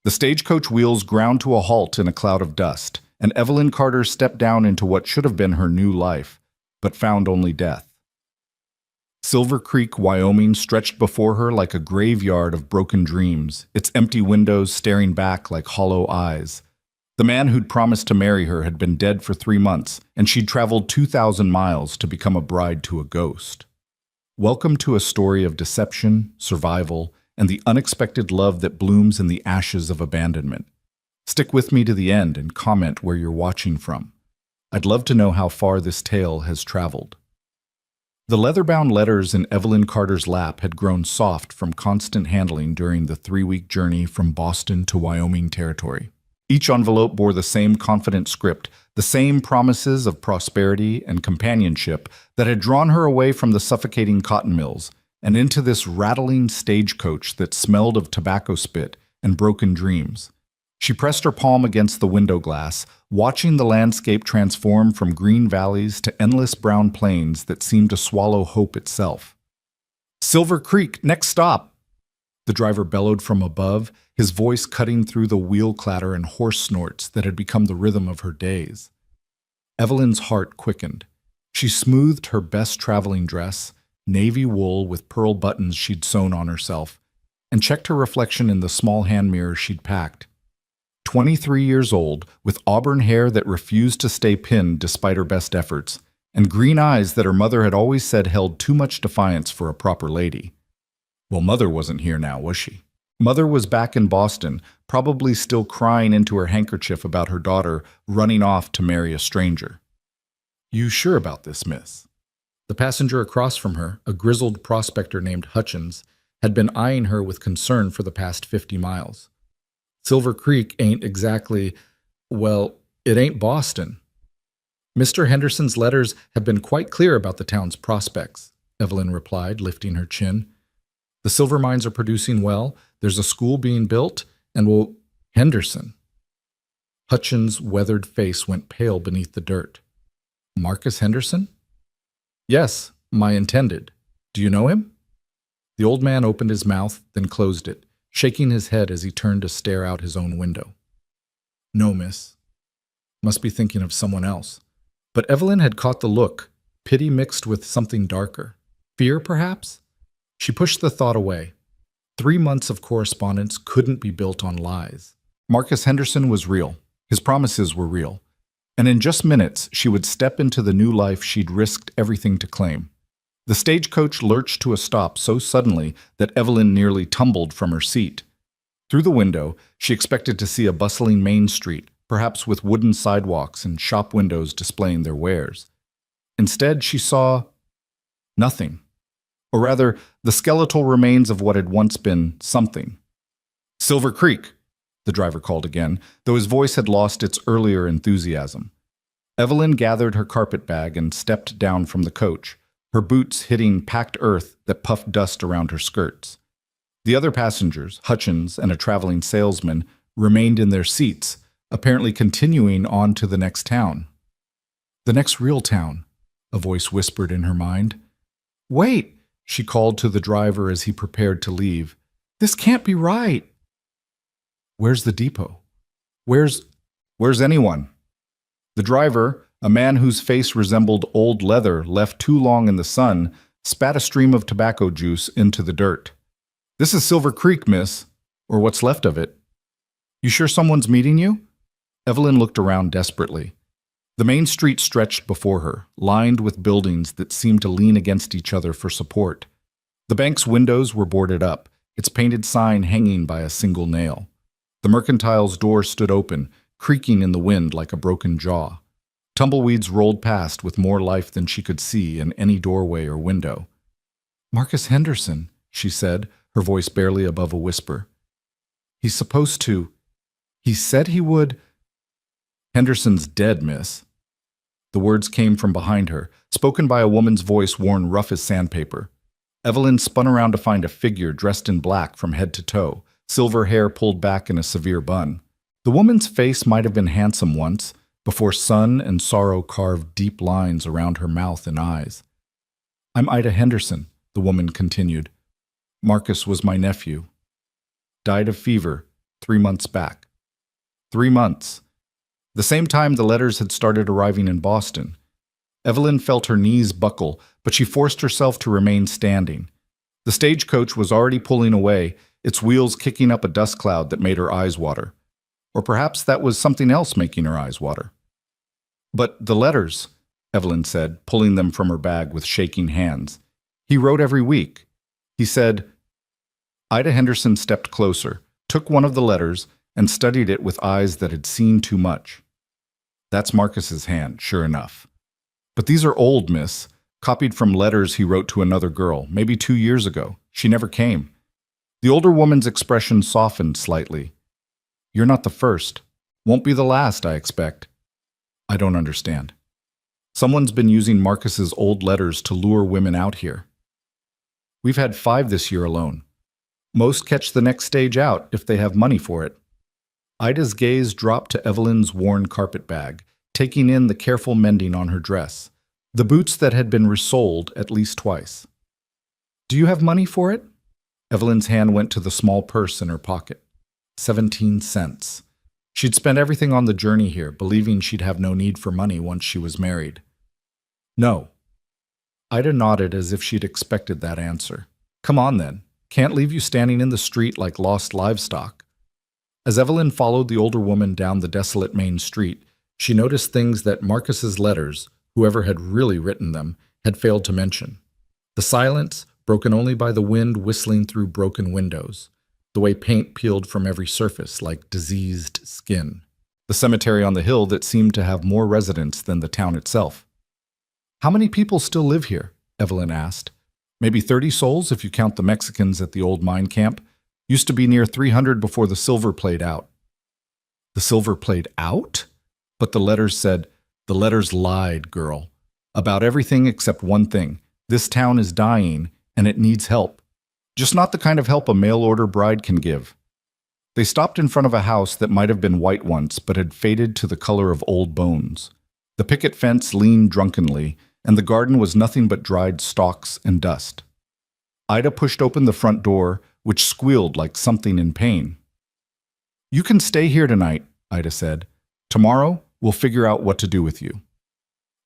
The stagecoach wheels ground to a halt in a cloud of dust, and Evelyn Carter stepped down into what should have been her new life, but found only death. Silver Creek, Wyoming stretched before her like a graveyard of broken dreams, its empty windows staring back like hollow eyes. The man who'd promised to marry her had been dead for 3 months, and she'd traveled 2,000 miles to become a bride to a ghost. Welcome to a story of deception, survival, and the unexpected love that blooms in the ashes of abandonment. Stick with me to the end and comment where you're watching from. I'd love to know how far this tale has traveled. The leather-bound letters in Evelyn Carter's lap had grown soft from constant handling during the 3-week journey from Boston to Wyoming territory. Each envelope bore the same confident script, the same promises of prosperity and companionship that had drawn her away from the suffocating cotton mills and into this rattling stagecoach that smelled of tobacco spit and broken dreams. She pressed her palm against the window glass, watching the landscape transform from green valleys to endless brown plains that seemed to swallow hope itself. "Silver Creek, next stop!" The driver bellowed from above, his voice cutting through the wheel clatter and hoarse snorts that had become the rhythm of her days. Evelyn's heart quickened. She smoothed her best traveling dress, navy wool with pearl buttons she'd sewn on herself, and checked her reflection in the small hand mirror she'd packed. 23 years old, with auburn hair that refused to stay pinned despite her best efforts, and green eyes that her mother had always said held too much defiance for a proper lady. Well, Mother wasn't here now, was she? Mother was back in Boston, probably still crying into her handkerchief about her daughter running off to marry a stranger. "You sure about this, miss?" The passenger across from her, a grizzled prospector named Hutchins, had been eyeing her with concern for the past 50 miles. "Silver Creek ain't exactly, well, it ain't Boston." "Mr. Henderson's letters have been quite clear about the town's prospects," Evelyn replied, lifting her chin. "The silver mines are producing well, there's a school being built, and well, Henderson." Hutchins' weathered face went pale beneath the dirt. "Marcus Henderson?" "Yes, my intended. Do you know him?" The old man opened his mouth, then closed it, shaking his head as he turned to stare out his own window. "No, miss." Must be thinking of someone else. But Evelyn had caught the look, pity mixed with something darker. Fear, perhaps? She pushed the thought away. 3 months of correspondence couldn't be built on lies. Marcus Henderson was real. His promises were real. And in just minutes, she would step into the new life she'd risked everything to claim. The stagecoach lurched to a stop so suddenly that Evelyn nearly tumbled from her seat. Through the window, she expected to see a bustling main street, perhaps with wooden sidewalks and shop windows displaying their wares. Instead, she saw nothing. Or rather, the skeletal remains of what had once been something. "Silver Creek," the driver called again, though his voice had lost its earlier enthusiasm. Evelyn gathered her carpet bag and stepped down from the coach, her boots hitting packed earth that puffed dust around her skirts. The other passengers, Hutchins and a traveling salesman, remained in their seats, apparently continuing on to the next town. "The next real town," a voice whispered in her mind. "Wait!" she called to the driver as he prepared to leave. "This can't be right." "Where's the depot? Where's anyone?" The driver, a man whose face resembled old leather left too long in the sun, spat a stream of tobacco juice into the dirt. "This is Silver Creek, miss, or what's left of it. You sure someone's meeting you?" Evelyn looked around desperately. The main street stretched before her, lined with buildings that seemed to lean against each other for support. The bank's windows were boarded up, its painted sign hanging by a single nail. The mercantile's door stood open, creaking in the wind like a broken jaw. Tumbleweeds rolled past with more life than she could see in any doorway or window. "Marcus Henderson," she said, her voice barely above a whisper. "He's supposed to. He said he would." "Henderson's dead, miss." The words came from behind her, spoken by a woman's voice worn rough as sandpaper. Evelyn spun around to find a figure dressed in black from head to toe, silver hair pulled back in a severe bun. The woman's face might have been handsome once, before sun and sorrow carved deep lines around her mouth and eyes. "I'm Ida Henderson," the woman continued. "Marcus was my nephew. Died of fever, 3 months back. 3 months. The same time the letters had started arriving in Boston. Evelyn felt her knees buckle, but she forced herself to remain standing. The stagecoach was already pulling away, its wheels kicking up a dust cloud that made her eyes water. Or perhaps that was something else making her eyes water. "But the letters," Evelyn said, pulling them from her bag with shaking hands. "He wrote every week. He said—" Ida Henderson stepped closer, took one of the letters, and studied it with eyes that had seen too much. "That's Marcus's hand, sure enough. But these are old, miss, copied from letters he wrote to another girl, maybe 2 years ago. She never came." The older woman's expression softened slightly. "You're not the first. Won't be the last, I expect." "I don't understand." "Someone's been using Marcus's old letters to lure women out here. We've had 5 this year alone. Most catch the next stage out if they have money for it." Ida's gaze dropped to Evelyn's worn carpet bag, taking in the careful mending on her dress, the boots that had been resoled at least twice. "Do you have money for it?" Evelyn's hand went to the small purse in her pocket. 17 cents. She'd spent everything on the journey here, believing she'd have no need for money once she was married. "No." Ida nodded as if she'd expected that answer. "Come on then. Can't leave you standing in the street like lost livestock." As Evelyn followed the older woman down the desolate main street, she noticed things that Marcus's letters, whoever had really written them, had failed to mention. The silence, broken only by the wind whistling through broken windows. The way paint peeled from every surface like diseased skin. The cemetery on the hill that seemed to have more residents than the town itself. "How many people still live here?" Evelyn asked. "Maybe 30 souls if you count the Mexicans at the old mine camp. Used to be near 300 before the silver played out." "The silver played out?" But the letters said, "The letters lied, girl. About everything except one thing. This town is dying, and it needs help. Just not the kind of help a mail-order bride can give." They stopped in front of a house that might have been white once, but had faded to the color of old bones. The picket fence leaned drunkenly, and the garden was nothing but dried stalks and dust. Ida pushed open the front door, which squealed like something in pain. "You can stay here tonight," Ida said. "Tomorrow, we'll figure out what to do with you."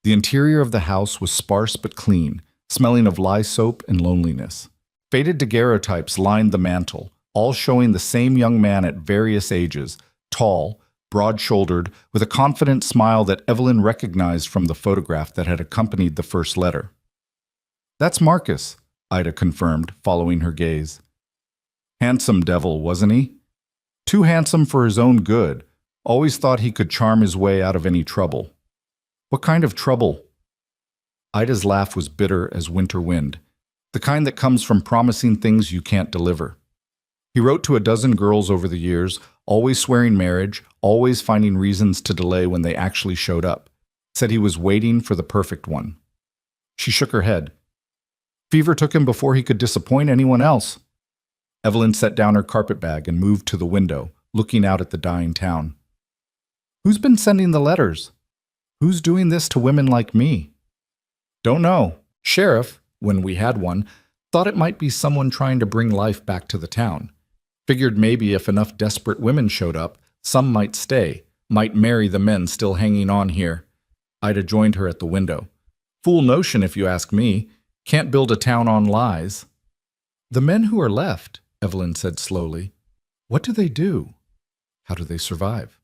The interior of the house was sparse but clean, smelling of lye soap and loneliness. Faded daguerreotypes lined the mantel, all showing the same young man at various ages, tall, broad-shouldered, with a confident smile that Evelyn recognized from the photograph that had accompanied the first letter. "That's Marcus," Ida confirmed, following her gaze. "Handsome devil, wasn't he? Too handsome for his own good. Always thought he could charm his way out of any trouble." "What kind of trouble?" Ida's laugh was bitter as winter wind, the kind that comes from promising things you can't deliver. "He wrote to a dozen girls over the years, always swearing marriage, always finding reasons to delay when they actually showed up. Said he was waiting for the perfect one." She shook her head. "Fever took him before he could disappoint anyone else." Evelyn set down her carpetbag and moved to the window, looking out at the dying town. "Who's been sending the letters? Who's doing this to women like me?" "Don't know. Sheriff, when we had one, thought it might be someone trying to bring life back to the town. Figured maybe if enough desperate women showed up, some might stay, might marry the men still hanging on here." Ida joined her at the window. "Fool notion if you ask me. Can't build a town on lies." "The men who are left," Evelyn said slowly, "what do they do? How do they survive?"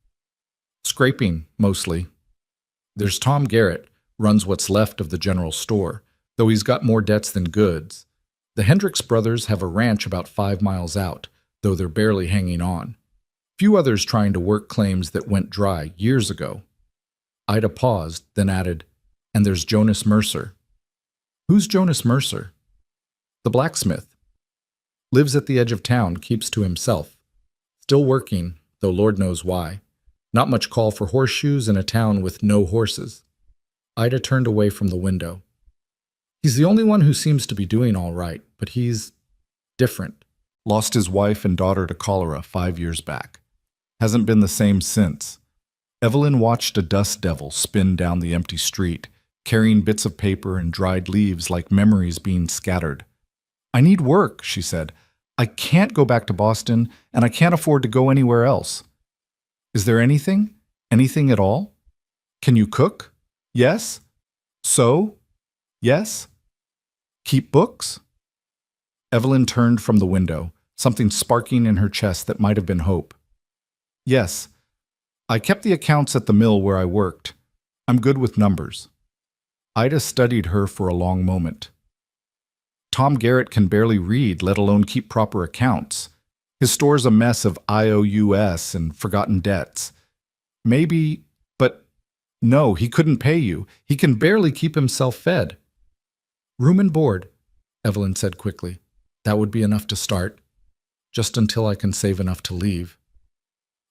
"Scraping, mostly. There's Tom Garrett, runs what's left of the general store, though he's got more debts than goods. The Hendricks brothers have a ranch about 5 miles out, though they're barely hanging on. Few others trying to work claims that went dry years ago." Ida paused, then added, "And there's Jonas Mercer." "Who's Jonas Mercer?" "The blacksmith. Lives at the edge of town, keeps to himself. Still working, though Lord knows why. Not much call for horseshoes in a town with no horses." Ida turned away from the window. "He's the only one who seems to be doing all right, but he's different. Lost his wife and daughter to cholera 5 years back. Hasn't been the same since." Evelyn watched a dust devil spin down the empty street, carrying bits of paper and dried leaves like memories being scattered. "I need work," she said. I can't go back to Boston, and I can't afford to go anywhere else. Is there anything? Anything at all? Can you cook? Yes. Sew? Yes. Keep books? Evelyn turned from the window, something sparking in her chest that might have been hope. Yes. I kept the accounts at the mill where I worked. I'm good with numbers. Ida studied her for a long moment. Tom Garrett can barely read, let alone keep proper accounts. His store's a mess of IOUs and forgotten debts. Maybe, but no, he couldn't pay you. He can barely keep himself fed. Room and board, Evelyn said quickly. That would be enough to start, just until I can save enough to leave.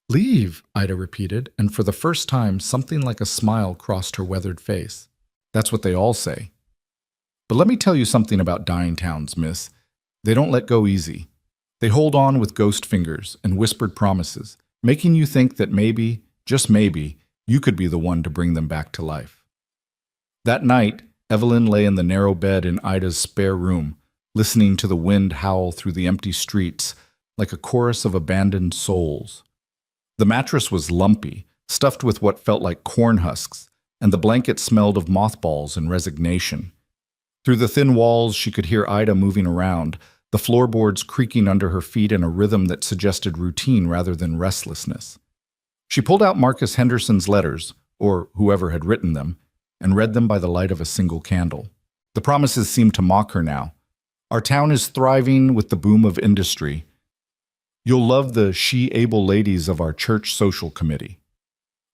Leave, Ida repeated, and for the first time something like a smile crossed her weathered face. That's what they all say. But let me tell you something about dying towns, miss. They don't let go easy. They hold on with ghost fingers and whispered promises, making you think that maybe, just maybe, you could be the one to bring them back to life. That night, Evelyn lay in the narrow bed in Ida's spare room, listening to the wind howl through the empty streets like a chorus of abandoned souls. The mattress was lumpy, stuffed with what felt like corn husks, and the blanket smelled of mothballs and resignation. Through the thin walls, she could hear Ida moving around, the floorboards creaking under her feet in a rhythm that suggested routine rather than restlessness. She pulled out Marcus Henderson's letters, or whoever had written them, and read them by the light of a single candle. The promises seemed to mock her now. Our town is thriving with the boom of industry. You'll love the she-able ladies of our church social committee.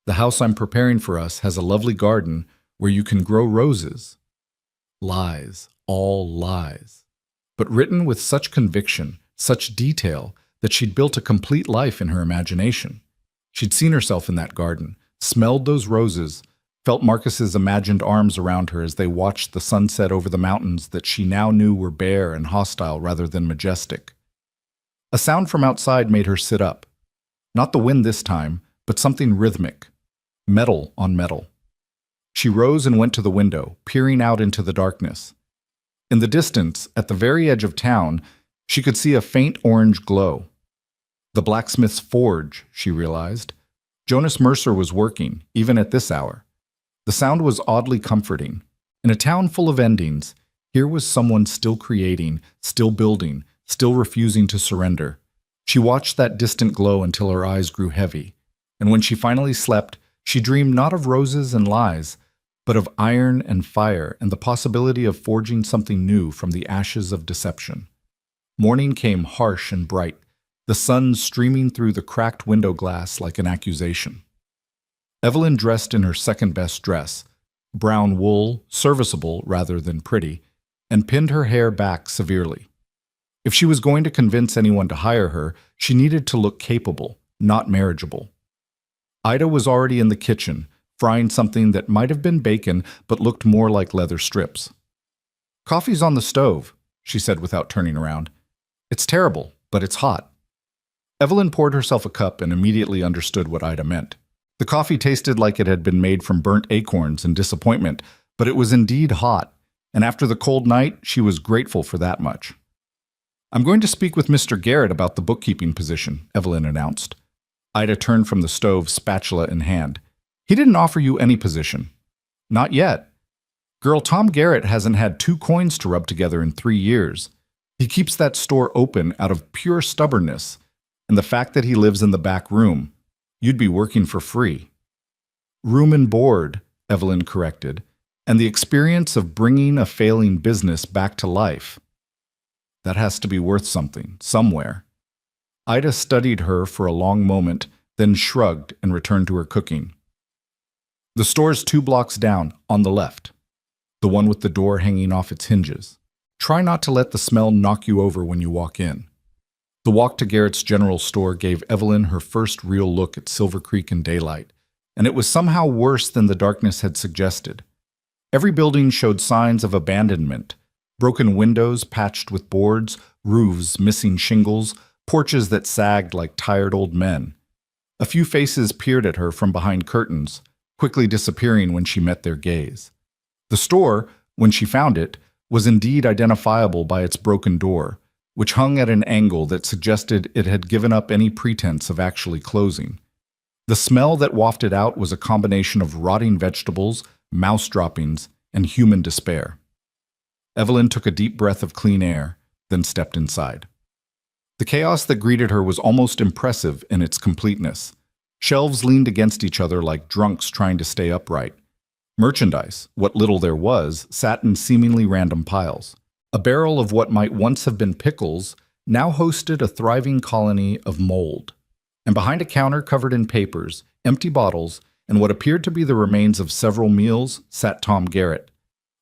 The house I'm preparing for us has a lovely garden where you can grow roses. Lies, all lies. But written with such conviction, such detail, that she'd built a complete life in her imagination. She'd seen herself in that garden, smelled those roses, felt Marcus's imagined arms around her as they watched the sunset over the mountains that she now knew were bare and hostile rather than majestic. A sound from outside made her sit up. Not the wind this time, but something rhythmic. Metal on metal. She rose and went to the window, peering out into the darkness. In the distance, at the very edge of town, she could see a faint orange glow. The blacksmith's forge, she realized. Jonas Mercer was working, even at this hour. The sound was oddly comforting. In a town full of endings, here was someone still creating, still building, still refusing to surrender. She watched that distant glow until her eyes grew heavy, and when she finally slept, she dreamed not of roses and lies, but of iron and fire and the possibility of forging something new from the ashes of deception. Morning came harsh and bright, the sun streaming through the cracked window glass like an accusation. Evelyn dressed in her second-best dress, brown wool, serviceable rather than pretty, and pinned her hair back severely. If she was going to convince anyone to hire her, she needed to look capable, not marriageable. Ida was already in the kitchen, frying something that might have been bacon but looked more like leather strips. "Coffee's on the stove," she said without turning around. "It's terrible, but it's hot." Evelyn poured herself a cup and immediately understood what Ida meant. The coffee tasted like it had been made from burnt acorns and disappointment, but it was indeed hot, and after the cold night, she was grateful for that much. "I'm going to speak with Mr. Garrett about the bookkeeping position," Evelyn announced. Ida turned from the stove, spatula in hand. "He didn't offer you any position." "Not yet. Girl, Tom Garrett hasn't had 2 coins to rub together in 3 years. He keeps that store open out of pure stubbornness, and the fact that he lives in the back room. You'd be working for free." "Room and board," Evelyn corrected, "and the experience of bringing a failing business back to life. That has to be worth something, somewhere." Ida studied her for a long moment, then shrugged and returned to her cooking. "The store's 2 blocks down, on the left. The one with the door hanging off its hinges. Try not to let the smell knock you over when you walk in." The walk to Garrett's general store gave Evelyn her first real look at Silver Creek in daylight, and it was somehow worse than the darkness had suggested. Every building showed signs of abandonment. Broken windows patched with boards, roofs missing shingles, porches that sagged like tired old men. A few faces peered at her from behind curtains, quickly disappearing when she met their gaze. The store, when she found it, was indeed identifiable by its broken door, which hung at an angle that suggested it had given up any pretense of actually closing. The smell that wafted out was a combination of rotting vegetables, mouse droppings, and human despair. Evelyn took a deep breath of clean air, then stepped inside. The chaos that greeted her was almost impressive in its completeness. Shelves leaned against each other like drunks trying to stay upright. Merchandise, what little there was, sat in seemingly random piles. A barrel of what might once have been pickles now hosted a thriving colony of mold. And behind a counter covered in papers, empty bottles, and what appeared to be the remains of several meals, sat Tom Garrett.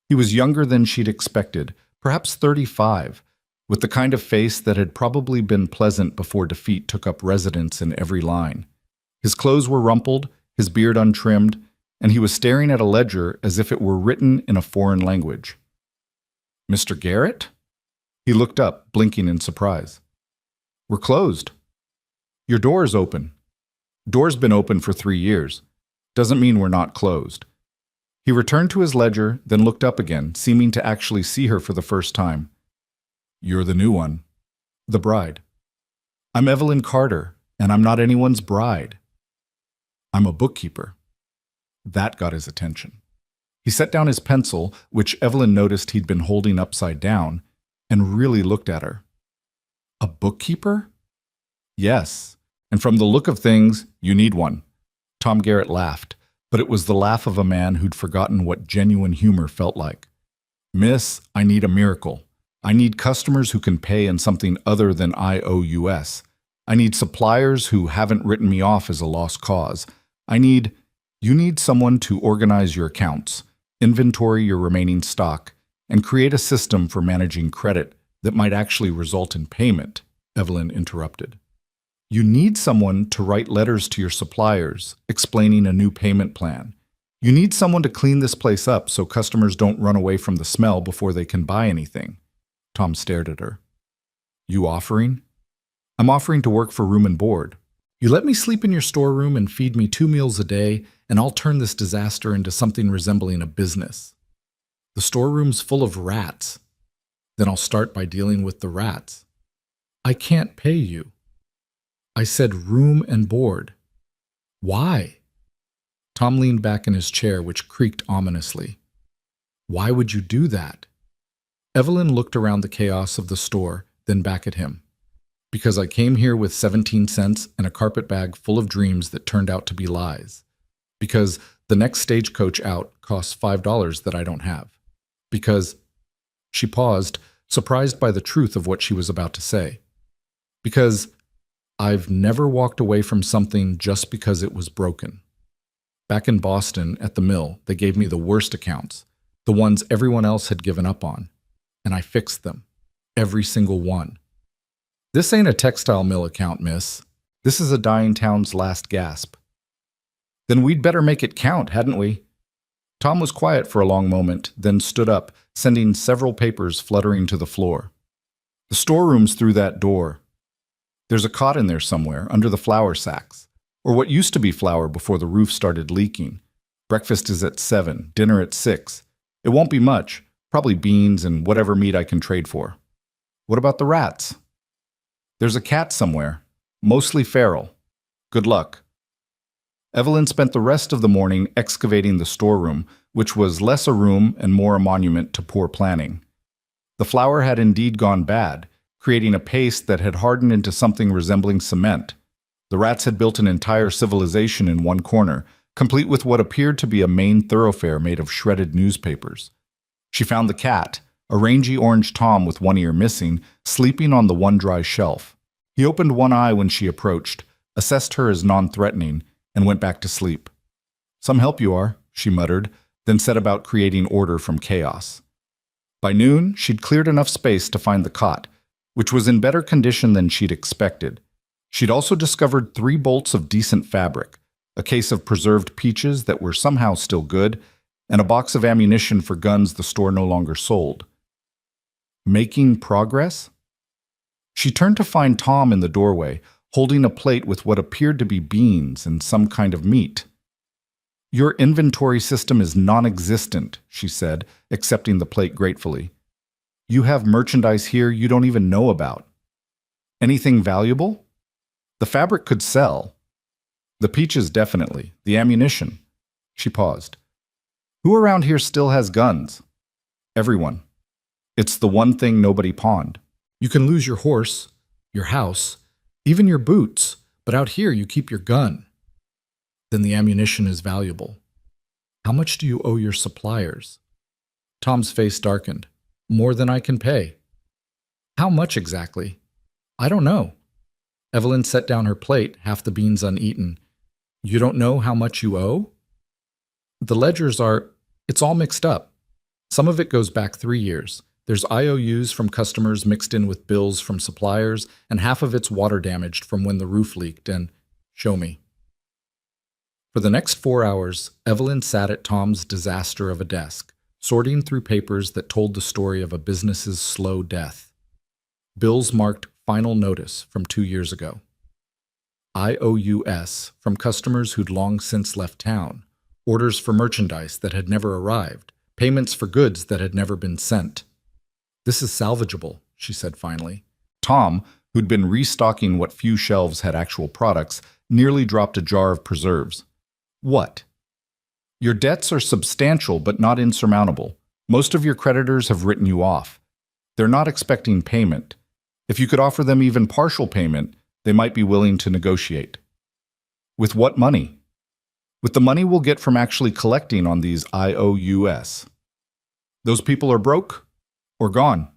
He was younger than she'd expected, perhaps 35, with the kind of face that had probably been pleasant before defeat took up residence in every line. His clothes were rumpled, his beard untrimmed, and he was staring at a ledger as if it were written in a foreign language. "Mr. Garrett?" He looked up, blinking in surprise. "We're closed." "Your door is open." "Door's been open for 3 years. Doesn't mean we're not closed." He returned to his ledger, then looked up again, seeming to actually see her for the first time. "You're the new one." "The bride." "I'm Evelyn Carter, and I'm not anyone's bride." "I'm a bookkeeper." That got his attention. He set down his pencil, which Evelyn noticed he'd been holding upside down, and really looked at her. "A bookkeeper?" "Yes, and from the look of things, you need one." Tom Garrett laughed, but it was the laugh of a man who'd forgotten what genuine humor felt like. "Miss, I need a miracle. I need customers who can pay in something other than IOUS. I need suppliers who haven't written me off as a lost cause. You need someone to organize your accounts, inventory your remaining stock, and create a system for managing credit that might actually result in payment," Evelyn interrupted. "You need someone to write letters to your suppliers, explaining a new payment plan. You need someone to clean this place up so customers don't run away from the smell before they can buy anything." Tom stared at her. "You offering?" "I'm offering to work for room and board. You let me sleep in your storeroom and feed me 2 meals a day, and I'll turn this disaster into something resembling a business. The storeroom's full of rats. Then I'll start by dealing with the rats." "I can't pay you." "I said room and board." "Why?" Tom leaned back in his chair, which creaked ominously. "Why would you do that?" Evelyn looked around the chaos of the store, then back at him. "Because I came here with 17 cents and a carpet bag full of dreams that turned out to be lies. Because the next stagecoach out costs $5 that I don't have. Because—" She paused, surprised by the truth of what she was about to say. "Because I've never walked away from something just because it was broken. Back in Boston, at the mill, they gave me the worst accounts, the ones everyone else had given up on. And I fixed them. Every single one. This ain't a textile mill account, miss. This is a dying town's last gasp." "Then we'd better make it count, hadn't we?" Tom was quiet for a long moment, then stood up, sending several papers fluttering to the floor. "The storeroom's through that door. There's a cot in there somewhere, under the flour sacks. Or what used to be flour before the roof started leaking. Breakfast is at 7, dinner at 6. It won't be much, probably beans and whatever meat I can trade for." "What about the rats?" "There's a cat somewhere, mostly feral. Good luck." Evelyn spent the rest of the morning excavating the storeroom, which was less a room and more a monument to poor planning. The flour had indeed gone bad, creating a paste that had hardened into something resembling cement. The rats had built an entire civilization in one corner, complete with what appeared to be a main thoroughfare made of shredded newspapers. She found the cat, a rangy orange Tom with one ear missing, sleeping on the one dry shelf. He opened one eye when she approached, assessed her as non-threatening, and went back to sleep. "Some help you are," she muttered, then set about creating order from chaos. By noon, she'd cleared enough space to find the cot, which was in better condition than she'd expected. She'd also discovered 3 bolts of decent fabric, a case of preserved peaches that were somehow still good, and a box of ammunition for guns the store no longer sold. Making progress? She turned to find Tom in the doorway, holding a plate with what appeared to be beans and some kind of meat. "Your inventory system is non-existent," she said, accepting the plate gratefully. You have merchandise here you don't even know about. Anything valuable? The fabric could sell. The peaches definitely. The ammunition. She paused. Who around here still has guns? Everyone. It's the one thing nobody pawned. You can lose your horse, your house, even your boots, but out here you keep your gun. Then the ammunition is valuable. How much do you owe your suppliers? Tom's face darkened. More than I can pay. How much exactly? I don't know. Evelyn set down her plate, half the beans uneaten. You don't know how much you owe? The ledgers it's all mixed up. Some of it goes back 3 years. There's IOUs from customers mixed in with bills from suppliers, and half of it's water damaged from when the roof leaked, and show me. For the next 4 hours, Evelyn sat at Tom's disaster of a desk, sorting through papers that told the story of a business's slow death. Bills marked final notice from 2 years ago. IOUs from customers who'd long since left town, orders for merchandise that had never arrived, payments for goods that had never been sent. This is salvageable, she said finally. Tom, who'd been restocking what few shelves had actual products, nearly dropped a jar of preserves. What? Your debts are substantial but not insurmountable. Most of your creditors have written you off. They're not expecting payment. If you could offer them even partial payment, they might be willing to negotiate. With what money? With the money we'll get from actually collecting on these IOUs. Those people are broke or gone.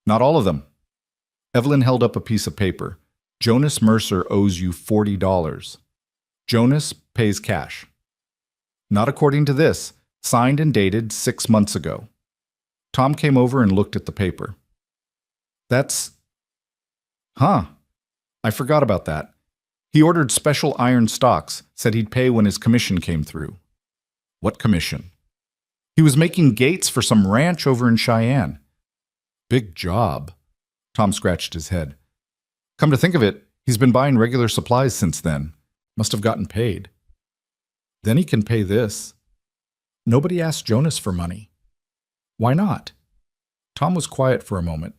Not all of them. Evelyn held up a piece of paper. Jonas Mercer owes you $40. Jonas pays cash. Not according to this, signed and dated 6 months ago. Tom came over and looked at the paper. I forgot about that. He ordered special iron stocks, said he'd pay when his commission came through. What commission? He was making gates for some ranch over in Cheyenne. Big job. Tom scratched his head. Come to think of it, he's been buying regular supplies since then. Must have gotten paid. Then he can pay this. Nobody asked Jonas for money. Why not? Tom was quiet for a moment.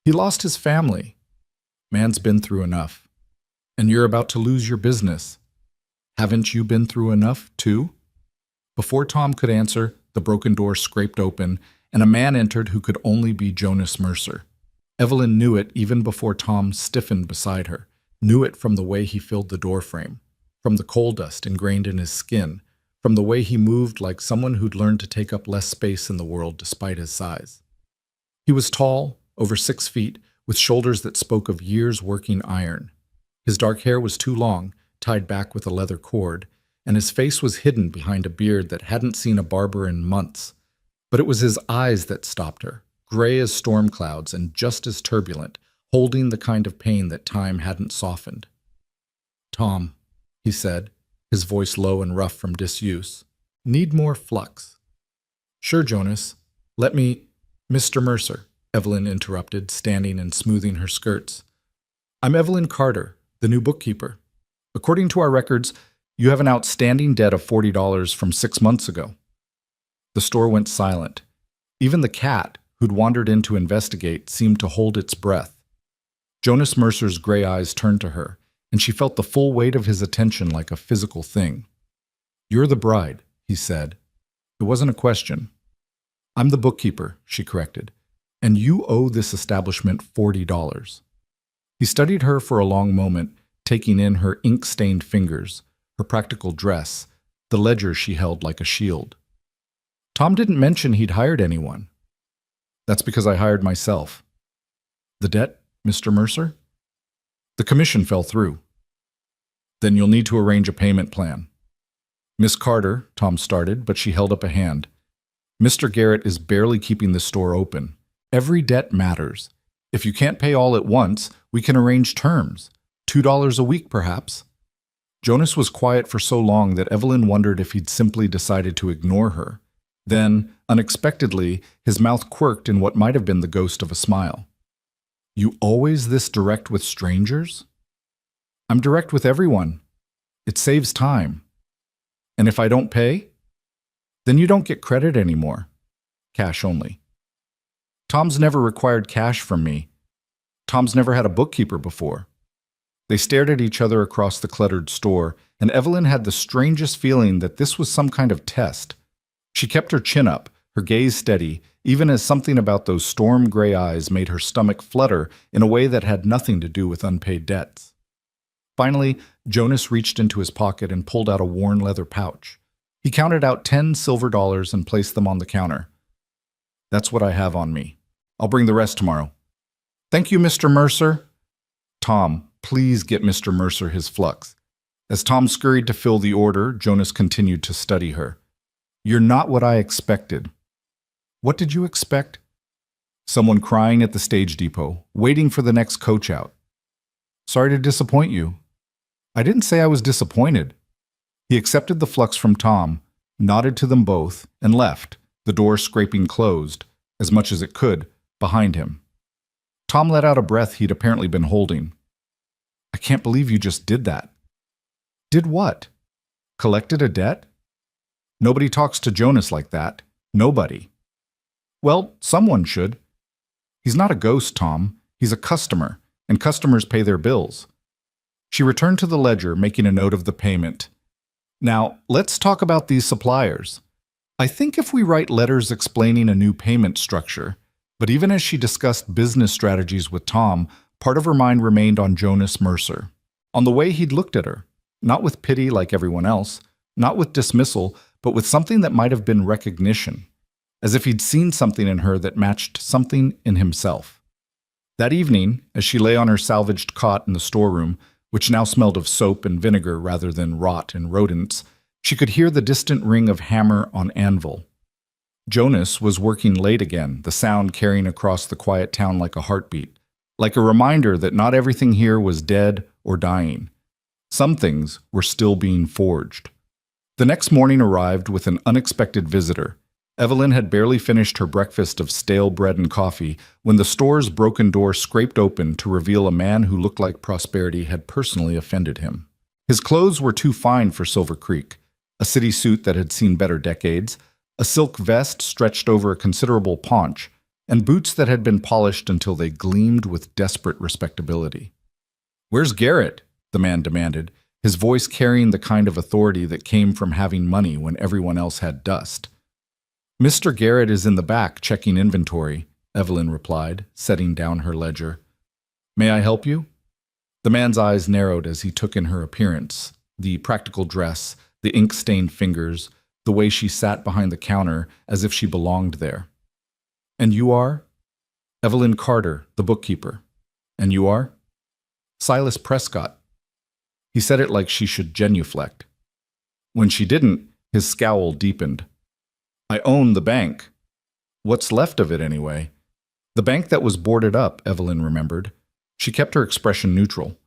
He lost his family. Man's been through enough. And you're about to lose your business. Haven't you been through enough, too? Before Tom could answer, the broken door scraped open, and a man entered who could only be Jonas Mercer. Evelyn knew it even before Tom stiffened beside her, knew it from the way he filled the doorframe, from the coal dust ingrained in his skin, from the way he moved like someone who'd learned to take up less space in the world despite his size. He was tall, over 6 feet, with shoulders that spoke of years working iron. His dark hair was too long, tied back with a leather cord, and his face was hidden behind a beard that hadn't seen a barber in months. But it was his eyes that stopped her, gray as storm clouds and just as turbulent, holding the kind of pain that time hadn't softened. Tom, he said, his voice low and rough from disuse. Need more flux. Sure, Jonas. Let me... Mr. Mercer, Evelyn interrupted, standing and smoothing her skirts. I'm Evelyn Carter, the new bookkeeper. According to our records, you have an outstanding debt of $40 from 6 months ago. The store went silent. Even the cat, who'd wandered in to investigate, seemed to hold its breath. Jonas Mercer's gray eyes turned to her, and she felt the full weight of his attention like a physical thing. You're the bride, he said. It wasn't a question. I'm the bookkeeper, she corrected, and you owe this establishment $40. He studied her for a long moment, taking in her ink-stained fingers, her practical dress, the ledger she held like a shield. Tom didn't mention he'd hired anyone. That's because I hired myself. The debt, Mr. Mercer? The commission fell through. Then you'll need to arrange a payment plan. Miss Carter, Tom started, but she held up a hand. Mr. Garrett is barely keeping the store open. Every debt matters. If you can't pay all at once, we can arrange terms. $2 a week, perhaps. Jonas was quiet for so long that Evelyn wondered if he'd simply decided to ignore her. Then, unexpectedly, his mouth quirked in what might have been the ghost of a smile. You always this direct with strangers? I'm direct with everyone. It saves time. And if I don't pay? Then you don't get credit anymore. Cash only. Tom's never required cash from me. Tom's never had a bookkeeper before. They stared at each other across the cluttered store, and Evelyn had the strangest feeling that this was some kind of test. She kept her chin up, her gaze steady, even as something about those storm-gray eyes made her stomach flutter in a way that had nothing to do with unpaid debts. Finally, Jonas reached into his pocket and pulled out a worn leather pouch. He counted out 10 silver dollars and placed them on the counter. "That's what I have on me. I'll bring the rest tomorrow." "Thank you, Mr. Mercer." "Tom, please get Mr. Mercer his flux." As Tom scurried to fill the order, Jonas continued to study her. "You're not what I expected." "What did you expect?" "Someone crying at the stage depot, waiting for the next coach out." "Sorry to disappoint you." "I didn't say I was disappointed." He accepted the flux from Tom, nodded to them both, and left, the door scraping closed, as much as it could, behind him. Tom let out a breath he'd apparently been holding. "I can't believe you just did that." "Did what?" "Collected a debt?" "Nobody talks to Jonas like that. Nobody." "Well, someone should." "He's not a ghost, Tom. He's a customer, and customers pay their bills." She returned to the ledger, making a note of the payment. "Now, let's talk about these suppliers. I think if we write letters explaining a new payment structure," but even as she discussed business strategies with Tom, part of her mind remained on Jonas Mercer, on the way he'd looked at her, not with pity like everyone else, not with dismissal, but with something that might have been recognition, as if he'd seen something in her that matched something in himself. That evening, as she lay on her salvaged cot in the storeroom, which now smelled of soap and vinegar rather than rot and rodents, she could hear the distant ring of hammer on anvil. Jonas was working late again, the sound carrying across the quiet town like a heartbeat, like a reminder that not everything here was dead or dying. Some things were still being forged. The next morning arrived with an unexpected visitor. Evelyn had barely finished her breakfast of stale bread and coffee when the store's broken door scraped open to reveal a man who looked like Prosperity had personally offended him. His clothes were too fine for Silver Creek, a city suit that had seen better decades, a silk vest stretched over a considerable paunch, and boots that had been polished until they gleamed with desperate respectability. "Where's Garrett?" the man demanded, his voice carrying the kind of authority that came from having money when everyone else had dust. "Mr. Garrett is in the back checking inventory," Evelyn replied, setting down her ledger. "May I help you?" The man's eyes narrowed as he took in her appearance, the practical dress, the ink-stained fingers, the way she sat behind the counter as if she belonged there. "And you are?" "Evelyn Carter, the bookkeeper." "And you are?" "Silas Prescott." He said it like she should genuflect. When she didn't, his scowl deepened. "I own the bank." "What's left of it, anyway?" "The bank that was boarded up," Evelyn remembered. She kept her expression neutral.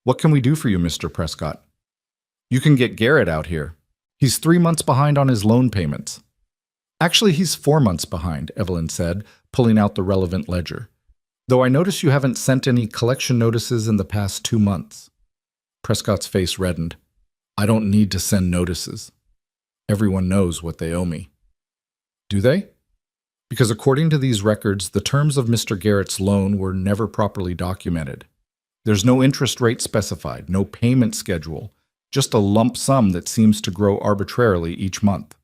"What can we do for you, Mr. Prescott?" "You can get Garrett out here. He's 3 months behind on his loan payments." "Actually, he's 4 months behind," Evelyn said, pulling out the relevant ledger. "Though I notice you haven't sent any collection notices in the past 2 months. Prescott's face reddened. "I don't need to send notices. Everyone knows what they owe me." "Do they?" "Because according to these records, the terms of Mr. Garrett's loan were never properly documented. There's no interest rate specified, no payment schedule, just a lump sum that seems to grow arbitrarily each month."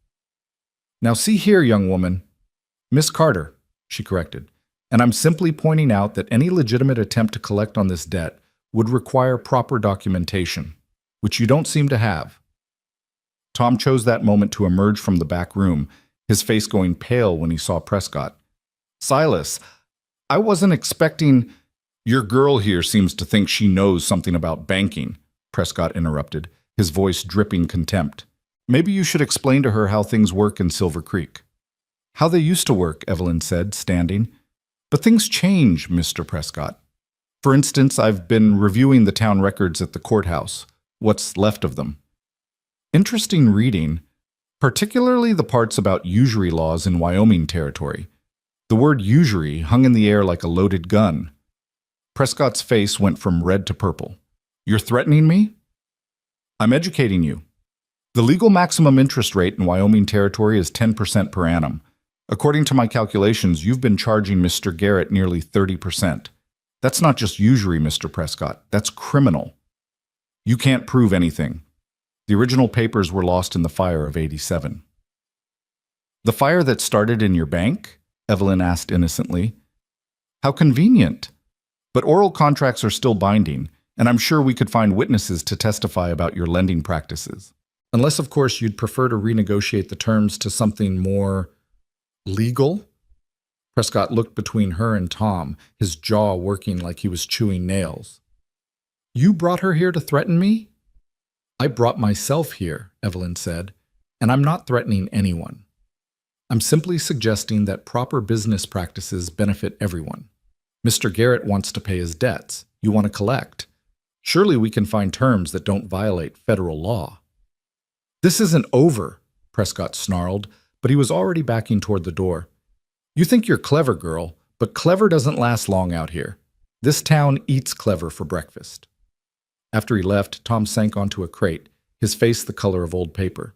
"Now see here, young woman." "Miss Carter," she corrected, "and I'm simply pointing out that any legitimate attempt to collect on this debt would require proper documentation, which you don't seem to have." Tom chose that moment to emerge from the back room, his face going pale when he saw Prescott. "Silas, I wasn't expecting—" "Your girl here seems to think she knows something about banking," Prescott interrupted, his voice dripping contempt. "Maybe you should explain to her how things work in Silver Creek." "How they used to work," Evelyn said, standing. "But things change, Mr. Prescott. For instance, I've been reviewing the town records at the courthouse, what's left of them. Interesting reading, particularly the parts about usury laws in Wyoming territory. The word usury hung in the air like a loaded gun." Prescott's face went from red to purple. "You're threatening me?" "I'm educating you. The legal maximum interest rate in Wyoming territory is 10% per annum. According to my calculations, you've been charging Mr. Garrett nearly 30%. That's not just usury, Mr. Prescott. That's criminal. You can't prove anything. The original papers were lost in the fire of '87. The fire that started in your bank? Evelyn asked innocently. How convenient. But oral contracts are still binding, and I'm sure we could find witnesses to testify about your lending practices. Unless, of course, you'd prefer to renegotiate the terms to something more legal? Prescott looked between her and Tom, his jaw working like he was chewing nails. You brought her here to threaten me? I brought myself here, Evelyn said, and I'm not threatening anyone. I'm simply suggesting that proper business practices benefit everyone. Mr. Garrett wants to pay his debts. You want to collect. Surely we can find terms that don't violate federal law. This isn't over, Prescott snarled, but he was already backing toward the door. You think you're clever, girl, but clever doesn't last long out here. This town eats clever for breakfast. After he left, Tom sank onto a crate, his face the color of old paper.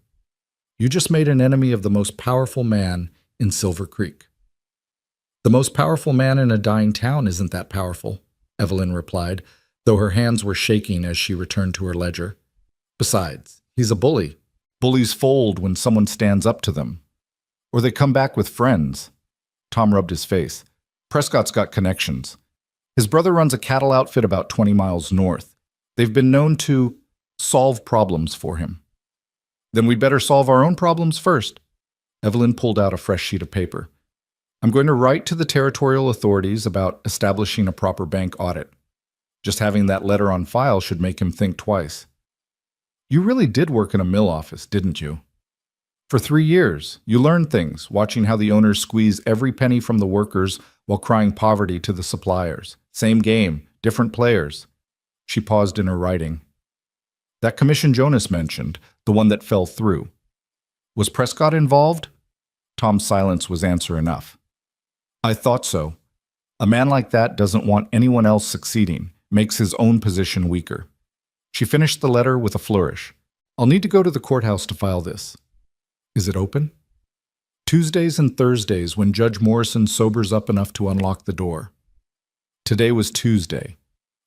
You just made an enemy of the most powerful man in Silver Creek. The most powerful man in a dying town isn't that powerful, Evelyn replied, though her hands were shaking as she returned to her ledger. Besides, he's a bully. Bullies fold when someone stands up to them. Or they come back with friends. Tom rubbed his face. Prescott's got connections. His brother runs a cattle outfit about 20 miles north. They've been known to solve problems for him. Then we'd better solve our own problems first. Evelyn pulled out a fresh sheet of paper. I'm going to write to the territorial authorities about establishing a proper bank audit. Just having that letter on file should make him think twice. You really did work in a mill office, didn't you? For 3 years, you learned things, watching how the owners squeeze every penny from the workers while crying poverty to the suppliers. Same game, different players. She paused in her writing. That commission Jonas mentioned, the one that fell through. Was Prescott involved? Tom's silence was answer enough. I thought so. A man like that doesn't want anyone else succeeding, makes his own position weaker. She finished the letter with a flourish. I'll need to go to the courthouse to file this. Is it open? Tuesdays and Thursdays when Judge Morrison sobers up enough to unlock the door. Today was Tuesday.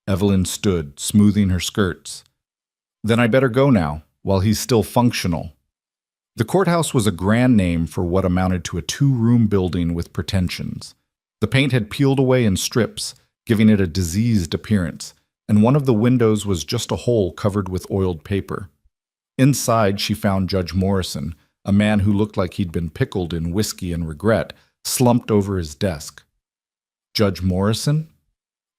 Evelyn stood, smoothing her skirts. Then I better go now, while he's still functional. The courthouse was a grand name for what amounted to a 2-room building with pretensions. The paint had peeled away in strips, giving it a diseased appearance, and one of the windows was just a hole covered with oiled paper. Inside, she found Judge Morrison, a man who looked like he'd been pickled in whiskey and regret, slumped over his desk. Judge Morrison?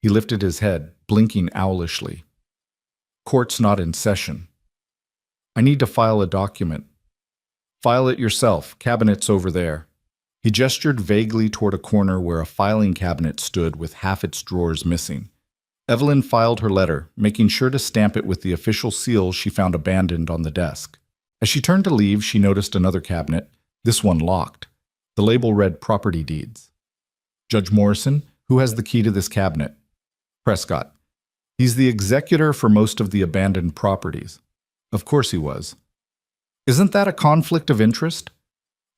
He lifted his head, blinking owlishly. Court's not in session. I need to file a document. File it yourself. Cabinet's over there. He gestured vaguely toward a corner where a filing cabinet stood with half its drawers missing. Evelyn filed her letter, making sure to stamp it with the official seal she found abandoned on the desk. As she turned to leave, she noticed another cabinet, this one locked. The label read Property Deeds. Judge Morrison, who has the key to this cabinet? Prescott. He's the executor for most of the abandoned properties. Of course he was. Isn't that a conflict of interest?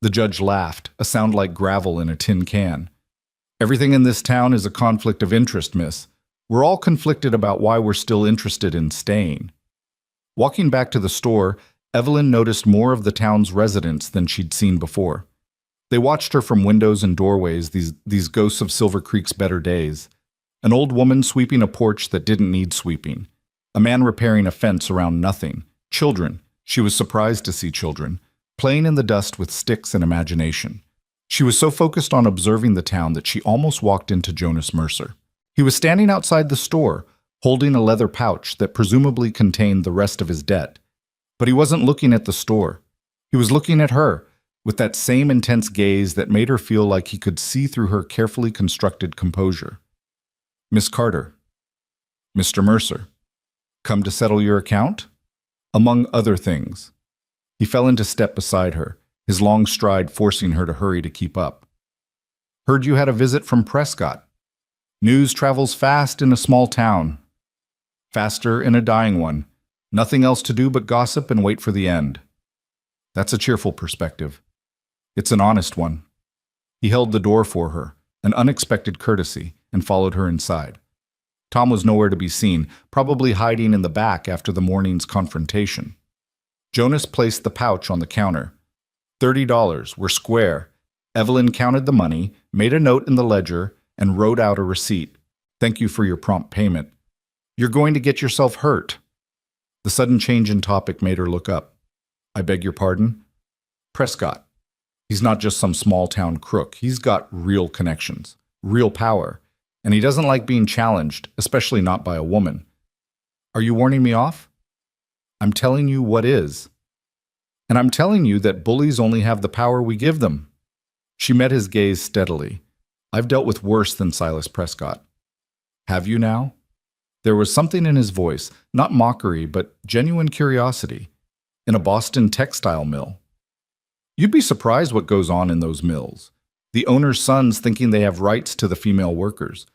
The judge laughed, a sound like gravel in a tin can. Everything in this town is a conflict of interest, miss. We're all conflicted about why we're still interested in staying. Walking back to the store, Evelyn noticed more of the town's residents than she'd seen before. They watched her from windows and doorways, these ghosts of Silver Creek's better days. An old woman sweeping a porch that didn't need sweeping. A man repairing a fence around nothing. Children. She was surprised to see children, playing in the dust with sticks and imagination. She was so focused on observing the town that she almost walked into Jonas Mercer. He was standing outside the store, holding a leather pouch that presumably contained the rest of his debt. But he wasn't looking at the store. He was looking at her, with that same intense gaze that made her feel like he could see through her carefully constructed composure. Miss Carter. Mr. Mercer. Come to settle your account? Among other things. He fell into step beside her, his long stride forcing her to hurry to keep up. Heard you had a visit from Prescott. News travels fast in a small town. Faster in a dying one. Nothing else to do but gossip and wait for the end. That's a cheerful perspective. It's an honest one. He held the door for her, an unexpected courtesy, and followed her inside. Tom was nowhere to be seen, probably hiding in the back after the morning's confrontation. Jonas placed the pouch on the counter. $30 were square. Evelyn counted the money, made a note in the ledger, and wrote out a receipt. Thank you for your prompt payment. You're going to get yourself hurt. The sudden change in topic made her look up. I beg your pardon? Prescott. He's not just some small-town crook. He's got real connections, real power, and he doesn't like being challenged, especially not by a woman. Are you warning me off? I'm telling you what is. And I'm telling you that bullies only have the power we give them. She met his gaze steadily. I've dealt with worse than Silas Prescott. Have you now? There was something in his voice, not mockery, but genuine curiosity. In a Boston textile mill. You'd be surprised what goes on in those mills. The owner's sons thinking they have rights to the female workers.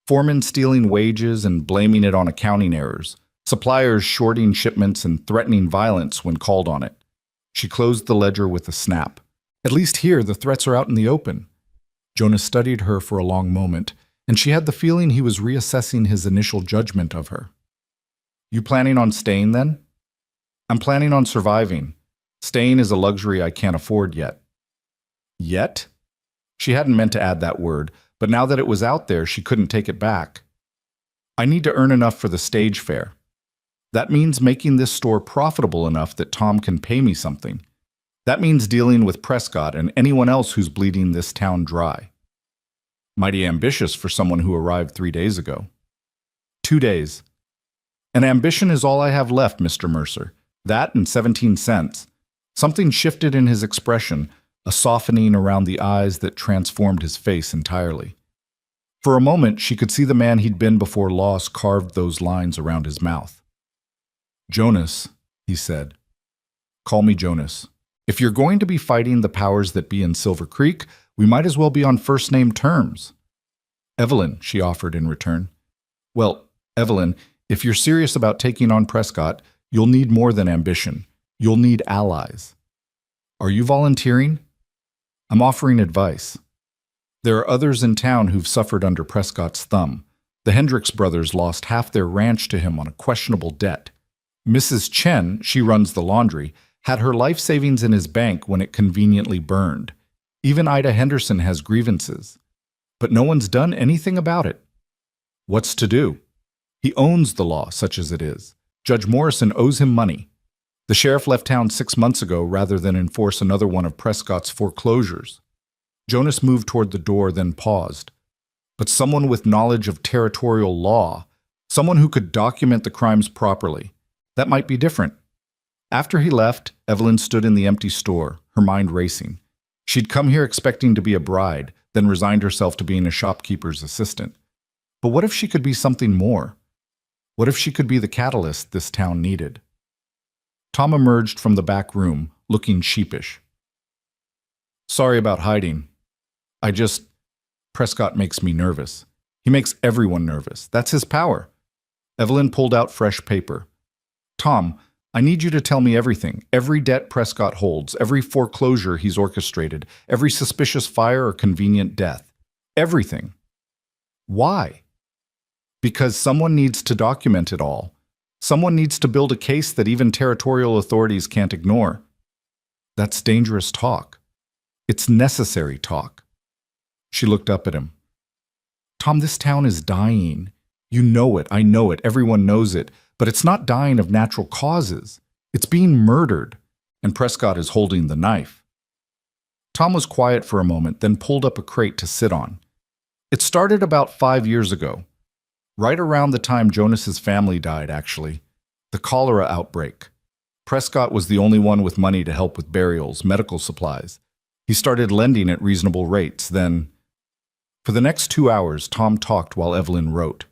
Foremen stealing wages and blaming it on accounting errors. Suppliers shorting shipments and threatening violence when called on it. She closed the ledger with a snap. At least here, the threats are out in the open. Jonas studied her for a long moment, and she had the feeling he was reassessing his initial judgment of her. You planning on staying then? I'm planning on surviving. Staying is a luxury I can't afford yet. Yet? She hadn't meant to add that word, but now that it was out there, she couldn't take it back. I need to earn enough for the stage fare. That means making this store profitable enough that Tom can pay me something. That means dealing with Prescott and anyone else who's bleeding this town dry. Mighty ambitious for someone who arrived 3 days ago. 2 days. And ambition is all I have left, Mr. Mercer. That and 17 cents. Something shifted in his expression, a softening around the eyes that transformed his face entirely. For a moment, she could see the man he'd been before loss carved those lines around his mouth. Jonas, he said. Call me Jonas. If you're going to be fighting the powers that be in Silver Creek, we might as well be on first-name terms. Evelyn, she offered in return. Well, Evelyn, if you're serious about taking on Prescott, you'll need more than ambition. You'll need allies. Are you volunteering? I'm offering advice. There are others in town who've suffered under Prescott's thumb. The Hendricks brothers lost half their ranch to him on a questionable debt. Mrs. Chen, she runs the laundry, had her life savings in his bank when it conveniently burned. Even Ida Henderson has grievances. But no one's done anything about it. What's to do? He owns the law, such as it is. Judge Morrison owes him money. The sheriff left town 6 months ago rather than enforce another one of Prescott's foreclosures. Jonas moved toward the door, then paused. But someone with knowledge of territorial law, someone who could document the crimes properly, that might be different. After he left, Evelyn stood in the empty store, her mind racing. She'd come here expecting to be a bride, then resigned herself to being a shopkeeper's assistant. But what if she could be something more? What if she could be the catalyst this town needed? Tom emerged from the back room, looking sheepish. Sorry about hiding. Prescott makes me nervous. He makes everyone nervous. That's his power. Evelyn pulled out fresh paper. Tom, I need you to tell me everything. Every debt Prescott holds, every foreclosure he's orchestrated, every suspicious fire or convenient death. Everything. Why? Because someone needs to document it all. Someone needs to build a case that even territorial authorities can't ignore. That's dangerous talk. It's necessary talk. She looked up at him. Tom, this town is dying. You know it, I know it, everyone knows it, but it's not dying of natural causes. It's being murdered, and Prescott is holding the knife. Tom was quiet for a moment, then pulled up a crate to sit on. It started about 5 years ago. Right around the time Jonas's family died, actually. The cholera outbreak. Prescott was the only one with money to help with burials, medical supplies. He started lending at reasonable rates, then... For the next 2 hours, Tom talked while Evelyn wrote.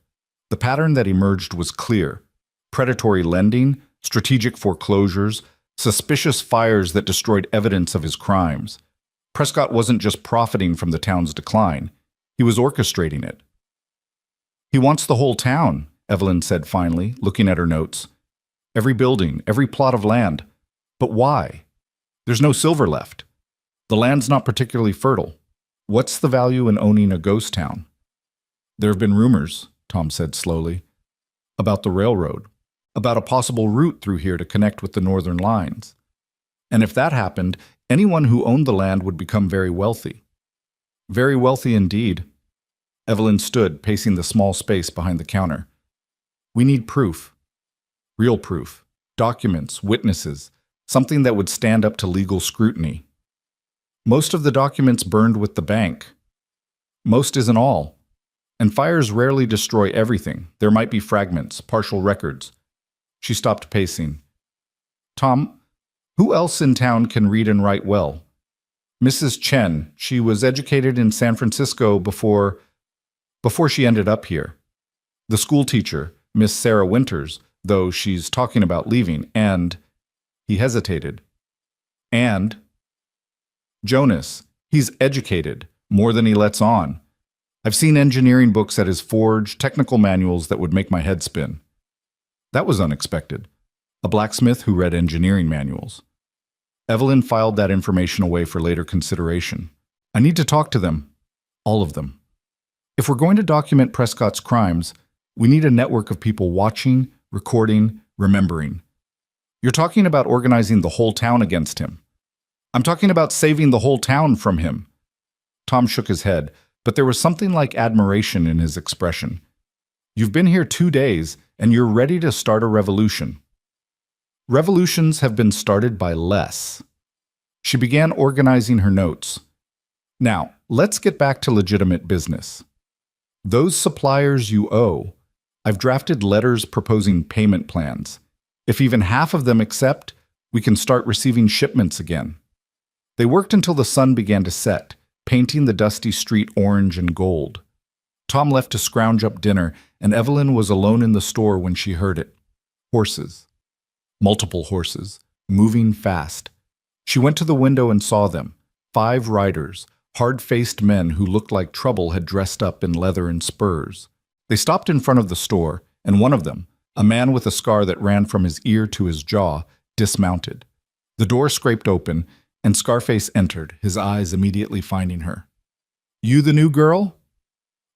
The pattern that emerged was clear. Predatory lending, strategic foreclosures, suspicious fires that destroyed evidence of his crimes. Prescott wasn't just profiting from the town's decline. He was orchestrating it. He wants the whole town, Evelyn said finally, looking at her notes. Every building, every plot of land. But why? There's no silver left. The land's not particularly fertile. What's the value in owning a ghost town? There have been rumors, Tom said slowly, about the railroad, about a possible route through here to connect with the northern lines. And if that happened, anyone who owned the land would become very wealthy. Very wealthy indeed. Evelyn stood, pacing the small space behind the counter. We need proof. Real proof. Documents, witnesses, something that would stand up to legal scrutiny. Most of the documents burned with the bank. Most isn't all. And fires rarely destroy everything. There might be fragments, partial records. She stopped pacing. Tom, who else in town can read and write well? Mrs. Chen. She was educated in San Francisco before she ended up here. The school teacher, Miss Sarah Winters, though she's talking about leaving, and... He hesitated. And... Jonas. He's educated, more than he lets on. I've seen engineering books at his forge, technical manuals that would make my head spin. That was unexpected. A blacksmith who read engineering manuals. Evelyn filed that information away for later consideration. I need to talk to them. All of them. If we're going to document Prescott's crimes, we need a network of people watching, recording, remembering. You're talking about organizing the whole town against him. I'm talking about saving the whole town from him. Tom shook his head, but there was something like admiration in his expression. You've been here 2 days, and you're ready to start a revolution. Revolutions have been started by less. She began organizing her notes. Now, let's get back to legitimate business. Those suppliers you owe. I've drafted letters proposing payment plans. If even half of them accept, we can start receiving shipments again. They worked until the sun began to set, painting the dusty street orange and gold. Tom left to scrounge up dinner, and Evelyn was alone in the store when she heard it. Horses. Multiple horses, moving fast. She went to the window and saw them. 5 riders, hard-faced men who looked like trouble had dressed up in leather and spurs. They stopped in front of the store, and one of them, a man with a scar that ran from his ear to his jaw, dismounted. The door scraped open, and Scarface entered, his eyes immediately finding her. You the new girl?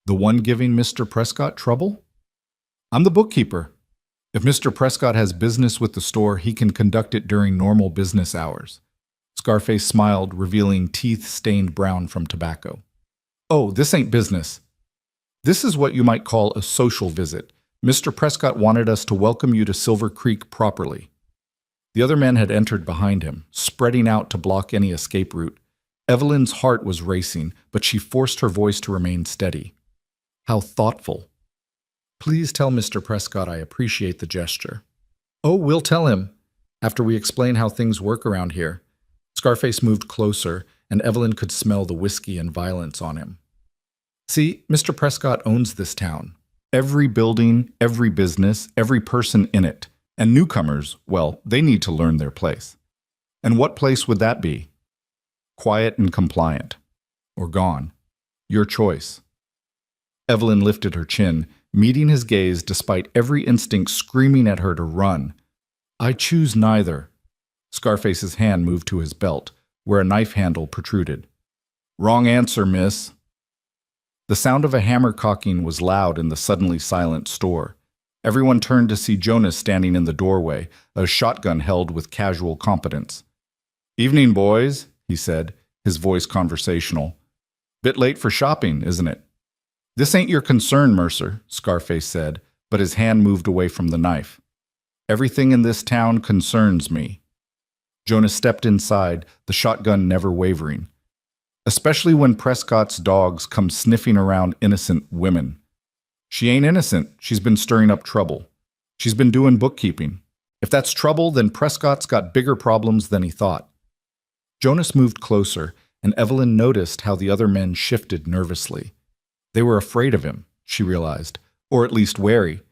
The one giving Mr. Prescott trouble? I'm the bookkeeper. If Mr. Prescott has business with the store, he can conduct it during normal business hours. Scarface smiled, revealing teeth stained brown from tobacco. Oh, this ain't business. This is what you might call a social visit. Mr. Prescott wanted us to welcome you to Silver Creek properly. The other men had entered behind him, spreading out to block any escape route. Evelyn's heart was racing, but she forced her voice to remain steady. How thoughtful. Please tell Mr. Prescott I appreciate the gesture. Oh, we'll tell him, after we explain how things work around here. Scarface moved closer, and Evelyn could smell the whiskey and violence on him. See, Mr. Prescott owns this town. Every building, every business, every person in it. And newcomers, well, they need to learn their place. And what place would that be? Quiet and compliant. Or gone. Your choice. Evelyn lifted her chin, meeting his gaze despite every instinct screaming at her to run. I choose neither. Scarface's hand moved to his belt, where a knife handle protruded. Wrong answer, miss. The sound of a hammer cocking was loud in the suddenly silent store. Everyone turned to see Jonas standing in the doorway, a shotgun held with casual competence. Evening, boys, he said, his voice conversational. Bit late for shopping, isn't it? This ain't your concern, Mercer, Scarface said, but his hand moved away from the knife. Everything in this town concerns me. Jonas stepped inside, the shotgun never wavering. Especially when Prescott's dogs come sniffing around innocent women. She ain't innocent. She's been stirring up trouble. She's been doing bookkeeping. If that's trouble, then Prescott's got bigger problems than he thought. Jonas moved closer, and Evelyn noticed how the other men shifted nervously. They were afraid of him, she realized, or at least wary.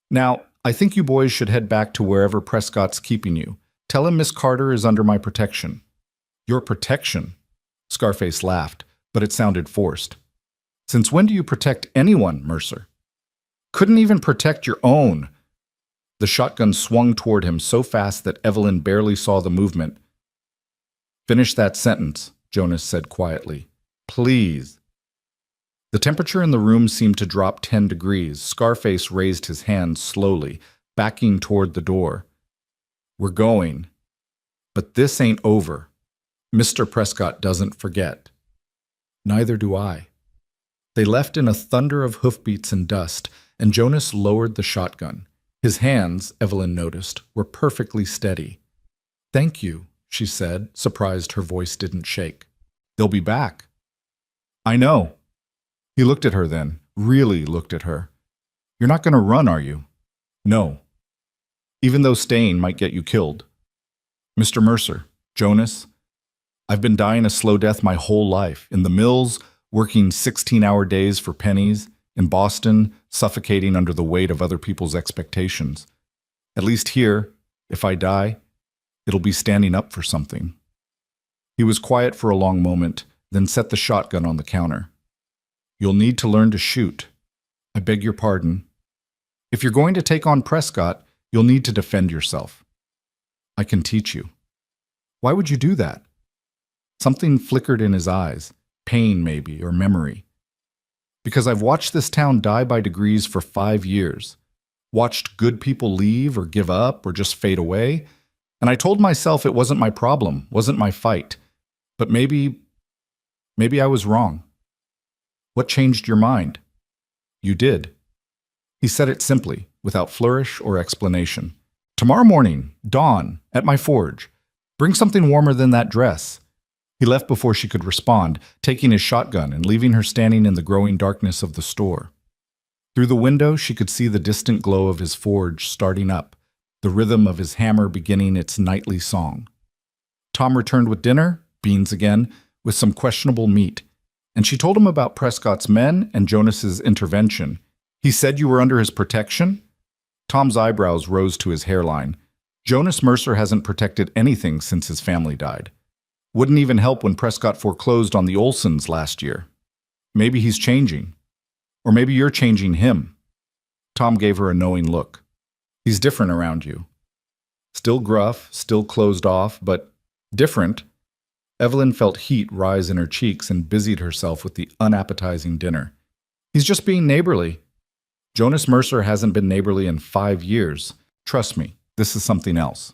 Now, I think you boys should head back to wherever Prescott's keeping you. Tell him Miss Carter is under my protection. Your protection? Scarface laughed, but it sounded forced. Since when do you protect anyone, Mercer? Couldn't even protect your own. The shotgun swung toward him so fast that Evelyn barely saw the movement. Finish that sentence, Jonas said quietly. Please. The temperature in the room seemed to drop 10 degrees. Scarface raised his hand slowly, backing toward the door. We're going. But this ain't over. Mr. Prescott doesn't forget. Neither do I. They left in a thunder of hoofbeats and dust, and Jonas lowered the shotgun. His hands, Evelyn noticed, were perfectly steady. Thank you, she said, surprised her voice didn't shake. They'll be back. I know. He looked at her then, really looked at her. You're not going to run, are you? No. Even though staying might get you killed. Mr. Mercer, Jonas, I've been dying a slow death my whole life. In the mills, working 16-hour days for pennies. In Boston, suffocating under the weight of other people's expectations. At least here, if I die, it'll be standing up for something. He was quiet for a long moment, then set the shotgun on the counter. You'll need to learn to shoot. I beg your pardon. If you're going to take on Prescott, you'll need to defend yourself. I can teach you. Why would you do that? Something flickered in his eyes, pain maybe, or memory. Because I've watched this town die by degrees for 5 years. Watched good people leave or give up or just fade away. And I told myself it wasn't my problem, wasn't my fight. But maybe I was wrong. What changed your mind? You did. He said it simply, without flourish or explanation. Tomorrow morning, dawn, at my forge. Bring something warmer than that dress. He left before she could respond, taking his shotgun and leaving her standing in the growing darkness of the store. Through the window, she could see the distant glow of his forge starting up, the rhythm of his hammer beginning its nightly song. Tom returned with dinner, beans again, with some questionable meat, and she told him about Prescott's men and Jonas's intervention. He said you were under his protection? Tom's eyebrows rose to his hairline. Jonas Mercer hasn't protected anything since his family died. Wouldn't even help when Prescott foreclosed on the Olsons last year. Maybe he's changing. Or maybe you're changing him. Tom gave her a knowing look. He's different around you. Still gruff, still closed off, but different. Evelyn felt heat rise in her cheeks and busied herself with the unappetizing dinner. He's just being neighborly. Jonas Mercer hasn't been neighborly in 5 years. Trust me, this is something else.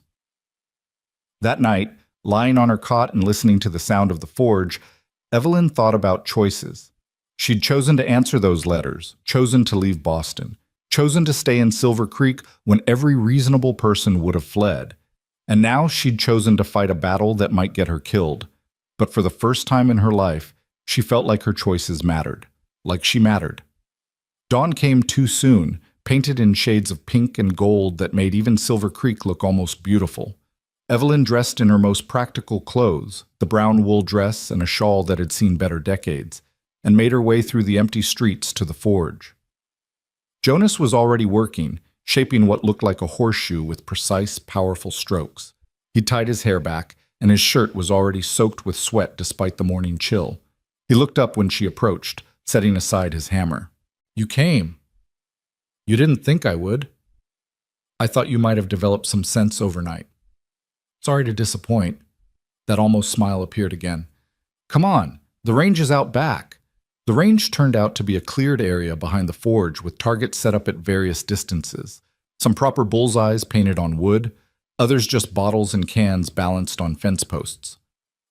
That night, lying on her cot and listening to the sound of the forge, Evelyn thought about choices. She'd chosen to answer those letters, chosen to leave Boston, chosen to stay in Silver Creek when every reasonable person would have fled. And now she'd chosen to fight a battle that might get her killed. But for the first time in her life, she felt like her choices mattered, like she mattered. Dawn came too soon, painted in shades of pink and gold that made even Silver Creek look almost beautiful. Evelyn dressed in her most practical clothes, the brown wool dress and a shawl that had seen better decades, and made her way through the empty streets to the forge. Jonas was already working, shaping what looked like a horseshoe with precise, powerful strokes. He'd tied his hair back, and his shirt was already soaked with sweat despite the morning chill. He looked up when she approached, setting aside his hammer. You came. You didn't think I would. I thought you might have developed some sense overnight. Sorry to disappoint. That almost smile appeared again. Come on, the range is out back. The range turned out to be a cleared area behind the forge with targets set up at various distances. Some proper bullseyes painted on wood, others just bottles and cans balanced on fence posts.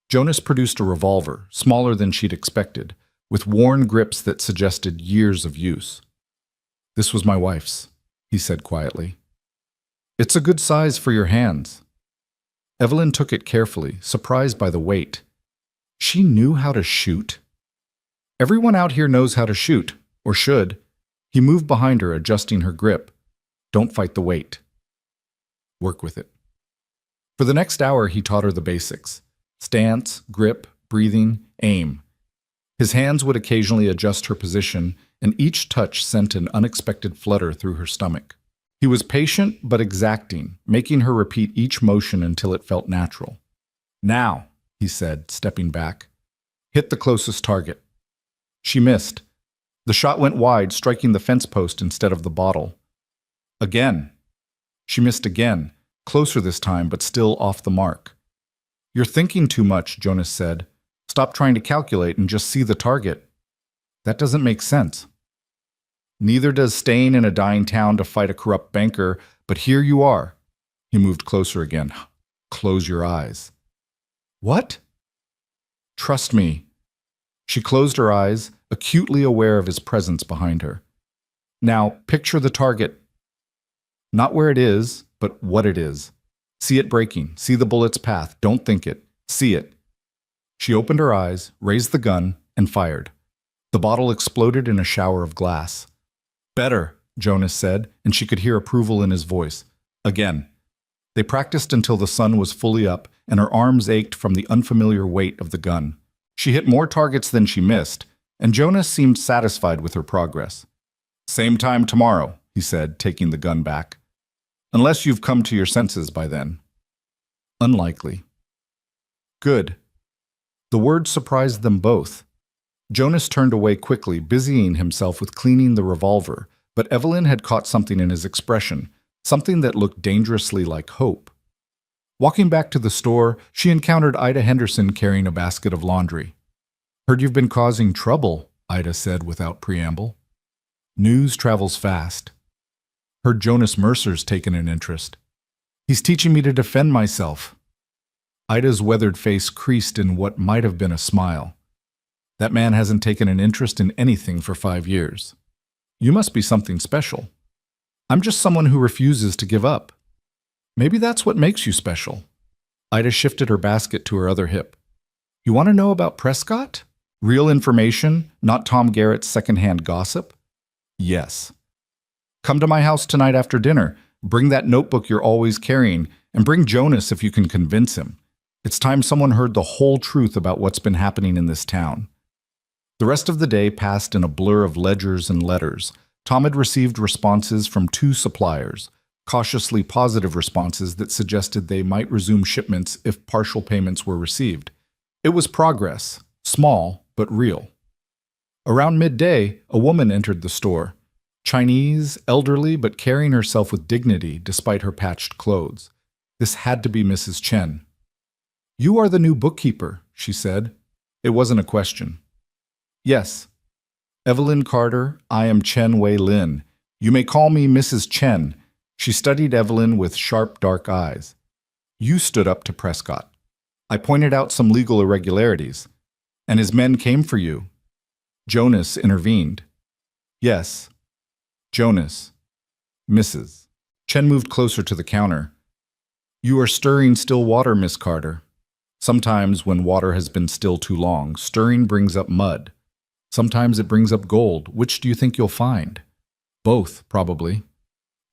Jonas produced a revolver, smaller than she'd expected, with worn grips that suggested years of use. This was my wife's, he said quietly. It's a good size for your hands. Evelyn took it carefully, surprised by the weight. She knew how to shoot? Everyone out here knows how to shoot, or should. He moved behind her, adjusting her grip. Don't fight the weight. Work with it. For the next hour, he taught her the basics. Stance, grip, breathing, aim. His hands would occasionally adjust her position, and each touch sent an unexpected flutter through her stomach. He was patient but exacting, making her repeat each motion until it felt natural. Now, he said, stepping back. Hit the closest target. She missed. The shot went wide, striking the fence post instead of the bottle. Again. She missed again, closer this time, but still off the mark. You're thinking too much, Jonas said. Stop trying to calculate and just see the target. That doesn't make sense. Neither does staying in a dying town to fight a corrupt banker, but here you are. He moved closer again. Close your eyes. What? Trust me. She closed her eyes, acutely aware of his presence behind her. Now, picture the target. Not where it is, but what it is. See it breaking. See the bullet's path. Don't think it. See it. She opened her eyes, raised the gun, and fired. The bottle exploded in a shower of glass. Better, Jonas said, and she could hear approval in his voice. Again. They practiced until the sun was fully up, and her arms ached from the unfamiliar weight of the gun. She hit more targets than she missed, and Jonas seemed satisfied with her progress. Same time tomorrow, he said, taking the gun back. Unless you've come to your senses by then. Unlikely. Good. The word surprised them both. Jonas turned away quickly, busying himself with cleaning the revolver, but Evelyn had caught something in his expression, something that looked dangerously like hope. Walking back to the store, she encountered Ida Henderson carrying a basket of laundry. Heard you've been causing trouble, Ida said without preamble. News travels fast. Heard Jonas Mercer's taken an interest. He's teaching me to defend myself. Ida's weathered face creased in what might have been a smile. That man hasn't taken an interest in anything for 5 years. You must be something special. I'm just someone who refuses to give up. Maybe that's what makes you special. Ida shifted her basket to her other hip. You want to know about Prescott? Real information, not Tom Garrett's secondhand gossip? Yes. Come to my house tonight after dinner. Bring that notebook you're always carrying, and bring Jonas if you can convince him. It's time someone heard the whole truth about what's been happening in this town. The rest of the day passed in a blur of ledgers and letters. Tom had received responses from 2 suppliers, cautiously positive responses that suggested they might resume shipments if partial payments were received. It was progress, small but real. Around midday, a woman entered the store. Chinese, elderly, but carrying herself with dignity despite her patched clothes. This had to be Mrs. Chen. You are the new bookkeeper, she said. It wasn't a question. Yes. Evelyn Carter, I am Chen Wei Lin. You may call me Mrs. Chen. She studied Evelyn with sharp, dark eyes. You stood up to Prescott. I pointed out some legal irregularities. And his men came for you. Jonas intervened. Yes. Jonas. Mrs. Chen moved closer to the counter. You are stirring still water, Miss Carter. Sometimes when water has been still too long, stirring brings up mud. Sometimes it brings up gold. Which do you think you'll find? Both, probably.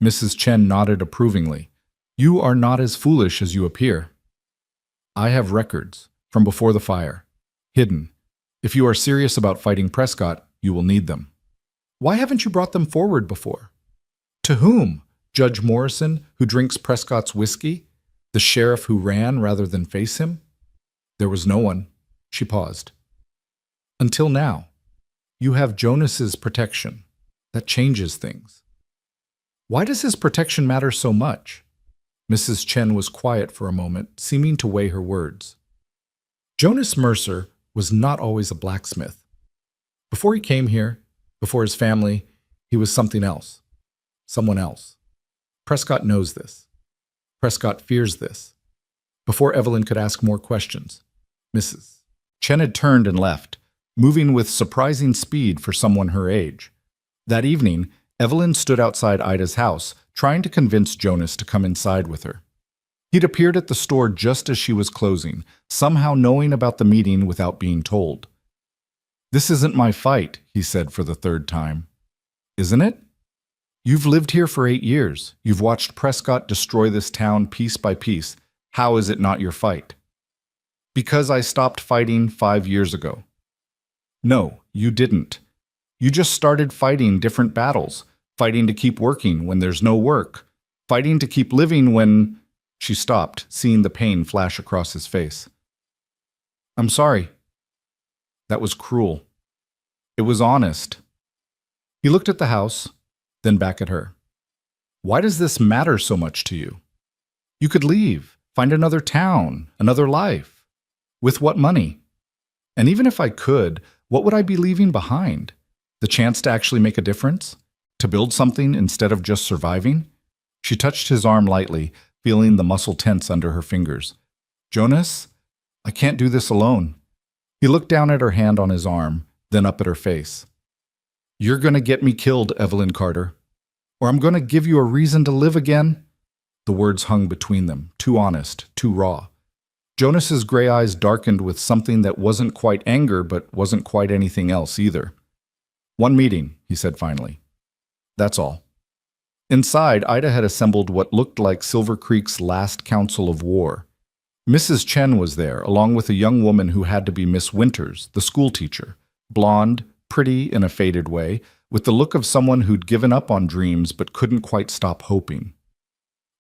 Mrs. Chen nodded approvingly. You are not as foolish as you appear. I have records, from before the fire. Hidden. If you are serious about fighting Prescott, you will need them. Why haven't you brought them forward before? To whom? Judge Morrison, who drinks Prescott's whiskey? The sheriff who ran rather than face him? There was no one. She paused. Until now. You have Jonas's protection. That changes things. Why does his protection matter so much? Mrs. Chen was quiet for a moment, seeming to weigh her words. Jonas Mercer was not always a blacksmith. Before he came here, before his family, he was something else. Someone else. Prescott knows this. Prescott fears this. Before Evelyn could ask more questions, Mrs. Chen had turned and left, moving with surprising speed for someone her age. That evening, Evelyn stood outside Ida's house, trying to convince Jonas to come inside with her. He'd appeared at the store just as she was closing, somehow knowing about the meeting without being told. This isn't my fight, he said for the 3rd time. Isn't it? You've lived here for 8 years. You've watched Prescott destroy this town piece by piece. How is it not your fight? Because I stopped fighting 5 years ago. No, you didn't. You just started fighting different battles, fighting to keep working when there's no work, fighting to keep living when... She stopped, seeing the pain flash across his face. I'm sorry. That was cruel. It was honest. He looked at the house, then back at her. Why does this matter so much to you? You could leave, find another town, another life. With what money? And even if I could, what would I be leaving behind? The chance to actually make a difference? To build something instead of just surviving? She touched his arm lightly, feeling the muscle tense under her fingers. Jonas, I can't do this alone. He looked down at her hand on his arm, then up at her face. You're going to get me killed, Evelyn Carter. Or I'm going to give you a reason to live again. The words hung between them, too honest, too raw. Jonas's gray eyes darkened with something that wasn't quite anger, but wasn't quite anything else either. One meeting, he said finally. That's all. Inside, Ida had assembled what looked like Silver Creek's last council of war. Mrs. Chen was there, along with a young woman who had to be Miss Winters, the schoolteacher, blonde, pretty in a faded way, with the look of someone who'd given up on dreams but couldn't quite stop hoping.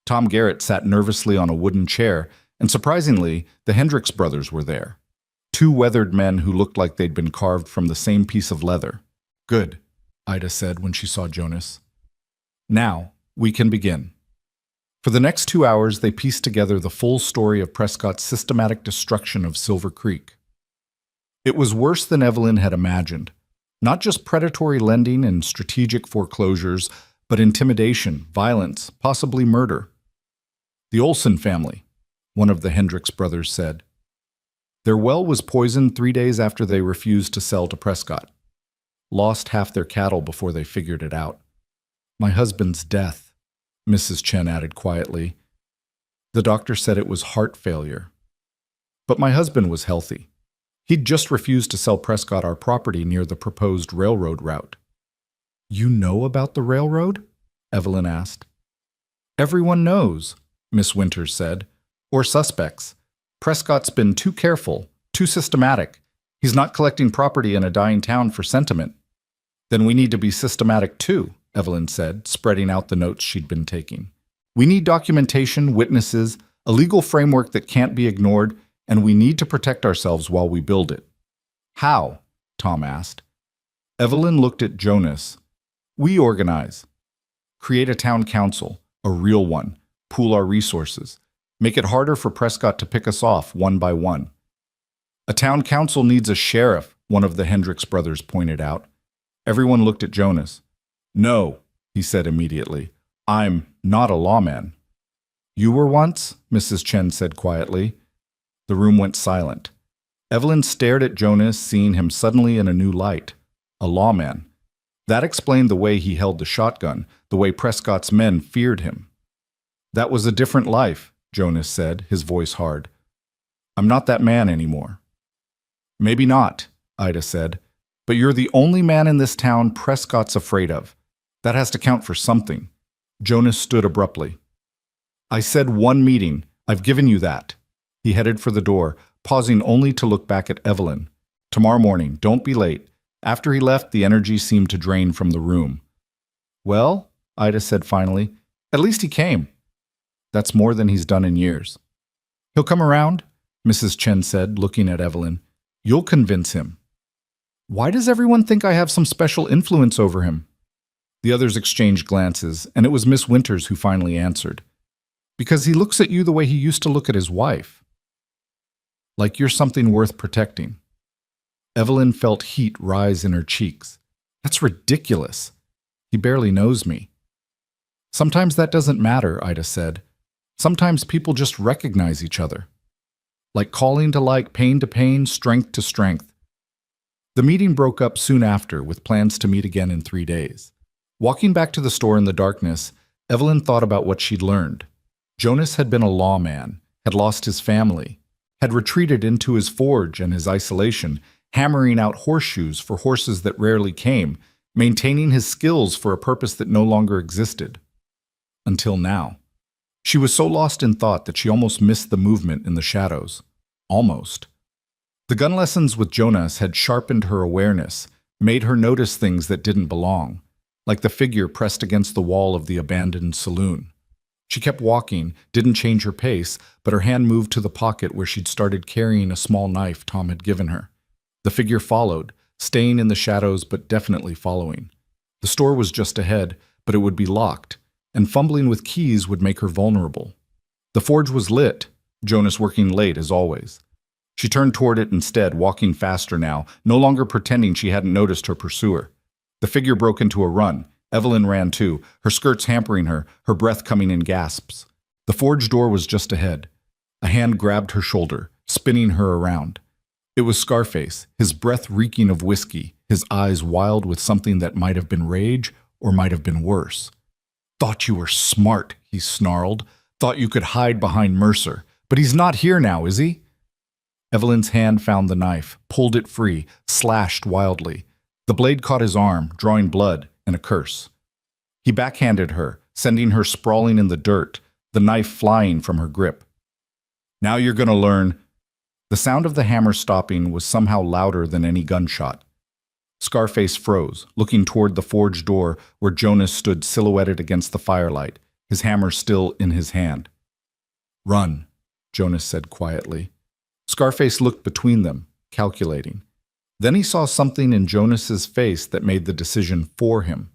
Tom Garrett sat nervously on a wooden chair, and surprisingly, the Hendricks brothers were there. Two weathered men who looked like they'd been carved from the same piece of leather. Good, Ida said when she saw Jonas. Now, we can begin. For the next 2 hours, they pieced together the full story of Prescott's systematic destruction of Silver Creek. It was worse than Evelyn had imagined. Not just predatory lending and strategic foreclosures, but intimidation, violence, possibly murder. The Olson family, one of the Hendricks brothers said. Their well was poisoned 3 days after they refused to sell to Prescott. Lost half their cattle before they figured it out. My husband's death, Mrs. Chen added quietly. The doctor said it was heart failure. But my husband was healthy. He'd just refused to sell Prescott our property near the proposed railroad route. You know about the railroad? Evelyn asked. Everyone knows, Miss Winters said. Or suspects. Prescott's been too careful, too systematic. He's not collecting property in a dying town for sentiment. Then we need to be systematic too, Evelyn said, spreading out the notes she'd been taking. We need documentation, witnesses, a legal framework that can't be ignored, and we need to protect ourselves while we build it. How? Tom asked. Evelyn looked at Jonas. We organize. Create a town council, a real one, pool our resources. Make it harder for Prescott to pick us off one by one. A town council needs a sheriff, one of the Hendricks brothers pointed out. Everyone looked at Jonas. No, he said immediately. I'm not a lawman. You were once, Mrs. Chen said quietly. The room went silent. Evelyn stared at Jonas, seeing him suddenly in a new light. A lawman. That explained the way he held the shotgun, the way Prescott's men feared him. That was a different life, Jonas said, his voice hard. I'm not that man anymore. Maybe not, Ida said, but you're the only man in this town Prescott's afraid of. That has to count for something. Jonas stood abruptly. I said one meeting. I've given you that. He headed for the door, pausing only to look back at Evelyn. Tomorrow morning, don't be late. After he left, the energy seemed to drain from the room. Well, Ida said finally, at least he came. That's more than he's done in years. He'll come around, Mrs. Chen said, looking at Evelyn. You'll convince him. Why does everyone think I have some special influence over him? The others exchanged glances, and it was Miss Winters who finally answered. Because he looks at you the way he used to look at his wife. Like you're something worth protecting. Evelyn felt heat rise in her cheeks. That's ridiculous. He barely knows me. Sometimes that doesn't matter, Ida said. Sometimes people just recognize each other. Like calling to like, pain to pain, strength to strength. The meeting broke up soon after, with plans to meet again in 3 days. Walking back to the store in the darkness, Evelyn thought about what she'd learned. Jonas had been a lawman, had lost his family, had retreated into his forge and his isolation, hammering out horseshoes for horses that rarely came, maintaining his skills for a purpose that no longer existed. Until now. She was so lost in thought that she almost missed the movement in the shadows. Almost. The gun lessons with Jonas had sharpened her awareness, made her notice things that didn't belong, like the figure pressed against the wall of the abandoned saloon. She kept walking, didn't change her pace, but her hand moved to the pocket where she'd started carrying a small knife Tom had given her. The figure followed, staying in the shadows but definitely following. The store was just ahead, but it would be locked, and fumbling with keys would make her vulnerable. The forge was lit, Jonas working late as always. She turned toward it instead, walking faster now, no longer pretending she hadn't noticed her pursuer. The figure broke into a run. Evelyn ran too, her skirts hampering her, her breath coming in gasps. The forge door was just ahead. A hand grabbed her shoulder, spinning her around. It was Scarface, his breath reeking of whiskey, his eyes wild with something that might have been rage or might have been worse. "Thought you were smart," he snarled. "Thought you could hide behind Mercer. But he's not here now, is he?" Evelyn's hand found the knife, pulled it free, slashed wildly. The blade caught his arm, drawing blood and a curse. He backhanded her, sending her sprawling in the dirt, the knife flying from her grip. "Now you're going to learn." The sound of the hammer stopping was somehow louder than any gunshot. Scarface froze, looking toward the forge door where Jonas stood silhouetted against the firelight, his hammer still in his hand. "Run," Jonas said quietly. Scarface looked between them, calculating. Then he saw something in Jonas's face that made the decision for him.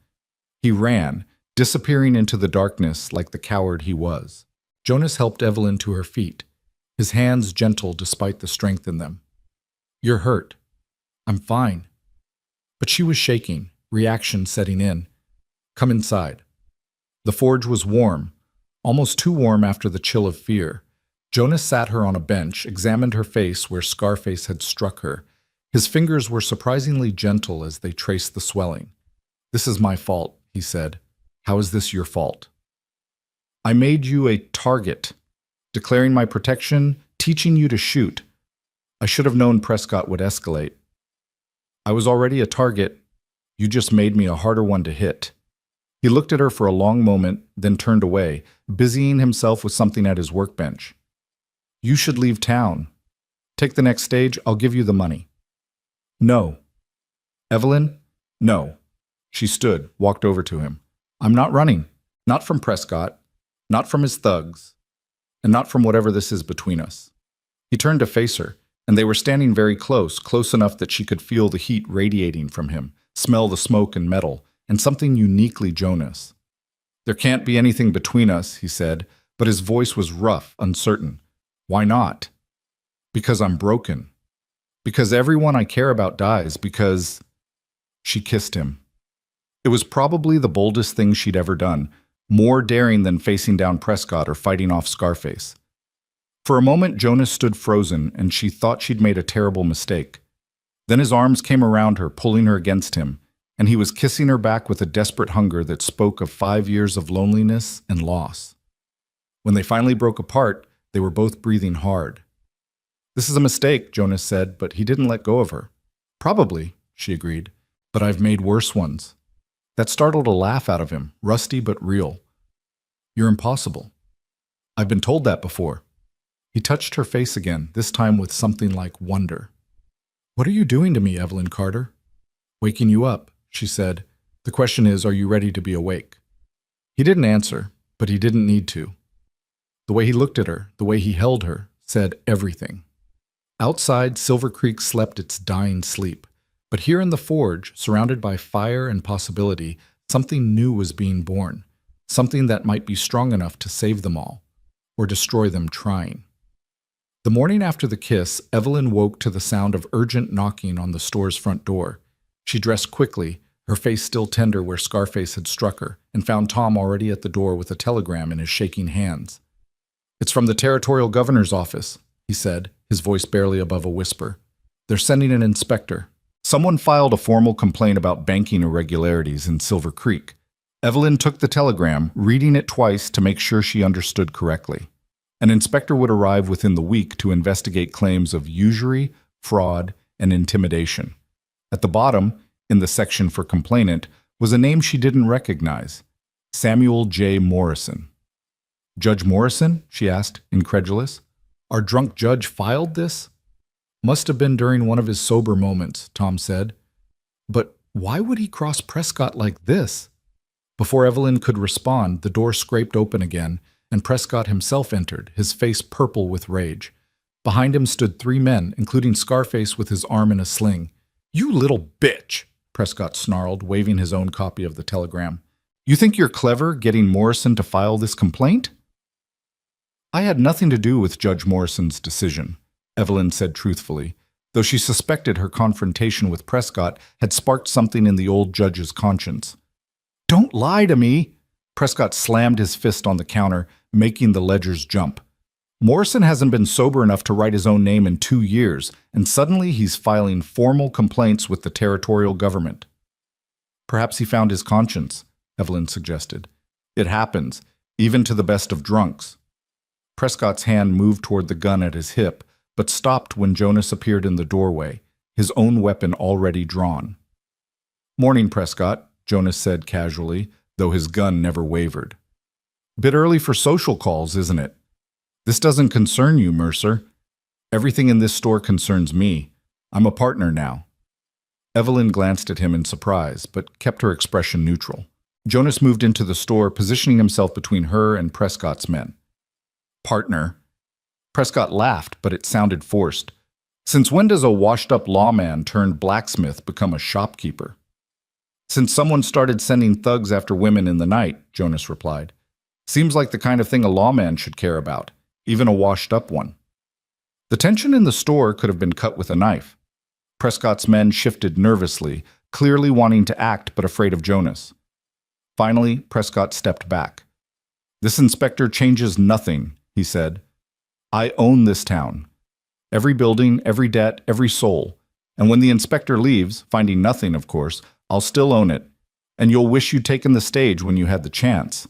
He ran, disappearing into the darkness like the coward he was. Jonas helped Evelyn to her feet, his hands gentle despite the strength in them. "You're hurt." "I'm fine." But she was shaking, reaction setting in. "Come inside." The forge was warm, almost too warm after the chill of fear. Jonas sat her on a bench, examined her face where Scarface had struck her. His fingers were surprisingly gentle as they traced the swelling. "This is my fault," he said. "How is this your fault?" "I made you a target, declaring my protection, teaching you to shoot. I should have known Prescott would escalate. I was already a target. You just made me a harder one to hit." He looked at her for a long moment, then turned away, busying himself with something at his workbench. "You should leave town. Take the next stage, I'll give you the money." "No." "Evelyn?" "No." She stood, walked over to him. "I'm not running. Not from Prescott. Not from his thugs. And not from whatever this is between us." He turned to face her, and they were standing very close, close enough that she could feel the heat radiating from him, smell the smoke and metal, and something uniquely Jonas. "There can't be anything between us," he said, but his voice was rough, uncertain. "Why not?" "Because I'm broken. Because everyone I care about dies. Because—" She kissed him. It was probably the boldest thing she'd ever done, more daring than facing down Prescott or fighting off Scarface. For a moment, Jonas stood frozen, and she thought she'd made a terrible mistake. Then his arms came around her, pulling her against him, and he was kissing her back with a desperate hunger that spoke of 5 years of loneliness and loss. When they finally broke apart, they were both breathing hard. "This is a mistake," Jonas said, but he didn't let go of her. "Probably," she agreed, "but I've made worse ones." That startled a laugh out of him, rusty but real. "You're impossible." "I've been told that before." He touched her face again, this time with something like wonder. "What are you doing to me, Evelyn Carter?" "Waking you up," she said. "The question is, are you ready to be awake?" He didn't answer, but he didn't need to. The way he looked at her, the way he held her, said everything. Outside, Silver Creek slept its dying sleep. But here in the forge, surrounded by fire and possibility, something new was being born. Something that might be strong enough to save them all, or destroy them trying. The morning after the kiss, Evelyn woke to the sound of urgent knocking on the store's front door. She dressed quickly, her face still tender where Scarface had struck her, and found Tom already at the door with a telegram in his shaking hands. "It's from the territorial governor's office," he said, his voice barely above a whisper. "They're sending an inspector. Someone filed a formal complaint about banking irregularities in Silver Creek." Evelyn took the telegram, reading it twice to make sure she understood correctly. An inspector would arrive within the week to investigate claims of usury, fraud, and intimidation. At the bottom, in the section for complainant, was a name she didn't recognize: Samuel J. Morrison. "Judge Morrison?" she asked, incredulous. "Our drunk judge filed this?" "Must have been during one of his sober moments," Tom said. "But why would he cross Prescott like this?" Before Evelyn could respond, the door scraped open again, and Prescott himself entered, his face purple with rage. Behind him stood 3 men, including Scarface with his arm in a sling. "You little bitch!" Prescott snarled, waving his own copy of the telegram. "You think you're clever, getting Morrison to file this complaint?" "I had nothing to do with Judge Morrison's decision. Evelyn said truthfully, though she suspected her confrontation with Prescott had sparked something in the old judge's conscience. "Don't lie to me!" Prescott slammed his fist on the counter, making the ledgers jump. Morrison hasn't been sober enough to write his own name in 2 years, and suddenly he's filing formal complaints with the territorial government. Perhaps he found his conscience, Evelyn suggested. It happens, even to the best of drunks. Prescott's hand moved toward the gun at his hip, but stopped when Jonas appeared in the doorway, his own weapon already drawn. "Morning, Prescott," Jonas said casually, though his gun never wavered. "Bit early for social calls, isn't it? This doesn't concern you, Mercer. Everything in this store concerns me. I'm a partner now." Evelyn glanced at him in surprise, but kept her expression neutral. Jonas moved into the store, positioning himself between her and Prescott's men. "Partner?" Prescott laughed, but it sounded forced. "Since when does a washed-up lawman turned blacksmith become a shopkeeper?" "Since someone started sending thugs after women in the night," Jonas replied. "Seems like the kind of thing a lawman should care about, even a washed-up one." The tension in the store could have been cut with a knife. Prescott's men shifted nervously, clearly wanting to act but afraid of Jonas. Finally, Prescott stepped back. "This inspector changes nothing," he said. "I own this town. Every building, every debt, every soul. And when the inspector leaves, finding nothing, of course, I'll still own it. And you'll wish you'd taken the stage when you had the chance."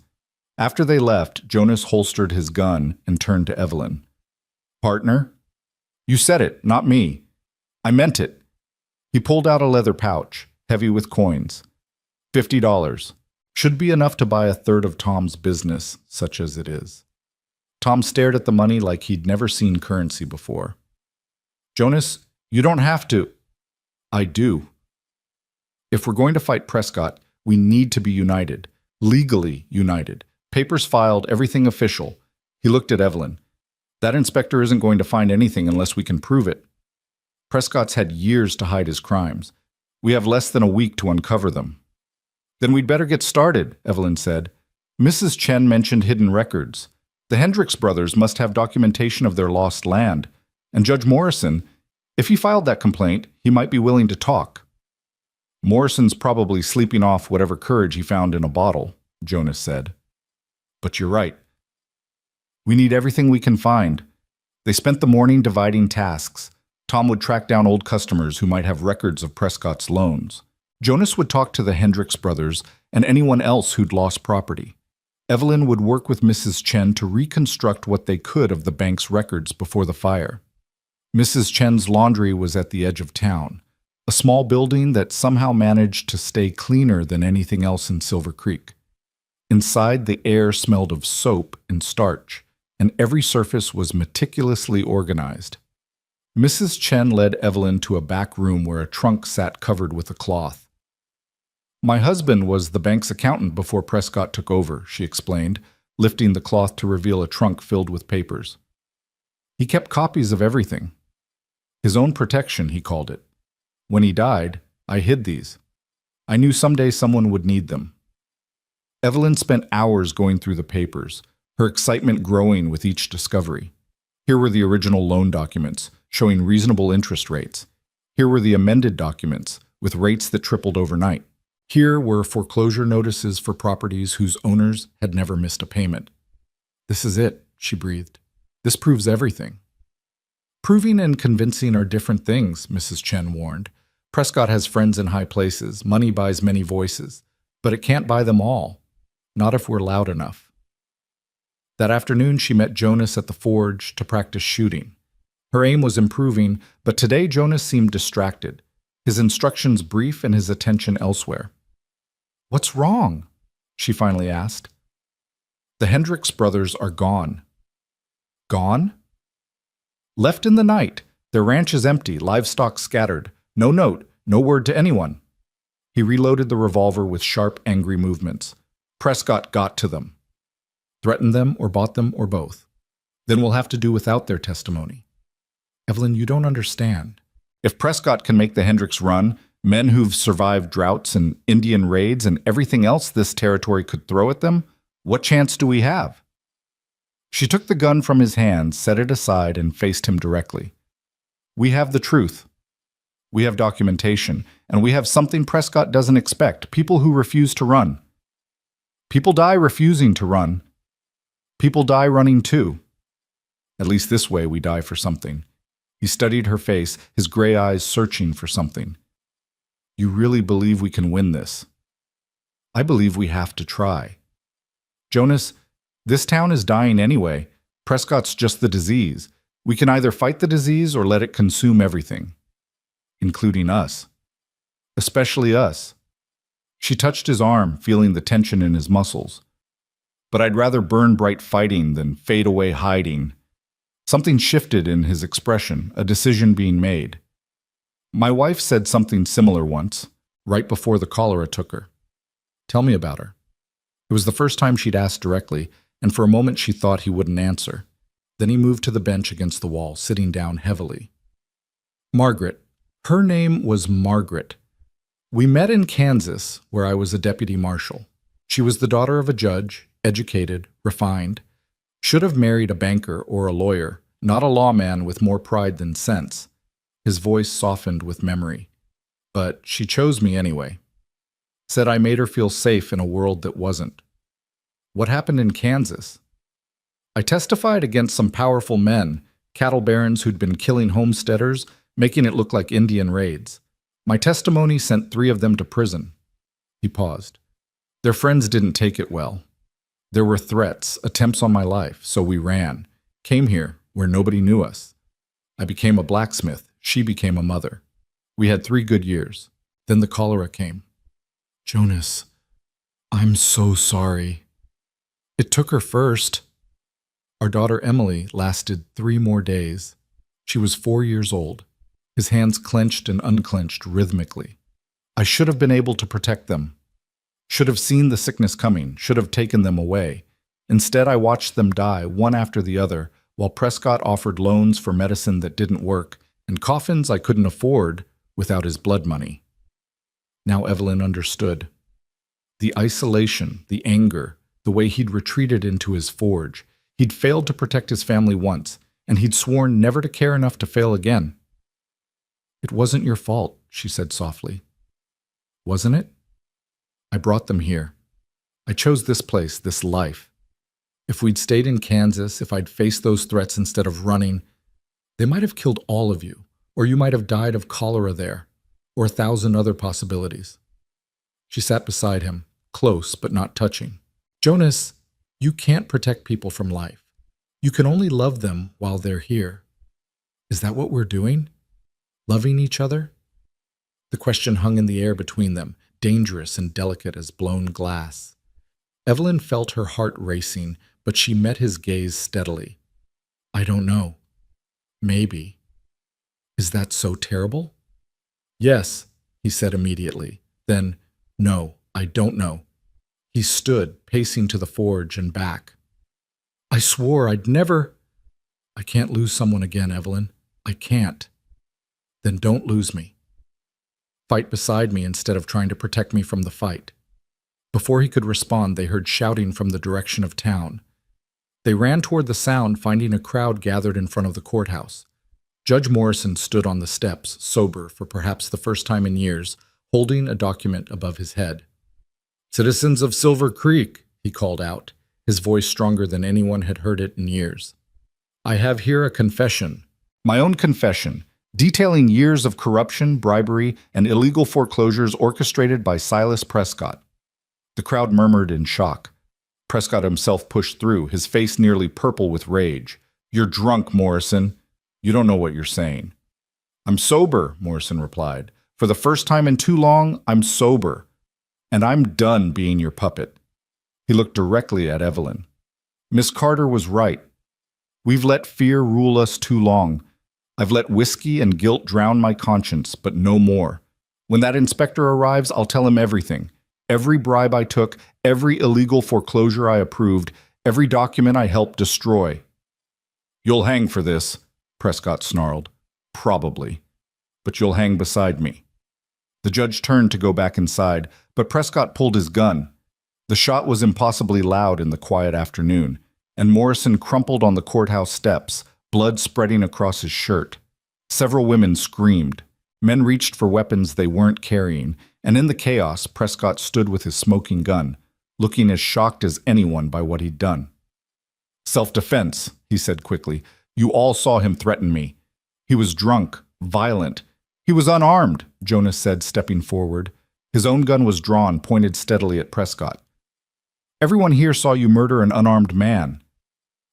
After they left, Jonas holstered his gun and turned to Evelyn. "Partner?" "You said it, not me. I meant it." He pulled out a leather pouch, heavy with coins. $50. Should be enough to buy a third of Tom's business, such as it is. Tom stared at the money like he'd never seen currency before. "Jonas, you don't have to." "I do. If we're going to fight Prescott, we need to be united. Legally united. Papers filed, everything official." He looked at Evelyn. "That inspector isn't going to find anything unless we can prove it. Prescott's had years to hide his crimes. We have less than a week to uncover them." "Then we'd better get started," Evelyn said. "Mrs. Chen mentioned hidden records. The Hendricks brothers must have documentation of their lost land. And Judge Morrison, if he filed that complaint, he might be willing to talk." "Morrison's probably sleeping off whatever courage he found in a bottle," Jonas said. "But you're right. We need everything we can find." They spent the morning dividing tasks. Tom would track down old customers who might have records of Prescott's loans. Jonas would talk to the Hendricks brothers and anyone else who'd lost property. Evelyn would work with Mrs. Chen to reconstruct what they could of the bank's records before the fire. Mrs. Chen's laundry was at the edge of town, a small building that somehow managed to stay cleaner than anything else in Silver Creek. Inside, the air smelled of soap and starch, and every surface was meticulously organized. Mrs. Chen led Evelyn to a back room where a trunk sat covered with a cloth. "My husband was the bank's accountant before Prescott took over," she explained, lifting the cloth to reveal a trunk filled with papers. "He kept copies of everything. His own protection, he called it. When he died, I hid these. I knew someday someone would need them." Evelyn spent hours going through the papers, her excitement growing with each discovery. Here were the original loan documents, showing reasonable interest rates. Here were the amended documents, with rates that tripled overnight. Here were foreclosure notices for properties whose owners had never missed a payment. "This is it," she breathed. "This proves everything." "Proving and convincing are different things," Mrs. Chen warned. "Prescott has friends in high places. Money buys many voices. But it can't buy them all. Not if we're loud enough." That afternoon, she met Jonas at the forge to practice shooting. Her aim was improving, but today Jonas seemed distracted, his instructions brief and his attention elsewhere. "What's wrong?" she finally asked. "The Hendricks brothers are gone." "Gone?" "Left in the night. Their ranch is empty, livestock scattered. No note, no word to anyone." He reloaded the revolver with sharp, angry movements. "Prescott got to them. Threatened them or bought them or both. Then we'll have to do without their testimony." "Evelyn, you don't understand. If Prescott can make the Hendricks run, men who've survived droughts and Indian raids and everything else this territory could throw at them, what chance do we have?" She took the gun from his hand, set it aside, and faced him directly. We have the truth. We have documentation, and we have something Prescott doesn't expect: people who refuse to run. People die refusing to run. People die running too. At least this way we die for something. He studied her face, his gray eyes searching for something. You really believe we can win this? I believe we have to try. Jonas, this town is dying anyway. Prescott's just the disease. We can either fight the disease or let it consume everything, including us. Especially us. She touched his arm, feeling the tension in his muscles. But I'd rather burn bright fighting than fade away hiding. Something shifted in his expression, a decision being made. My wife said something similar once, right before the cholera took her. Tell me about her. It was the first time she'd asked directly, and for a moment she thought he wouldn't answer. Then he moved to the bench against the wall, sitting down heavily. Margaret. Her name was Margaret. We met in Kansas, where I was a deputy marshal. She was the daughter of a judge, educated, refined. Should have married a banker or a lawyer, not a lawman with more pride than sense. His voice softened with memory. But she chose me anyway. Said I made her feel safe in a world that wasn't. What happened in Kansas? I testified against some powerful men, cattle barons who'd been killing homesteaders, making it look like Indian raids. My testimony sent 3 of them to prison. He paused. Their friends didn't take it well. There were threats, attempts on my life, so we ran. Came here, where nobody knew us. I became a blacksmith. She became a mother. We had 3 good years. Then the cholera came. Jonas, I'm so sorry. It took her first. Our daughter Emily lasted 3 more days. She was 4 years old. His hands clenched and unclenched rhythmically. I should have been able to protect them. Should have seen the sickness coming, should have taken them away. Instead, I watched them die, one after the other, while Prescott offered loans for medicine that didn't work, and coffins I couldn't afford without his blood money. Now Evelyn understood. The isolation, the anger, the way he'd retreated into his forge. He'd failed to protect his family once, and he'd sworn never to care enough to fail again. It wasn't your fault, she said softly. Wasn't it? I brought them here. I chose this place, this life. If we'd stayed in Kansas, if I'd faced those threats instead of running, they might have killed all of you, or you might have died of cholera there, or 1,000 other possibilities. She sat beside him, close but not touching. Jonas, you can't protect people from life. You can only love them while they're here. Is that what we're doing? Loving each other? The question hung in the air between them, dangerous and delicate as blown glass. Evelyn felt her heart racing, but she met his gaze steadily. I don't know. Maybe. Is that so terrible? Yes, he said immediately. Then, no, I don't know. He stood, pacing to the forge and back. I swore I'd never... I can't lose someone again, Evelyn. I can't. Then don't lose me. Fight beside me instead of trying to protect me from the fight. Before he could respond, they heard shouting from the direction of town. They ran toward the sound, finding a crowd gathered in front of the courthouse. Judge Morrison stood on the steps, sober for perhaps the first time in years, holding a document above his head. Citizens of Silver Creek, he called out, his voice stronger than anyone had heard it in years. I have here a confession, my own confession, detailing years of corruption, bribery, and illegal foreclosures orchestrated by Silas Prescott. The crowd murmured in shock. Prescott himself pushed through, his face nearly purple with rage. You're drunk, Morrison. You don't know what you're saying. I'm sober, Morrison replied. For the first time in too long, I'm sober. And I'm done being your puppet. He looked directly at Evelyn. Miss Carter was right. We've let fear rule us too long. I've let whiskey and guilt drown my conscience, but no more. When that inspector arrives, I'll tell him everything. Every bribe I took, every illegal foreclosure I approved, every document I helped destroy. You'll hang for this, Prescott snarled. Probably. But you'll hang beside me. The judge turned to go back inside, but Prescott pulled his gun. The shot was impossibly loud in the quiet afternoon, and Morrison crumpled on the courthouse steps, blood spreading across his shirt. Several women screamed. Men reached for weapons they weren't carrying, and in the chaos, Prescott stood with his smoking gun, looking as shocked as anyone by what he'd done. "Self-defense," he said quickly. "You all saw him threaten me. He was drunk, violent. He was unarmed," Jonas said, stepping forward. His own gun was drawn, pointed steadily at Prescott. "Everyone here saw you murder an unarmed man.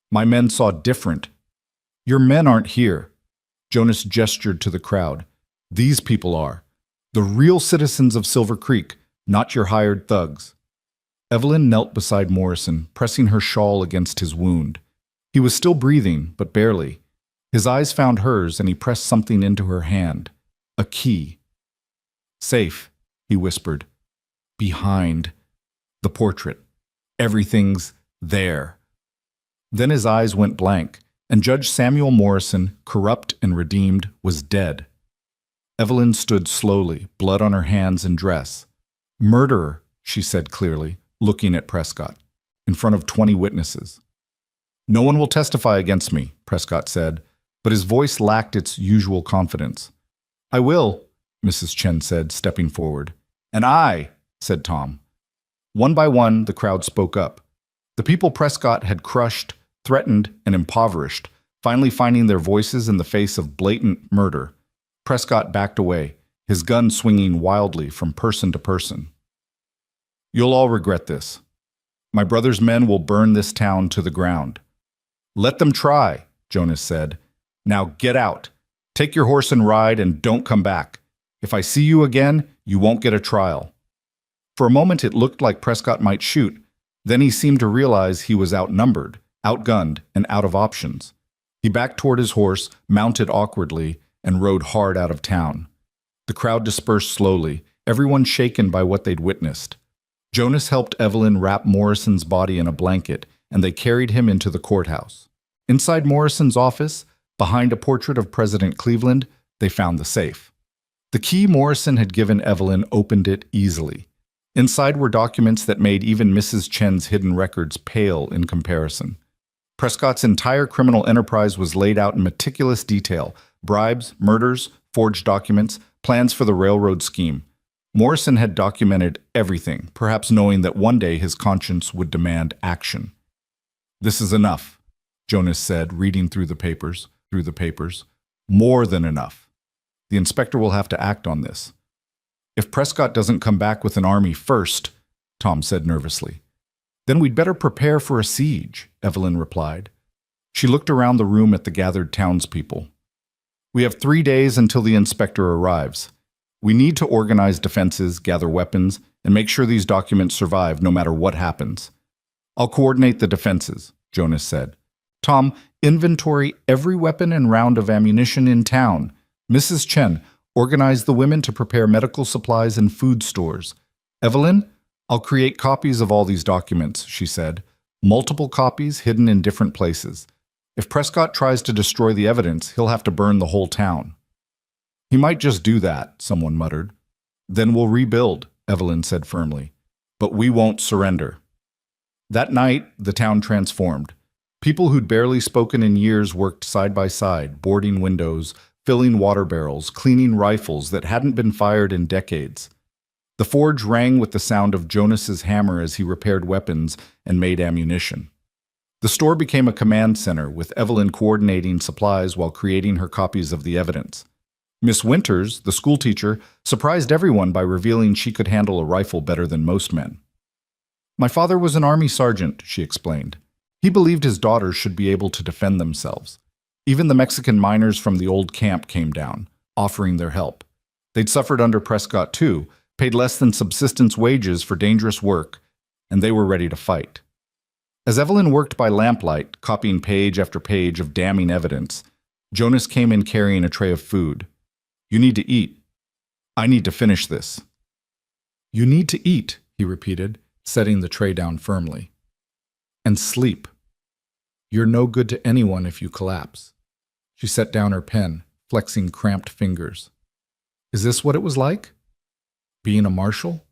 My men saw different. Your men aren't here." Jonas gestured to the crowd. "These people are. The real citizens of Silver Creek, not your hired thugs." Evelyn knelt beside Morrison, pressing her shawl against his wound. He was still breathing, but barely. His eyes found hers, and he pressed something into her hand. A key. "Safe," he whispered. "Behind the portrait. Everything's there." Then his eyes went blank, and Judge Samuel Morrison, corrupt and redeemed, was dead. Evelyn stood slowly, blood on her hands and dress. "Murderer," she said clearly, looking at Prescott, in front of 20 witnesses. "No one will testify against me," Prescott said, but his voice lacked its usual confidence. "I will," Mrs. Chen said, stepping forward. "And I," said Tom. One by one, the crowd spoke up. The people Prescott had crushed, threatened, and impoverished, finally finding their voices in the face of blatant murder. Prescott backed away, his gun swinging wildly from person to person. "You'll all regret this. My brother's men will burn this town to the ground." "Let them try," Jonas said. "Now get out. Take your horse and ride, and don't come back. If I see you again, you won't get a trial." For a moment it looked like Prescott might shoot. Then he seemed to realize he was outnumbered, outgunned, and out of options. He backed toward his horse, mounted awkwardly, and rode hard out of town. The crowd dispersed slowly, everyone shaken by what they'd witnessed. Jonas helped Evelyn wrap Morrison's body in a blanket, and they carried him into the courthouse. Inside Morrison's office, behind a portrait of President Cleveland, they found the safe. The key Morrison had given Evelyn opened it easily. Inside were documents that made even Mrs. Chen's hidden records pale in comparison. Prescott's entire criminal enterprise was laid out in meticulous detail: bribes, murders, forged documents, plans for the railroad scheme. Morrison had documented everything, perhaps knowing that one day his conscience would demand action. "This is enough," Jonas said, reading through the papers. "More than enough. The inspector will have to act on this." "If Prescott doesn't come back with an army first," Tom said nervously. "Then we'd better prepare for a siege," Evelyn replied. She looked around the room at the gathered townspeople. "We have 3 days until the inspector arrives. We need to organize defenses, gather weapons, and make sure these documents survive no matter what happens." "I'll coordinate the defenses," Jonas said. "Tom, inventory every weapon and round of ammunition in town. Mrs. Chen, organize the women to prepare medical supplies and food stores. Evelyn, I'll create copies of all these documents," she said. "Multiple copies hidden in different places. If Prescott tries to destroy the evidence, he'll have to burn the whole town." "He might just do that," someone muttered. "Then we'll rebuild," Evelyn said firmly. "But we won't surrender." That night, the town transformed. People who'd barely spoken in years worked side by side, boarding windows, filling water barrels, cleaning rifles that hadn't been fired in decades. The forge rang with the sound of Jonas's hammer as he repaired weapons and made ammunition. The store became a command center, with Evelyn coordinating supplies while creating her copies of the evidence. Miss Winters, the schoolteacher, surprised everyone by revealing she could handle a rifle better than most men. "My father was an army sergeant," she explained. "He believed his daughters should be able to defend themselves. Even the Mexican miners from the old camp came down, offering their help. They'd suffered under Prescott too, paid less than subsistence wages for dangerous work, and they were ready to fight." As Evelyn worked by lamplight, copying page after page of damning evidence, Jonas came in carrying a tray of food. "You need to eat. I need to finish this." "You need to eat," he repeated, setting the tray down firmly. "And sleep. You're no good to anyone if you collapse." She set down her pen, flexing cramped fingers. "Is this what it was like? Being a marshal?"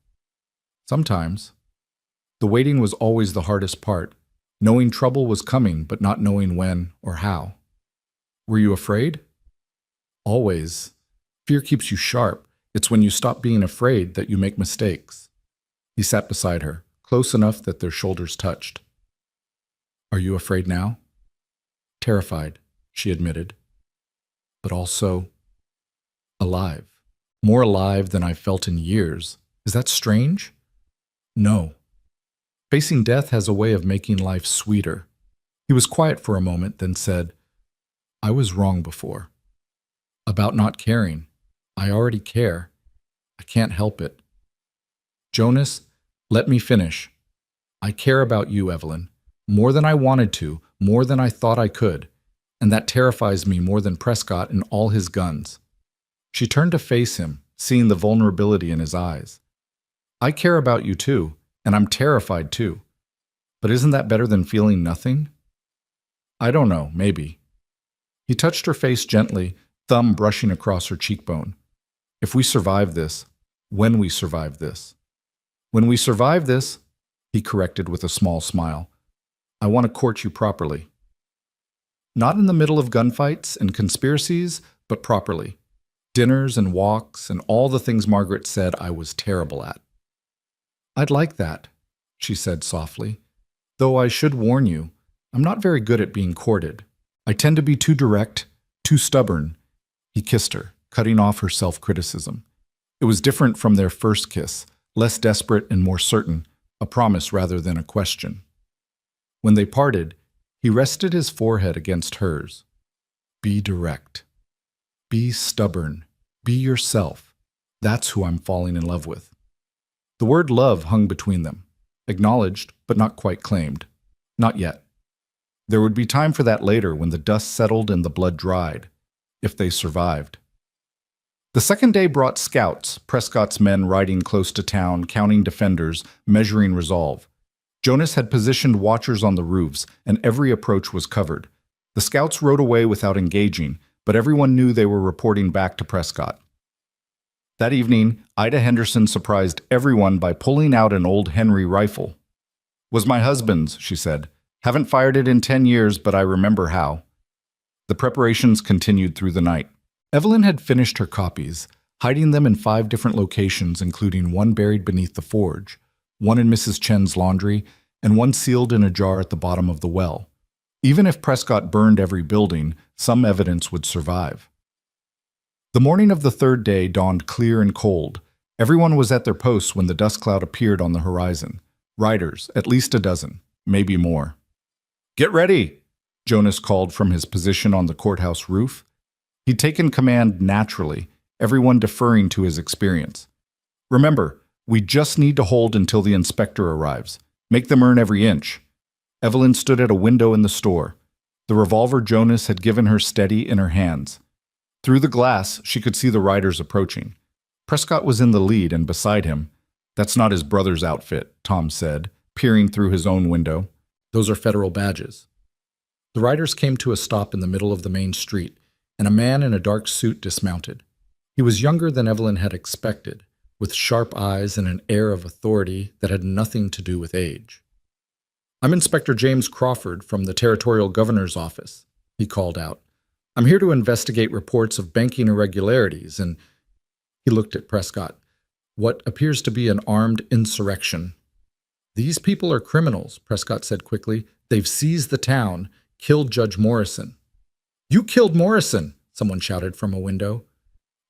"Sometimes. The waiting was always the hardest part, knowing trouble was coming but not knowing when or how." "Were you afraid?" Always. Fear keeps you sharp. It's when you stop being afraid that you make mistakes. He sat beside her, close enough that their shoulders touched. Are you afraid now? Terrified, she admitted. But also alive. More alive than I've felt in years. Is that strange? No. Facing death has a way of making life sweeter. He was quiet for a moment, then said, I was wrong before. About not caring. I already care. I can't help it. Jonas, let me finish. I care about you, Evelyn. More than I wanted to, more than I thought I could. And that terrifies me more than Prescott and all his guns. She turned to face him, seeing the vulnerability in his eyes. I care about you too, and I'm terrified too. But isn't that better than feeling nothing? I don't know, maybe. He touched her face gently, thumb brushing across her cheekbone. If we survive this, when we survive this. When we survive this, he corrected with a small smile, I want to court you properly. Not in the middle of gunfights and conspiracies, but properly. Dinners and walks and all the things Margaret said I was terrible at. I'd like that, she said softly. Though I should warn you, I'm not very good at being courted. I tend to be too direct, too stubborn. He kissed her, cutting off her self-criticism. It was different from their first kiss, less desperate and more certain, a promise rather than a question. When they parted, he rested his forehead against hers. Be direct. Be stubborn. Be yourself. That's who I'm falling in love with. The word love hung between them, acknowledged but not quite claimed. Not yet. There would be time for that later when the dust settled and the blood dried, if they survived. The second day brought scouts, Prescott's men riding close to town, counting defenders, measuring resolve. Jonas had positioned watchers on the roofs, and every approach was covered. The scouts rode away without engaging, but everyone knew they were reporting back to Prescott. That evening, Ida Henderson surprised everyone by pulling out an old Henry rifle. Was my husband's, she said. Haven't fired it in 10 years, but I remember how. The preparations continued through the night. Evelyn had finished her copies, hiding them in 5 different locations, including one buried beneath the forge, one in Mrs. Chen's laundry, and one sealed in a jar at the bottom of the well. Even if Prescott burned every building, some evidence would survive. The morning of the third day dawned clear and cold. Everyone was at their posts when the dust cloud appeared on the horizon. Riders, at least a dozen, maybe more. Get ready, Jonas called from his position on the courthouse roof. He'd taken command naturally, everyone deferring to his experience. Remember, we just need to hold until the inspector arrives. Make them earn every inch. Evelyn stood at a window in the store. The revolver Jonas had given her steady in her hands. Through the glass, she could see the riders approaching. Prescott was in the lead and beside him. That's not his brother's outfit, Tom said, peering through his own window. Those are federal badges. The riders came to a stop in the middle of the main street, and a man in a dark suit dismounted. He was younger than Evelyn had expected, with sharp eyes and an air of authority that had nothing to do with age. I'm Inspector James Crawford from the Territorial Governor's Office, he called out. I'm here to investigate reports of banking irregularities, and he looked at Prescott. What appears to be an armed insurrection. These people are criminals, Prescott said quickly. They've seized the town, killed Judge Morrison. You killed Morrison, someone shouted from a window.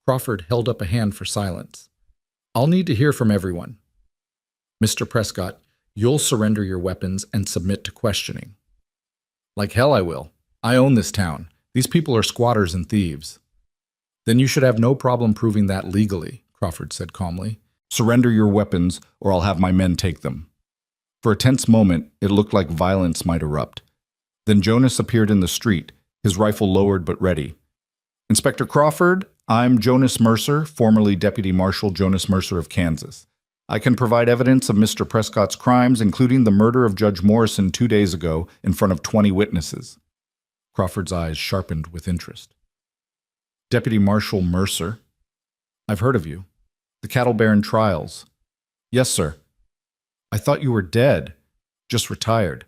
Crawford held up a hand for silence. I'll need to hear from everyone. Mr. Prescott, you'll surrender your weapons and submit to questioning. Like hell I will. I own this town. These people are squatters and thieves. Then you should have no problem proving that legally, Crawford said calmly. Surrender your weapons or I'll have my men take them. For a tense moment, it looked like violence might erupt. Then Jonas appeared in the street, his rifle lowered but ready. Inspector Crawford, I'm Jonas Mercer, formerly Deputy Marshal Jonas Mercer of Kansas. I can provide evidence of Mr. Prescott's crimes, including the murder of Judge Morrison 2 days ago in front of 20 witnesses. Crawford's eyes sharpened with interest. Deputy Marshal Mercer, I've heard of you. The Cattle Baron trials. Yes, sir. I thought you were dead, just retired,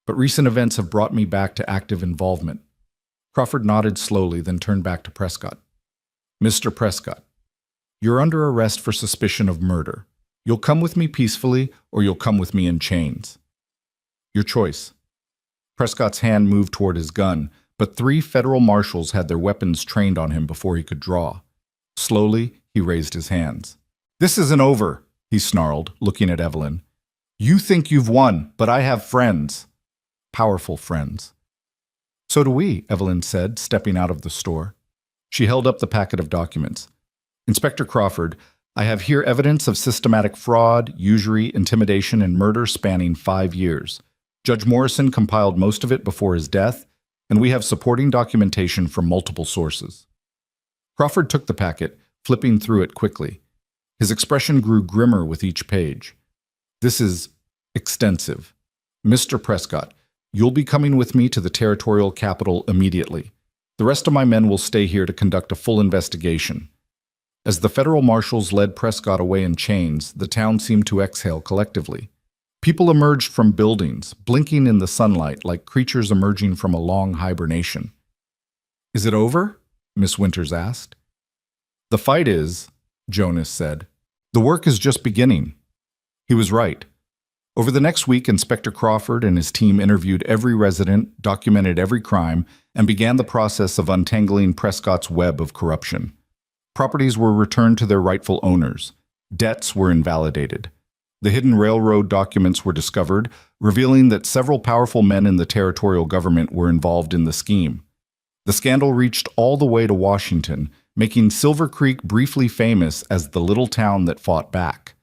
but recent events have brought me back to active involvement. Crawford nodded slowly, then turned back to Prescott. Mr. Prescott, you're under arrest for suspicion of murder. You'll come with me peacefully, or you'll come with me in chains. Your choice. Prescott's hand moved toward his gun, but 3 federal marshals had their weapons trained on him before he could draw. Slowly, he raised his hands. This isn't over, he snarled, looking at Evelyn. You think you've won, but I have friends. Powerful friends. So do we, Evelyn said, stepping out of the store. She held up the packet of documents. Inspector Crawford, I have here evidence of systematic fraud, usury, intimidation, and murder spanning 5 years. Judge Morrison compiled most of it before his death, and we have supporting documentation from multiple sources. Crawford took the packet, flipping through it quickly. His expression grew grimmer with each page. This is extensive. Mr. Prescott, you'll be coming with me to the territorial capital immediately. The rest of my men will stay here to conduct a full investigation. As the federal marshals led Prescott away in chains, the town seemed to exhale collectively. People emerged from buildings, blinking in the sunlight like creatures emerging from a long hibernation. Is it over? Miss Winters asked. The fight is, Jonas said. The work is just beginning. He was right. Over the next week, Inspector Crawford and his team interviewed every resident, documented every crime, and began the process of untangling Prescott's web of corruption. Properties were returned to their rightful owners. Debts were invalidated. The hidden railroad documents were discovered, revealing that several powerful men in the territorial government were involved in the scheme. The scandal reached all the way to Washington, making Silver Creek briefly famous as the little town that fought back.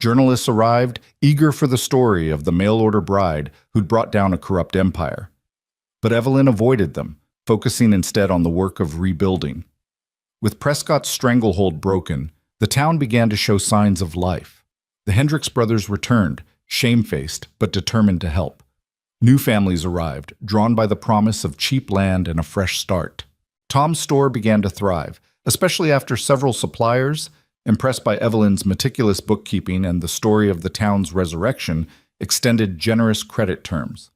Journalists arrived, eager for the story of the mail-order bride who'd brought down a corrupt empire. But Evelyn avoided them, focusing instead on the work of rebuilding. With Prescott's stranglehold broken, the town began to show signs of life. The Hendricks brothers returned, shamefaced but determined to help. New families arrived, drawn by the promise of cheap land and a fresh start. Tom's store began to thrive, especially after several suppliers, impressed by Evelyn's meticulous bookkeeping and the story of the town's resurrection, extended generous credit terms.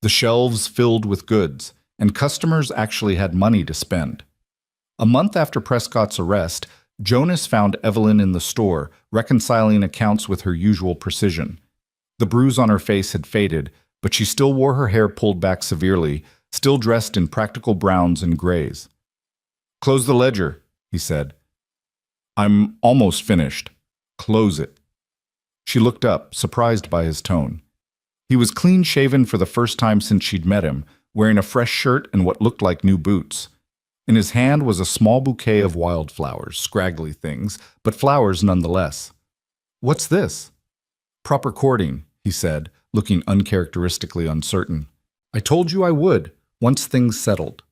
The shelves filled with goods, and customers actually had money to spend. A month after Prescott's arrest, Jonas found Evelyn in the store, reconciling accounts with her usual precision. The bruise on her face had faded, but she still wore her hair pulled back severely, still dressed in practical browns and grays. Close the ledger, he said. I'm almost finished. Close it. She looked up, surprised by his tone. He was clean-shaven for the first time since she'd met him, wearing a fresh shirt and what looked like new boots. In his hand was a small bouquet of wildflowers, scraggly things, but flowers nonetheless. What's this? Proper courting, he said, looking uncharacteristically uncertain. I told you I would, once things settled.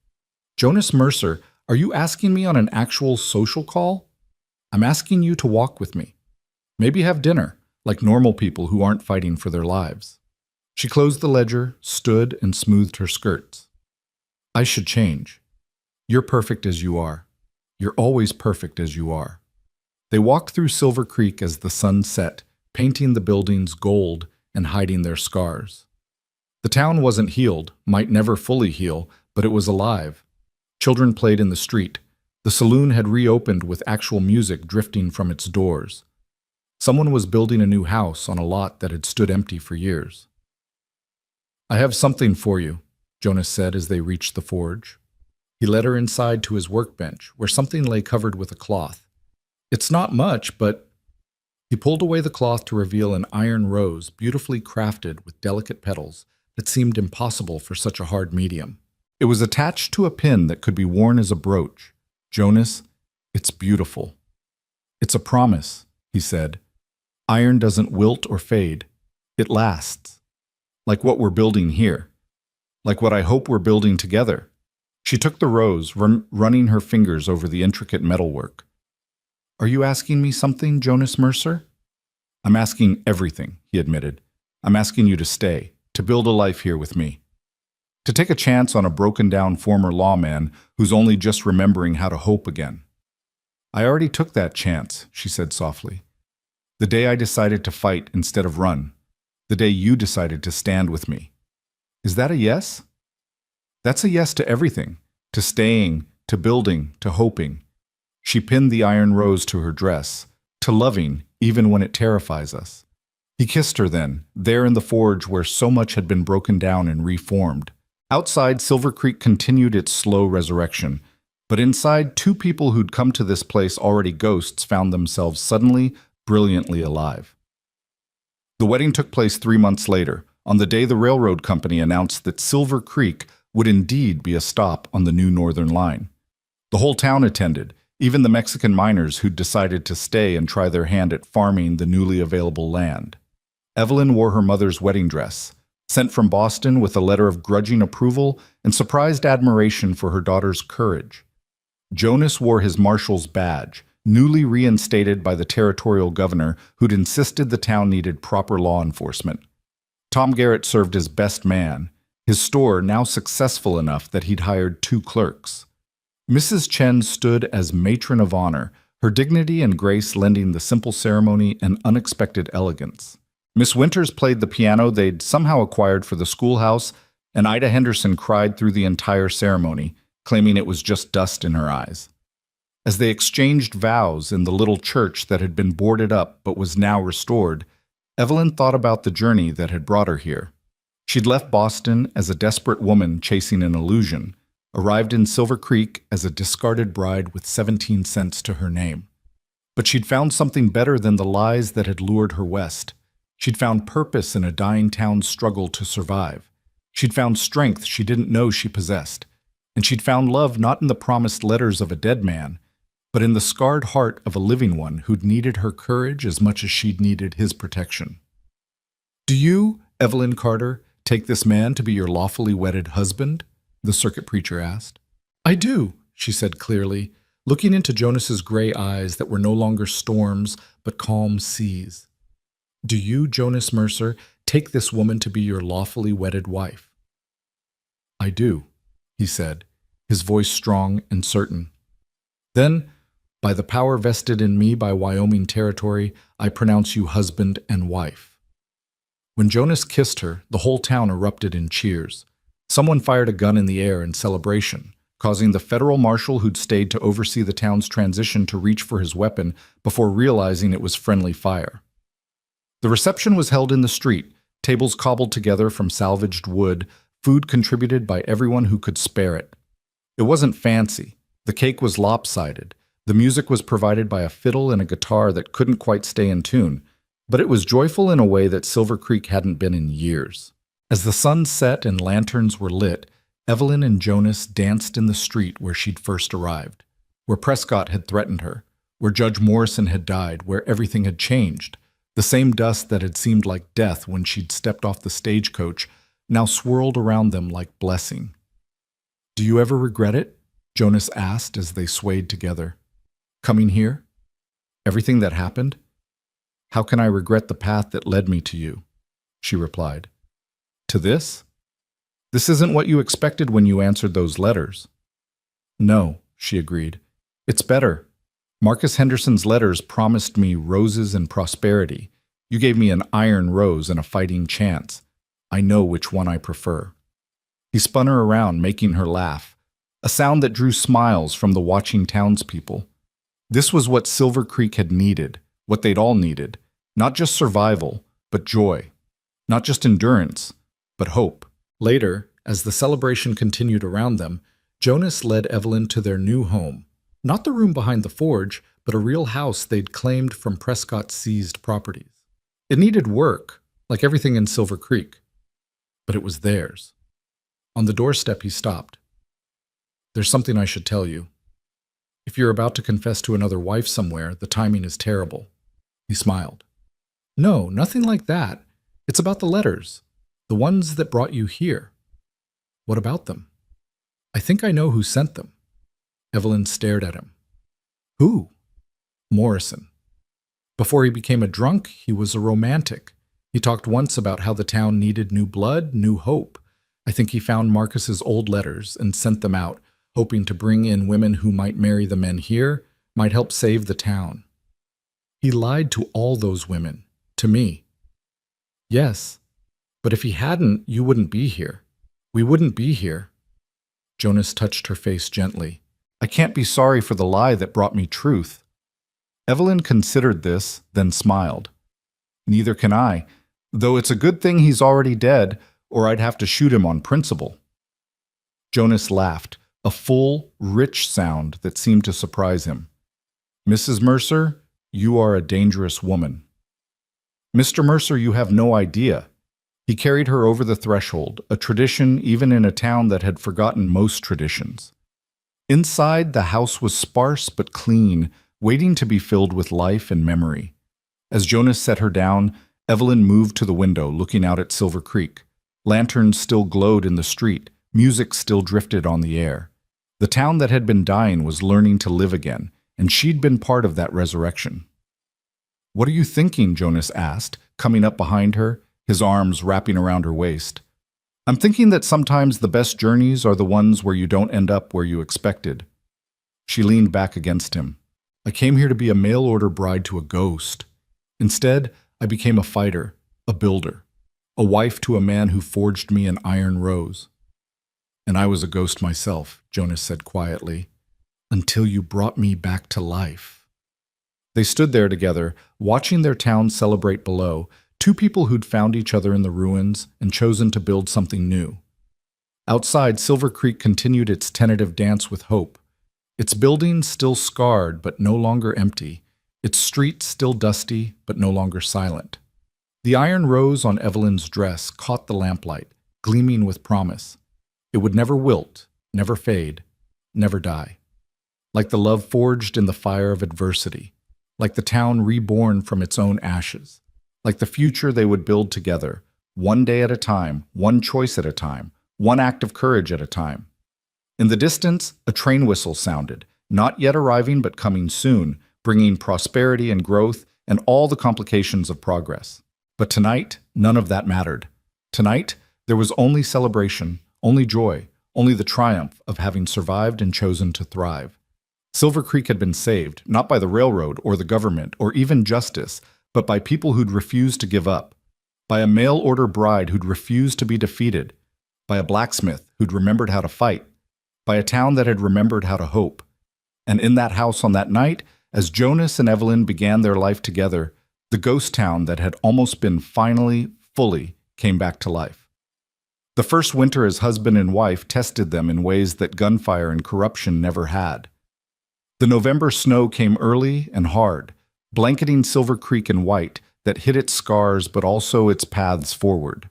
Jonas Mercer, are you asking me on an actual social call? I'm asking you to walk with me. Maybe have dinner, like normal people who aren't fighting for their lives. She closed the ledger, stood, and smoothed her skirts. I should change. You're perfect as you are. You're always perfect as you are. They walked through Silver Creek as the sun set, painting the buildings gold and hiding their scars. The town wasn't healed, might never fully heal, but it was alive. Children played in the street. The saloon had reopened with actual music drifting from its doors. Someone was building a new house on a lot that had stood empty for years. I have something for you, Jonas said as they reached the forge. He led her inside to his workbench, where something lay covered with a cloth. It's not much, but... He pulled away the cloth to reveal an iron rose beautifully crafted with delicate petals that seemed impossible for such a hard medium. It was attached to a pin that could be worn as a brooch. Jonas, it's beautiful. It's a promise, he said. Iron doesn't wilt or fade. It lasts. Like what we're building here. Like what I hope we're building together. She took the rose, running her fingers over the intricate metalwork. Are you asking me something, Jonas Mercer? I'm asking everything, he admitted. I'm asking you to stay, to build a life here with me. To take a chance on a broken-down former lawman who's only just remembering how to hope again. I already took that chance, she said softly. The day I decided to fight instead of run. The day you decided to stand with me. Is that a yes? That's a yes to everything, to staying, to building, to hoping. She pinned the iron rose to her dress, to loving even when it terrifies us. He kissed her then, there in the forge where so much had been broken down and reformed. Outside, Silver Creek continued its slow resurrection, but inside, two people who'd come to this place already ghosts found themselves suddenly, brilliantly alive. The wedding took place 3 months later, on the day the railroad company announced that Silver Creek would indeed be a stop on the new Northern Line. The whole town attended, even the Mexican miners who'd decided to stay and try their hand at farming the newly available land. Evelyn wore her mother's wedding dress, sent from Boston with a letter of grudging approval and surprised admiration for her daughter's courage. Jonas wore his marshal's badge, newly reinstated by the territorial governor who'd insisted the town needed proper law enforcement. Tom Garrett served as best man, his store now successful enough that he'd hired 2 clerks. Mrs. Chen stood as matron of honor, her dignity and grace lending the simple ceremony an unexpected elegance. Miss Winters played the piano they'd somehow acquired for the schoolhouse, and Ida Henderson cried through the entire ceremony, claiming it was just dust in her eyes. As they exchanged vows in the little church that had been boarded up but was now restored, Evelyn thought about the journey that had brought her here. She'd left Boston as a desperate woman chasing an illusion, arrived in Silver Creek as a discarded bride with 17 cents to her name. But she'd found something better than the lies that had lured her west. She'd found purpose in a dying town's struggle to survive. She'd found strength she didn't know she possessed. And she'd found love not in the promised letters of a dead man, but in the scarred heart of a living one who'd needed her courage as much as she'd needed his protection. "Do you, Evelyn Carter, take this man to be your lawfully wedded husband?" the circuit preacher asked. "I do," she said clearly, looking into Jonas's gray eyes that were no longer storms but calm seas. "Do you, Jonas Mercer, take this woman to be your lawfully wedded wife?" "I do," he said, his voice strong and certain. "Then, by the power vested in me by Wyoming territory, I pronounce you husband and wife." When Jonas kissed her, the whole town erupted in cheers. Someone fired a gun in the air in celebration, causing the federal marshal who'd stayed to oversee the town's transition to reach for his weapon before realizing it was friendly fire. The reception was held in the street, tables cobbled together from salvaged wood, food contributed by everyone who could spare it. It wasn't fancy. The cake was lopsided. The music was provided by a fiddle and a guitar that couldn't quite stay in tune, but it was joyful in a way that Silver Creek hadn't been in years. As the sun set and lanterns were lit, Evelyn and Jonas danced in the street where she'd first arrived, where Prescott had threatened her, where Judge Morrison had died, where everything had changed. The same dust that had seemed like death when she'd stepped off the stagecoach now swirled around them like blessing. "Do you ever regret it?" Jonas asked as they swayed together. "Coming here? Everything that happened? How can I regret the path that led me to you?" she replied. "To this? This isn't what you expected when you answered those letters." "No," she agreed. "It's better. Marcus Henderson's letters promised me roses and prosperity. You gave me an iron rose and a fighting chance. I know which one I prefer." He spun her around, making her laugh, a sound that drew smiles from the watching townspeople. This was what Silver Creek had needed, what they'd all needed. Not just survival, but joy. Not just endurance, but hope. Later, as the celebration continued around them, Jonas led Evelyn to their new home. Not the room behind the forge, but a real house they'd claimed from Prescott's seized properties. It needed work, like everything in Silver Creek, but it was theirs. On the doorstep, he stopped. "There's something I should tell you. If you're about to confess to another wife somewhere, the timing is terrible." He smiled. "No, nothing like that. It's about the letters, the ones that brought you here." "What about them?" "I think I know who sent them." Evelyn stared at him. "Who?" "Morrison. Before he became a drunk, he was a romantic. He talked once about how the town needed new blood, new hope. I think he found Marcus's old letters and sent them out, hoping to bring in women who might marry the men here, might help save the town. He lied to all those women, to me." "Yes, but if he hadn't, you wouldn't be here. We wouldn't be here." Jonas touched her face gently. I can't be sorry for the lie that brought me truth." Evelyn considered this, then smiled. "Neither can I, though it's a good thing he's already dead, or I'd have to shoot him on principle." Jonas laughed, a full, rich sound that seemed to surprise him. "Mrs. Mercer, you are a dangerous woman." "Mr. Mercer, you have no idea." He carried her over the threshold, a tradition even in a town that had forgotten most traditions. Inside, the house was sparse but clean, waiting to be filled with life and memory. As Jonas set her down, Evelyn moved to the window, looking out at Silver Creek. Lanterns still glowed in the street, music still drifted on the air. The town that had been dying was learning to live again, and she'd been part of that resurrection. "What are you thinking?" Jonas asked, coming up behind her, his arms wrapping around her waist. "I'm thinking that sometimes the best journeys are the ones where you don't end up where you expected." She leaned back against him. "I came here to be a mail-order bride to a ghost. Instead, I became a fighter, a builder, a wife to a man who forged me an iron rose." "And I was a ghost myself," Jonas said quietly, "until you brought me back to life." They stood there together, watching their town celebrate below, two people who'd found each other in the ruins and chosen to build something new. Outside, Silver Creek continued its tentative dance with hope. Its buildings still scarred but no longer empty, its streets still dusty but no longer silent. The iron rose on Evelyn's dress caught the lamplight, gleaming with promise. It would never wilt, never fade, never die. Like the love forged in the fire of adversity, like the town reborn from its own ashes, like the future they would build together, one day at a time, one choice at a time, one act of courage at a time. In the distance, a train whistle sounded, not yet arriving but coming soon, bringing prosperity and growth and all the complications of progress. But tonight, none of that mattered. Tonight, there was only celebration, only joy, only the triumph of having survived and chosen to thrive. Silver Creek had been saved, not by the railroad or the government or even justice, but by people who'd refused to give up, by a mail-order bride who'd refused to be defeated, by a blacksmith who'd remembered how to fight, by a town that had remembered how to hope. And in that house on that night, as Jonas and Evelyn began their life together, the ghost town that had almost been finally, fully, came back to life. The first winter as husband and wife tested them in ways that gunfire and corruption never had. The November snow came early and hard, blanketing Silver Creek in white that hid its scars but also its paths forward.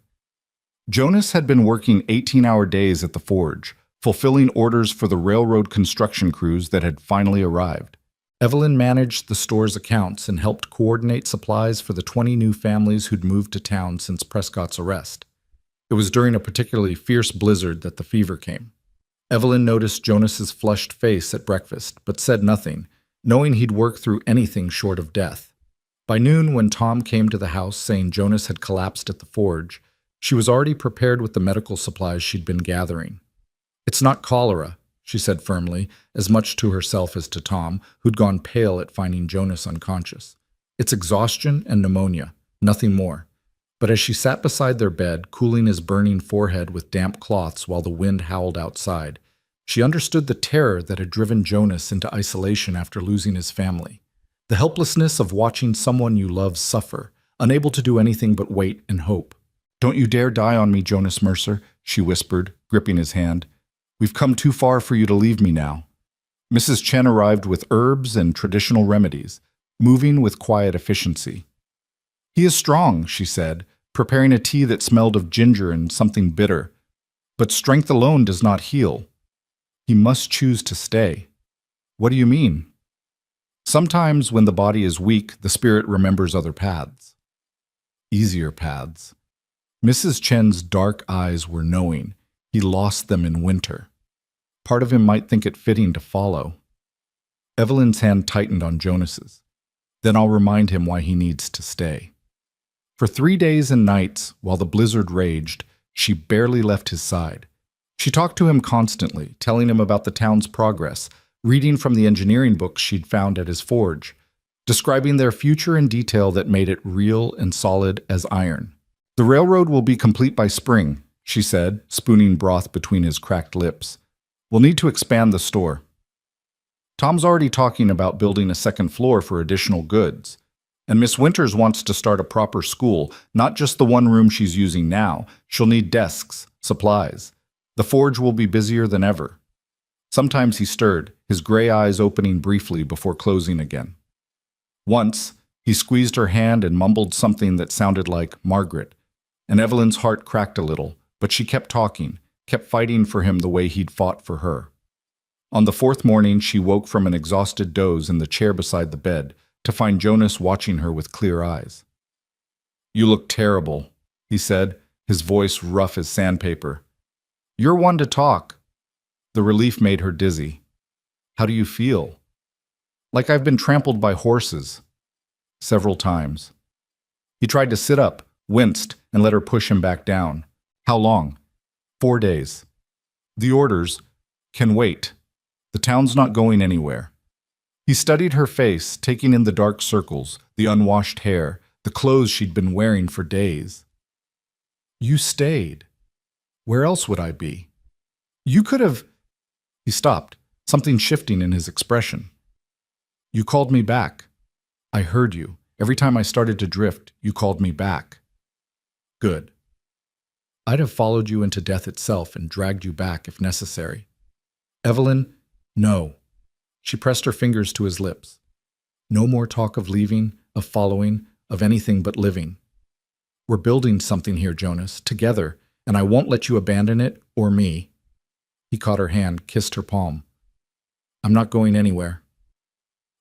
Jonas had been working 18-hour days at the forge, fulfilling orders for the railroad construction crews that had finally arrived. Evelyn managed the store's accounts and helped coordinate supplies for the 20 new families who'd moved to town since Prescott's arrest. It was during a particularly fierce blizzard that the fever came. Evelyn noticed Jonas's flushed face at breakfast, but said nothing, knowing he'd work through anything short of death. By noon, when Tom came to the house saying Jonas had collapsed at the forge, she was already prepared with the medical supplies she'd been gathering. "It's not cholera," she said firmly, as much to herself as to Tom, who'd gone pale at finding Jonas unconscious. "It's exhaustion and pneumonia, nothing more." But as she sat beside their bed, cooling his burning forehead with damp cloths while the wind howled outside, she understood the terror that had driven Jonas into isolation after losing his family. The helplessness of watching someone you love suffer, unable to do anything but wait and hope. "Don't you dare die on me, Jonas Mercer," she whispered, gripping his hand. "We've come too far for you to leave me now." Mrs. Chen arrived with herbs and traditional remedies, moving with quiet efficiency. "He is strong," she said, preparing a tea that smelled of ginger and something bitter. "But strength alone does not heal. He must choose to stay." "What do you mean?" "Sometimes when the body is weak, the spirit remembers other paths. Easier paths." Mrs. Chen's dark eyes were knowing. He lost them in winter. Part of him might think it fitting to follow. Evelyn's hand tightened on Jonas's. "Then I'll remind him why he needs to stay." For 3 days and nights, while the blizzard raged, she barely left his side. She talked to him constantly, telling him about the town's progress, reading from the engineering books she'd found at his forge, describing their future in detail that made it real and solid as iron. "The railroad will be complete by spring," she said, spooning broth between his cracked lips. "We'll need to expand the store." Tom's already talking about building a second floor for additional goods. And Miss Winters wants to start a proper school, not just the one room she's using now. She'll need desks, supplies. The forge will be busier than ever. Sometimes he stirred, his gray eyes opening briefly before closing again. Once, he squeezed her hand and mumbled something that sounded like Margaret, and Evelyn's heart cracked a little, but she kept talking, kept fighting for him the way he'd fought for her. On the fourth morning, she woke from an exhausted doze in the chair beside the bed to find Jonas watching her with clear eyes. "You look terrible," he said, his voice rough as sandpaper. "You're one to talk." The relief made her dizzy. "How do you feel?" "Like I've been trampled by horses." Several times. He tried to sit up, winced, and let her push him back down. "How long?" 4 days. "The orders can wait. The town's not going anywhere." He studied her face, taking in the dark circles, the unwashed hair, the clothes she'd been wearing for days. "You stayed. Where else would I be? You could have—" He stopped, something shifting in his expression. "You called me back. I heard you. Every time I started to drift, you called me back." "Good. I'd have followed you into death itself and dragged you back if necessary." "Evelyn, no." She pressed her fingers to his lips. "No more talk of leaving, of following, of anything but living. We're building something here, Jonas, together, and I won't let you abandon it or me." He caught her hand, kissed her palm. "I'm not going anywhere."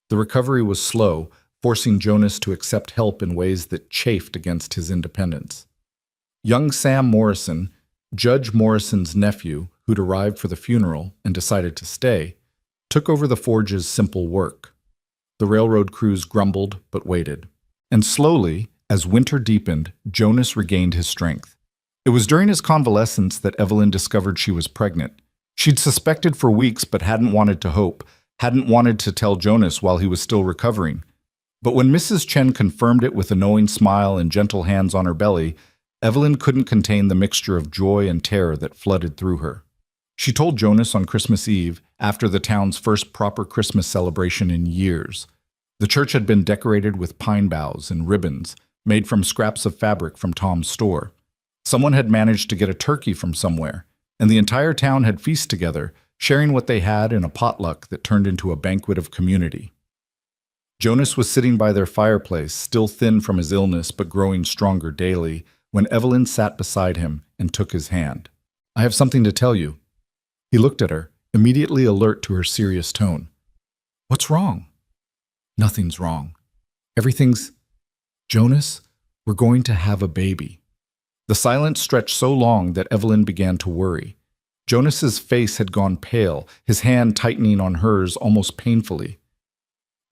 The recovery was slow, forcing Jonas to accept help in ways that chafed against his independence. Young Sam Morrison, Judge Morrison's nephew, who'd arrived for the funeral and decided to stay, took over the forge's simple work. The railroad crews grumbled but waited. And slowly, as winter deepened, Jonas regained his strength. It was during his convalescence that Evelyn discovered she was pregnant. She'd suspected for weeks but hadn't wanted to hope, hadn't wanted to tell Jonas while he was still recovering. But when Mrs. Chen confirmed it with a knowing smile and gentle hands on her belly, Evelyn couldn't contain the mixture of joy and terror that flooded through her. She told Jonas on Christmas Eve, after the town's first proper Christmas celebration in years. The church had been decorated with pine boughs and ribbons, made from scraps of fabric from Tom's store. Someone had managed to get a turkey from somewhere, and the entire town had feasted together, sharing what they had in a potluck that turned into a banquet of community. Jonas was sitting by their fireplace, still thin from his illness but growing stronger daily, when Evelyn sat beside him and took his hand. "I have something to tell you." He looked at her, immediately alert to her serious tone. "What's wrong?" "Nothing's wrong. Everything's— Jonas, we're going to have a baby." The silence stretched so long that Evelyn began to worry. Jonas's face had gone pale, his hand tightening on hers almost painfully.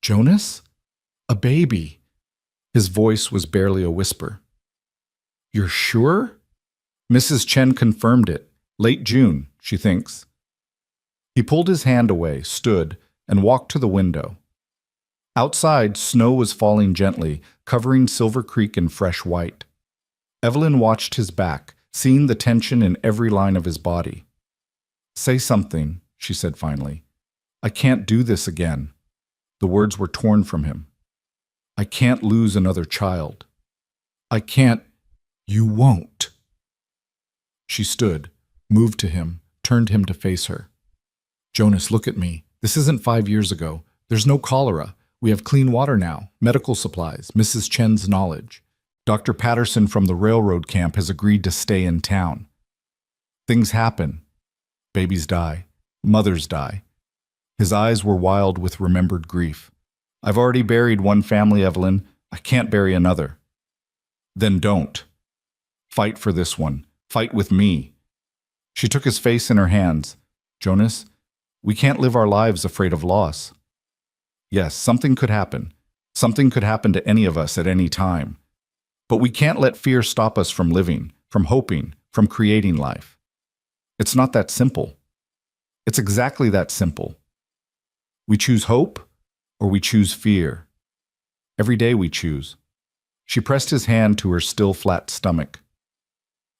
"Jonas? A baby?" His voice was barely a whisper. "You're sure?" Mrs. Chen confirmed it. Late June, she thinks. He pulled his hand away, stood, and walked to the window. Outside, snow was falling gently, covering Silver Creek in fresh white. Evelyn watched his back, seeing the tension in every line of his body. "Say something," she said finally. "I can't do this again." The words were torn from him. "I can't lose another child. I can't—" "You won't." She stood, moved to him, turned him to face her. "Jonas, look at me. This isn't 5 years ago. There's no cholera. We have clean water now, medical supplies, Mrs. Chen's knowledge. Dr. Patterson from the railroad camp has agreed to stay in town. Things happen. Babies die. Mothers die." His eyes were wild with remembered grief. "I've already buried one family, Evelyn. I can't bury another." "Then don't. Fight for this one. Fight with me." She took his face in her hands. "Jonas, we can't live our lives afraid of loss. Yes, something could happen. Something could happen to any of us at any time. But we can't let fear stop us from living, from hoping, from creating life. It's not that simple. It's exactly that simple. We choose hope or we choose fear. Every day we choose." She pressed his hand to her still flat stomach.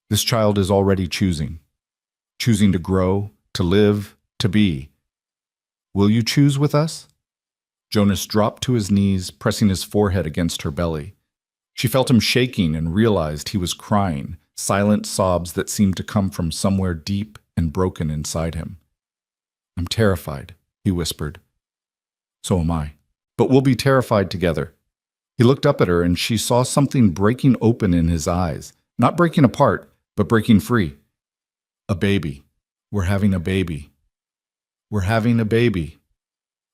"This child is already choosing. Choosing to grow, to live, to be. Will you choose with us? Jonas dropped to his knees, pressing his forehead against her belly. She felt him shaking and realized he was crying, silent sobs that seemed to come from somewhere deep and broken inside him. I'm terrified, he whispered. So am I. But we'll be terrified together. He looked up at her and she saw something breaking open in his eyes. Not breaking apart, but breaking free. A baby. We're having a baby. We're having a baby.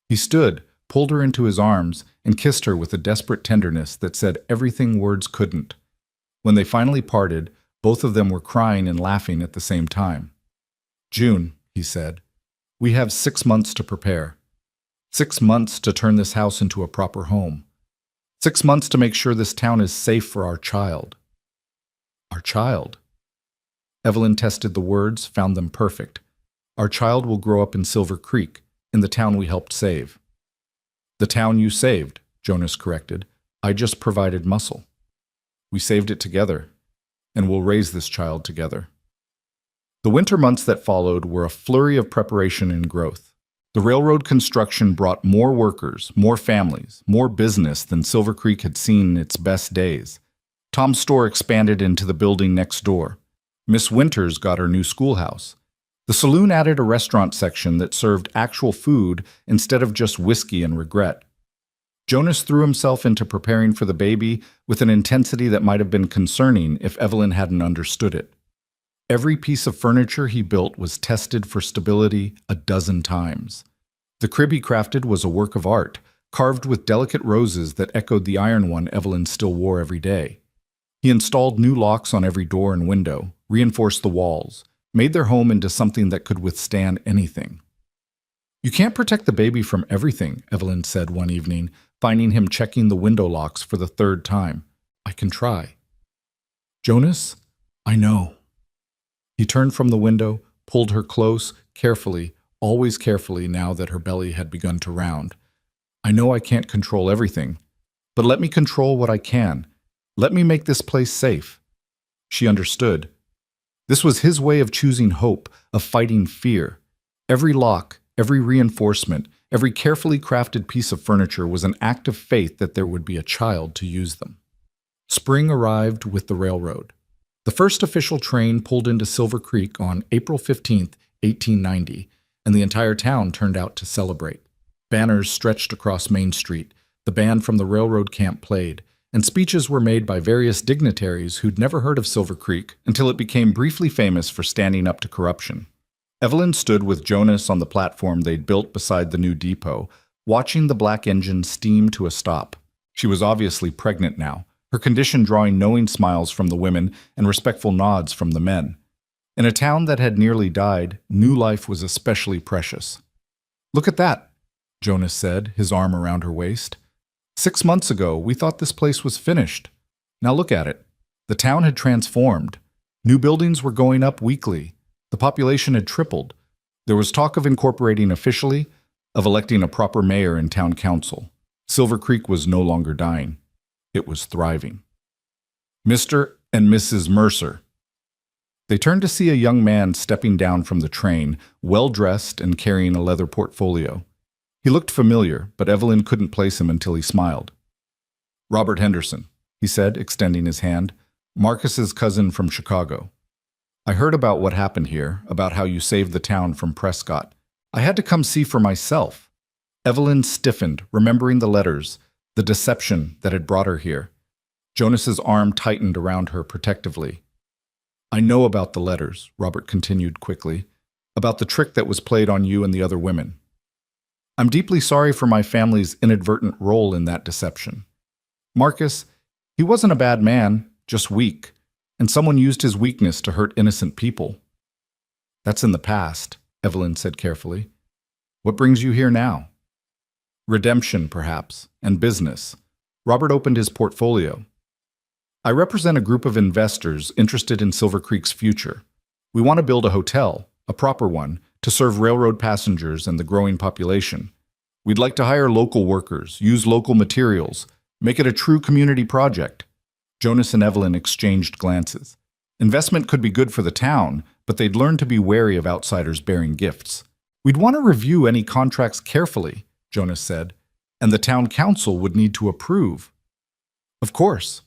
He stood, pulled her into his arms, and kissed her with a desperate tenderness that said everything words couldn't. When they finally parted, both of them were crying and laughing at the same time. June, he said, we have 6 months to prepare. 6 months to turn this house into a proper home. 6 months to make sure this town is safe for our child. Our child. Evelyn tested the words, found them perfect. Our child will grow up in Silver Creek, in the town we helped save. The town you saved, Jonas corrected. I just provided muscle. We saved it together, and we'll raise this child together. The winter months that followed were a flurry of preparation and growth. The railroad construction brought more workers, more families, more business than Silver Creek had seen in its best days. Tom's store expanded into the building next door. Miss Winters got her new schoolhouse. The saloon added a restaurant section that served actual food instead of just whiskey and regret. Jonas threw himself into preparing for the baby with an intensity that might have been concerning if Evelyn hadn't understood it. Every piece of furniture he built was tested for stability a dozen times. The crib he crafted was a work of art, carved with delicate roses that echoed the iron one Evelyn still wore every day. He installed new locks on every door and window, reinforced the walls, made their home into something that could withstand anything. You can't protect the baby from everything, Evelyn said one evening, finding him checking the window locks for the 3rd time. I can try. Jonas, I know. He turned from the window, pulled her close, carefully, always carefully now that her belly had begun to round. I know I can't control everything, but let me control what I can. Let me make this place safe. She understood. This was his way of choosing hope, of fighting fear. Every lock, every reinforcement, every carefully crafted piece of furniture was an act of faith that there would be a child to use them. Spring arrived with the railroad. The first official train pulled into Silver Creek on April 15, 1890, and the entire town turned out to celebrate. Banners stretched across Main Street, the band from the railroad camp played, and speeches were made by various dignitaries who'd never heard of Silver Creek until it became briefly famous for standing up to corruption. Evelyn stood with Jonas on the platform they'd built beside the new depot, watching the black engine steam to a stop. She was obviously pregnant now, her condition drawing knowing smiles from the women and respectful nods from the men. In a town that had nearly died, new life was especially precious. Look at that, Jonas said, his arm around her waist. 6 months ago, we thought this place was finished. Now look at it. The town had transformed. New buildings were going up weekly. The population had tripled. There was talk of incorporating officially, of electing a proper mayor and town council. Silver Creek was no longer dying. It was thriving. Mr. and Mrs. Mercer. They turned to see a young man stepping down from the train, well-dressed and carrying a leather portfolio. He looked familiar, but Evelyn couldn't place him until he smiled. Robert Henderson, he said, extending his hand. Marcus's cousin from Chicago. I heard about what happened here, about how you saved the town from Prescott. I had to come see for myself. Evelyn stiffened, remembering the letters, the deception that had brought her here. Jonas's arm tightened around her protectively. I know about the letters, Robert continued quickly, about the trick that was played on you and the other women. I'm deeply sorry for my family's inadvertent role in that deception. Marcus, he wasn't a bad man, just weak, and someone used his weakness to hurt innocent people. That's in the past, Evelyn said carefully. What brings you here now? Redemption, perhaps, and business. Robert opened his portfolio. I represent a group of investors interested in Silver Creek's future. We want to build a hotel, a proper one, to serve railroad passengers and the growing population. We'd like to hire local workers, use local materials, make it a true community project. Jonas and Evelyn exchanged glances. Investment could be good for the town, but they'd learn to be wary of outsiders bearing gifts. We'd want to review any contracts carefully, Jonas said, and the town council would need to approve. Of course.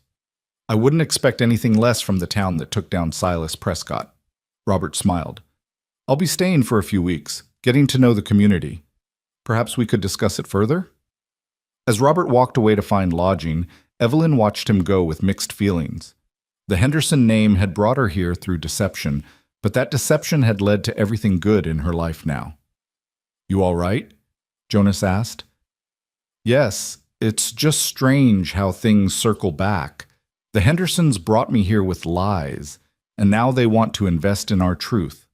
I wouldn't expect anything less from the town that took down Silas Prescott. Robert smiled. I'll be staying for a few weeks, getting to know the community. Perhaps we could discuss it further? As Robert walked away to find lodging, Evelyn watched him go with mixed feelings. The Henderson name had brought her here through deception, but that deception had led to everything good in her life now. You all right? Jonas asked. Yes, it's just strange how things circle back. The Hendersons brought me here with lies, and now they want to invest in our truth.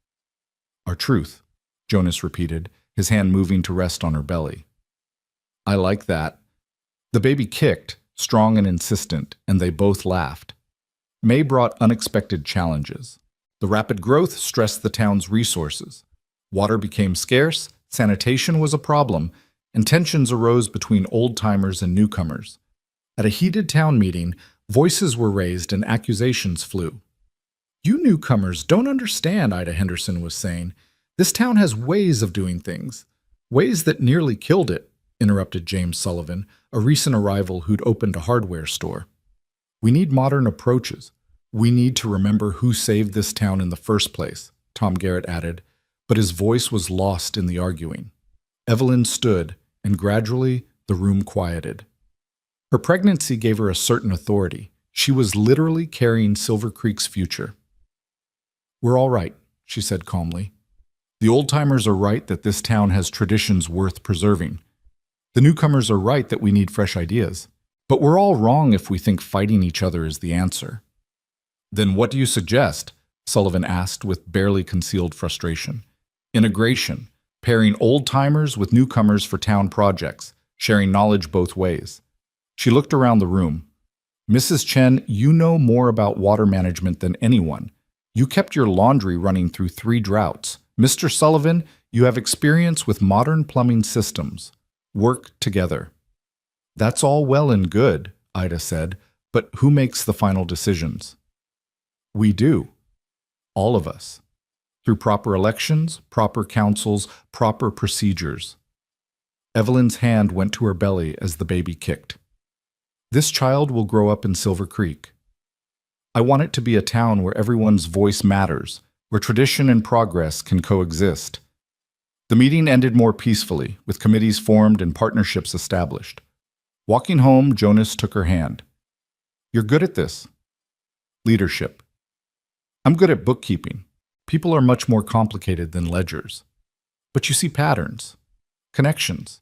Our truth, Jonas repeated, his hand moving to rest on her belly. I like that. The baby kicked, strong and insistent, and they both laughed. May brought unexpected challenges. The rapid growth stressed the town's resources. Water became scarce, sanitation was a problem, and tensions arose between old-timers and newcomers. At a heated town meeting, voices were raised and accusations flew. You newcomers don't understand, Ida Henderson was saying. This town has ways of doing things. Ways that nearly killed it, interrupted James Sullivan, a recent arrival who'd opened a hardware store. We need modern approaches. We need to remember who saved this town in the first place, Tom Garrett added, but his voice was lost in the arguing. Evelyn stood, and gradually the room quieted. Her pregnancy gave her a certain authority. She was literally carrying Silver Creek's future. We're all right, she said calmly. The old-timers are right that this town has traditions worth preserving. The newcomers are right that we need fresh ideas. But we're all wrong if we think fighting each other is the answer. Then what do you suggest? Sullivan asked with barely concealed frustration. Integration, pairing old-timers with newcomers for town projects, sharing knowledge both ways. She looked around the room. Mrs. Chen, you know more about water management than anyone. You kept your laundry running through 3 droughts. Mr. Sullivan, you have experience with modern plumbing systems. Work together. That's all well and good, Ida said, but who makes the final decisions? We do. All of us. Through proper elections, proper councils, proper procedures. Evelyn's hand went to her belly as the baby kicked. This child will grow up in Silver Creek. I want it to be a town where everyone's voice matters, where tradition and progress can coexist. The meeting ended more peacefully, with committees formed and partnerships established. Walking home, Jonas took her hand. You're good at this. Leadership. I'm good at bookkeeping. People are much more complicated than ledgers. But you see patterns, connections,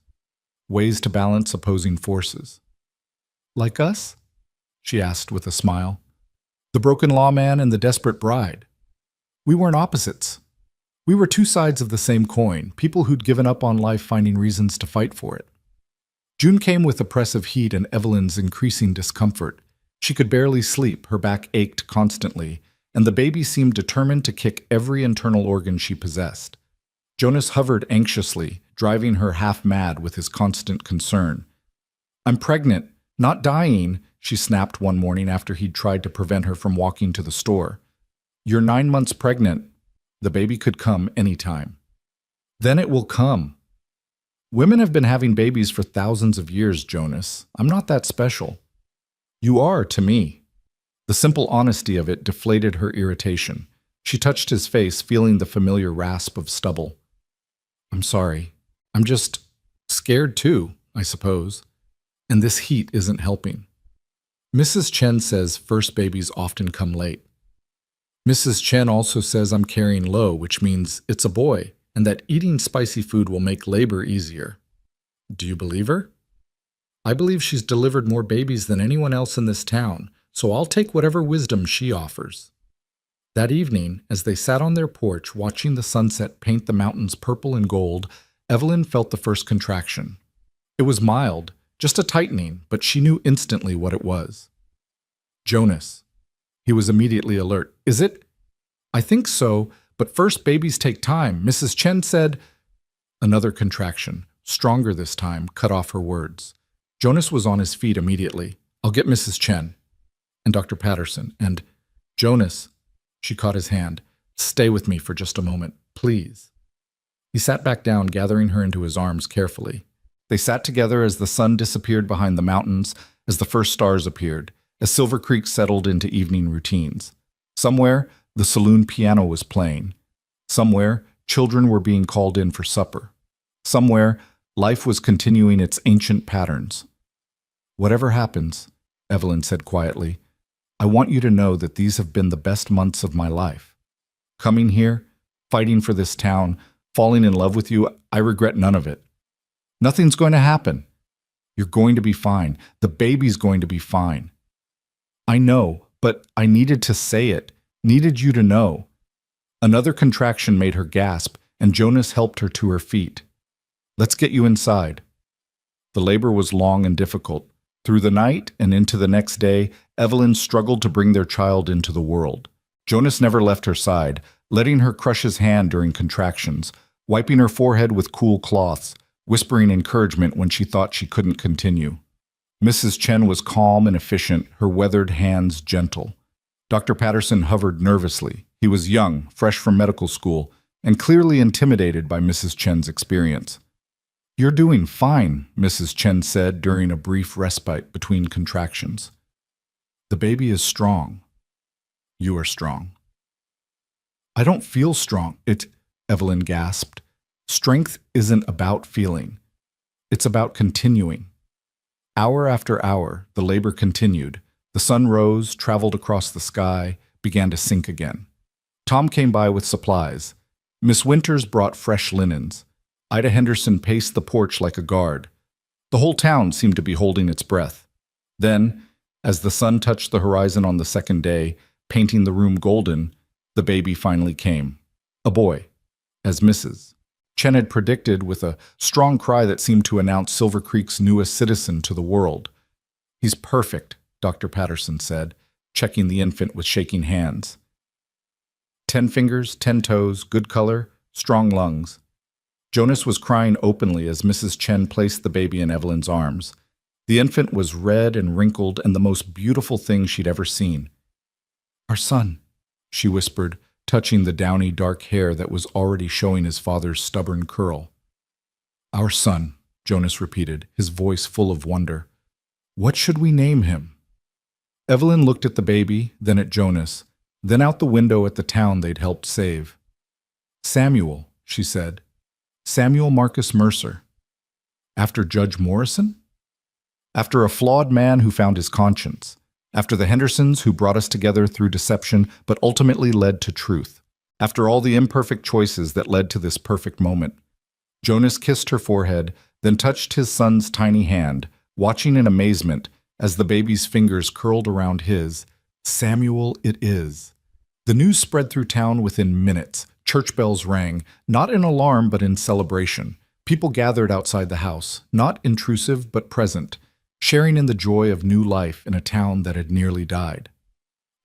ways to balance opposing forces. Like us? She asked with a smile. The broken lawman and the desperate bride. We weren't opposites. We were 2 sides of the same coin, people who'd given up on life finding reasons to fight for it. June came with oppressive heat and Evelyn's increasing discomfort. She could barely sleep, her back ached constantly, and the baby seemed determined to kick every internal organ she possessed. Jonas hovered anxiously, driving her half-mad with his constant concern. I'm pregnant, not dying, she snapped one morning after he'd tried to prevent her from walking to the store. You're 9 months pregnant. The baby could come any time. Then it will come. Women have been having babies for thousands of years, Jonas. I'm not that special. You are to me. The simple honesty of it deflated her irritation. She touched his face, feeling the familiar rasp of stubble. I'm sorry. I'm just scared too, I suppose. And this heat isn't helping. Mrs. Chen says first babies often come late. Mrs. Chen also says I'm carrying low, which means it's a boy, and that eating spicy food will make labor easier. Do you believe her? I believe she's delivered more babies than anyone else in this town, so I'll take whatever wisdom she offers. That evening, as they sat on their porch watching the sunset paint the mountains purple and gold, Evelyn felt the first contraction. It was mild, just a tightening, but she knew instantly what it was. Jonas. He was immediately alert. Is it? I think so, but first babies take time. Mrs. Chen said. Another contraction, stronger this time, cut off her words. Jonas was on his feet immediately. I'll get Mrs. Chen. And Dr. Patterson. And Jonas. She caught his hand. Stay with me for just a moment, please. He sat back down, gathering her into his arms carefully. They sat together as the sun disappeared behind the mountains, as the first stars appeared, as Silver Creek settled into evening routines. Somewhere, the saloon piano was playing. Somewhere, children were being called in for supper. Somewhere, life was continuing its ancient patterns. "Whatever happens," Evelyn said quietly, "I want you to know that these have been the best months of my life. Coming here, fighting for this town, falling in love with you, I regret none of it. Nothing's going to happen. You're going to be fine. The baby's going to be fine. I know, but I needed to say it, needed you to know." Another contraction made her gasp, and Jonas helped her to her feet. "Let's get you inside." The labor was long and difficult. Through the night and into the next day, Evelyn struggled to bring their child into the world. Jonas never left her side, letting her crush his hand during contractions, wiping her forehead with cool cloths, whispering encouragement when she thought she couldn't continue. Mrs. Chen was calm and efficient, her weathered hands gentle. Dr. Patterson hovered nervously. He was young, fresh from medical school, and clearly intimidated by Mrs. Chen's experience. "You're doing fine," Mrs. Chen said during a brief respite between contractions. "The baby is strong. You are strong." "I don't feel strong." Evelyn gasped. "Strength isn't about feeling. It's about continuing." Hour after hour, the labor continued. The sun rose, traveled across the sky, began to sink again. Tom came by with supplies. Miss Winters brought fresh linens. Ida Henderson paced the porch like a guard. The whole town seemed to be holding its breath. Then, as the sun touched the horizon on the second day, painting the room golden, the baby finally came. A boy, as Mrs. Chen had predicted, with a strong cry that seemed to announce Silver Creek's newest citizen to the world. "He's perfect," Dr. Patterson said, checking the infant with shaking hands. 10 fingers, 10 toes, good color, strong lungs. Jonas was crying openly as Mrs. Chen placed the baby in Evelyn's arms. The infant was red and wrinkled and the most beautiful thing she'd ever seen. "Our son," she whispered, touching the downy dark hair that was already showing his father's stubborn curl. "Our son," Jonas repeated, his voice full of wonder. "What should we name him?" Evelyn looked at the baby, then at Jonas, then out the window at the town they'd helped save. "Samuel," she said. "Samuel Marcus Mercer." After Judge Morrison? After a flawed man who found his conscience. After the Hendersons who brought us together through deception but ultimately led to truth. After all the imperfect choices that led to this perfect moment. Jonas kissed her forehead, then touched his son's tiny hand, watching in amazement as the baby's fingers curled around his. "Samuel it is." The news spread through town within minutes. Church bells rang, not in alarm but in celebration. People gathered outside the house, not intrusive but present, sharing in the joy of new life in a town that had nearly died.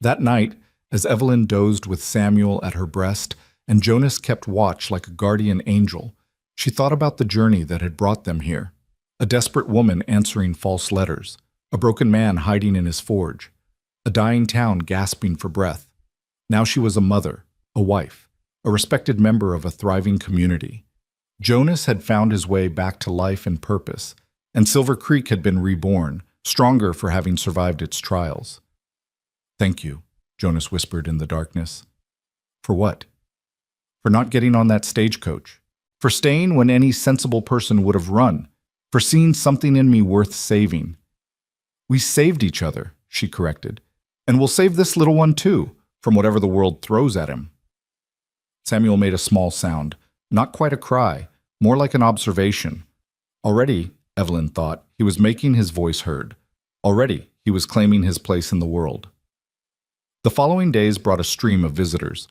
That night, as Evelyn dozed with Samuel at her breast and Jonas kept watch like a guardian angel, she thought about the journey that had brought them here. A desperate woman answering false letters, a broken man hiding in his forge, a dying town gasping for breath. Now she was a mother, a wife, a respected member of a thriving community. Jonas had found his way back to life and purpose, and Silver Creek had been reborn, stronger for having survived its trials. "Thank you," Jonas whispered in the darkness. "For what?" "For not getting on that stagecoach. For staying when any sensible person would have run. For seeing something in me worth saving." "We saved each other," she corrected. "And we'll save this little one too, from whatever the world throws at him." Samuel made a small sound, not quite a cry, more like an observation. Already, Evelyn thought, he was making his voice heard. Already, he was claiming his place in the world. The following days brought a stream of visitors.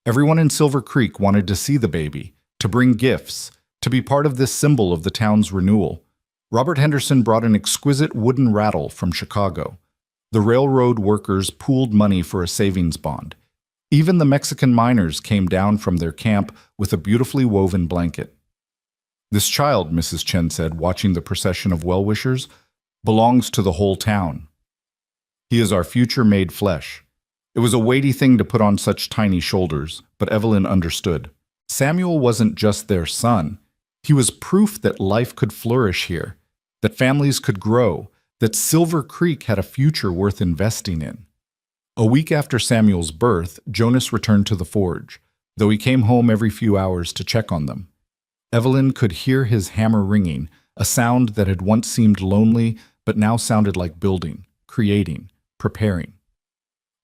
Everyone in Silver Creek wanted to see the baby, to bring gifts, to be part of this symbol of the town's renewal. Robert Henderson brought an exquisite wooden rattle from Chicago. The railroad workers pooled money for a savings bond. Even the Mexican miners came down from their camp with a beautifully woven blanket. "This child," Mrs. Chen said, watching the procession of well-wishers, "belongs to the whole town. He is our future made flesh." It was a weighty thing to put on such tiny shoulders, but Evelyn understood. Samuel wasn't just their son. He was proof that life could flourish here, that families could grow, that Silver Creek had a future worth investing in. A week after Samuel's birth, Jonas returned to the forge, though he came home every few hours to check on them. Evelyn could hear his hammer ringing, a sound that had once seemed lonely but now sounded like building, creating, preparing.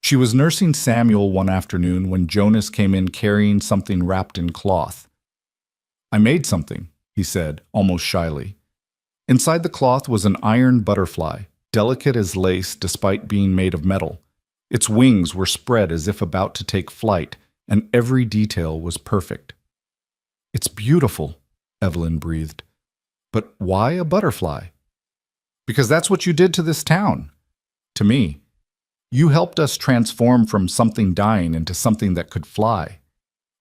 She was nursing Samuel one afternoon when Jonas came in carrying something wrapped in cloth. "I made something," he said, almost shyly. Inside the cloth was an iron butterfly, delicate as lace despite being made of metal. Its wings were spread as if about to take flight, and every detail was perfect. "It's beautiful," Evelyn breathed. "But why a butterfly?" "Because that's what you did to this town. To me. You helped us transform from something dying into something that could fly."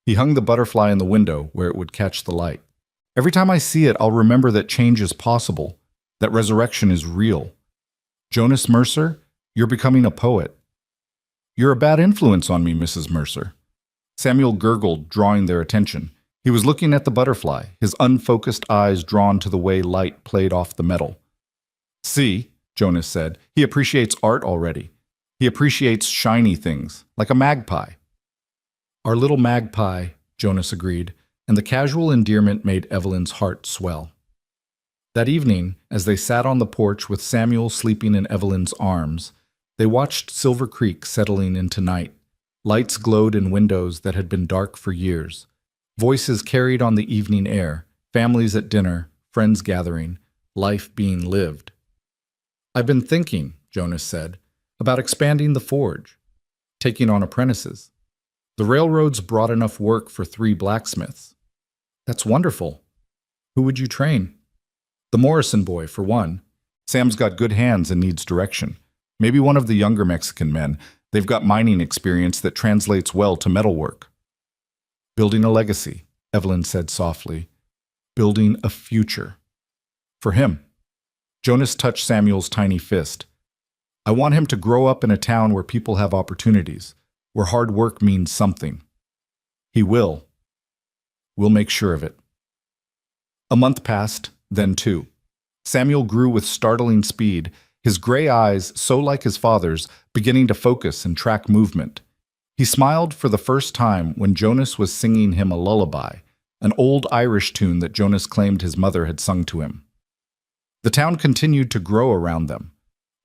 He hung the butterfly in the window where it would catch the light. "Every time I see it, I'll remember that change is possible, that resurrection is real. Jonas Mercer, you're becoming a poet." "You're a bad influence on me, Mrs. Mercer." Samuel gurgled, drawing their attention. He was looking at the butterfly, his unfocused eyes drawn to the way light played off the metal. "See," Jonas said, "he appreciates art already. He appreciates shiny things, like a magpie." "Our little magpie," Jonas agreed, and the casual endearment made Evelyn's heart swell. That evening, as they sat on the porch with Samuel sleeping in Evelyn's arms, they watched Silver Creek settling into night. Lights glowed in windows that had been dark for years. Voices carried on the evening air, families at dinner, friends gathering, life being lived. "I've been thinking," Jonas said, "about expanding the forge, taking on apprentices. The railroads brought enough work for 3 blacksmiths." "That's wonderful. Who would you train?" "The Morrison boy, for one. Sam's got good hands and needs direction. Maybe one of the younger Mexican men. They've got mining experience that translates well to metalwork." "Building a legacy," Evelyn said softly. "Building a future. For him." Jonas touched Samuel's tiny fist. "I want him to grow up in a town where people have opportunities, where hard work means something." "He will. We'll make sure of it." A month passed, then 2. Samuel grew with startling speed, his gray eyes, so like his father's, beginning to focus and track movement. He smiled for the first time when Jonas was singing him a lullaby, an old Irish tune that Jonas claimed his mother had sung to him. The town continued to grow around them.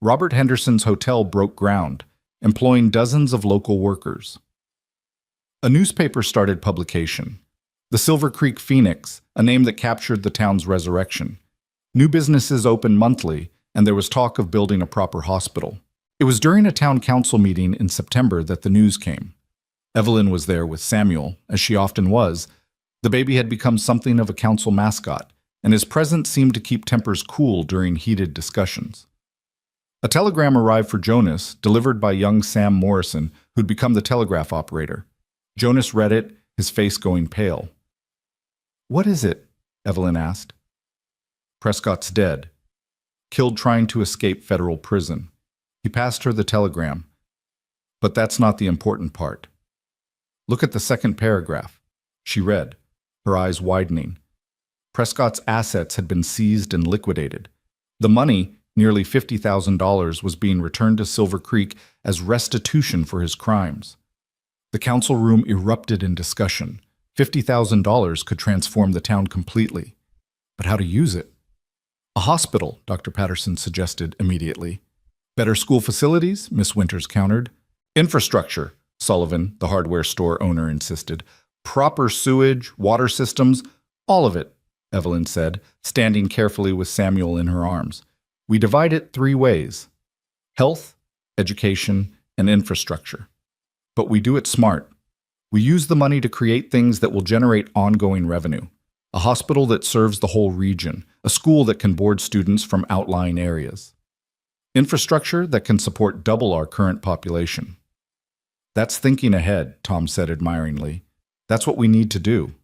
Robert Henderson's hotel broke ground, employing dozens of local workers. A newspaper started publication. The Silver Creek Phoenix, a name that captured the town's resurrection. New businesses opened monthly, and there was talk of building a proper hospital. It was during a town council meeting in September that the news came. Evelyn was there with Samuel, as she often was. The baby had become something of a council mascot, and his presence seemed to keep tempers cool during heated discussions. A telegram arrived for Jonas, delivered by young Sam Morrison, who'd become the telegraph operator. Jonas read it, his face going pale. "What is it?" Evelyn asked. "Prescott's dead. Killed trying to escape federal prison." He passed her the telegram. "But that's not the important part. Look at the second paragraph." She read, her eyes widening. Prescott's assets had been seized and liquidated. The money, nearly $50,000, was being returned to Silver Creek as restitution for his crimes. The council room erupted in discussion. $50,000 could transform the town completely. But how to use it? "A hospital," Dr. Patterson suggested immediately. "Better school facilities," Miss Winters countered. "Infrastructure," Sullivan, the hardware store owner, insisted. "Proper sewage, water systems, all of it," Evelyn said, standing carefully with Samuel in her arms. "We divide it 3 ways: health, education, and infrastructure. But we do it smart. We use the money to create things that will generate ongoing revenue. A hospital that serves the whole region, a school that can board students from outlying areas. Infrastructure that can support double our current population." "That's thinking ahead," Tom said admiringly. "That's what we need to do.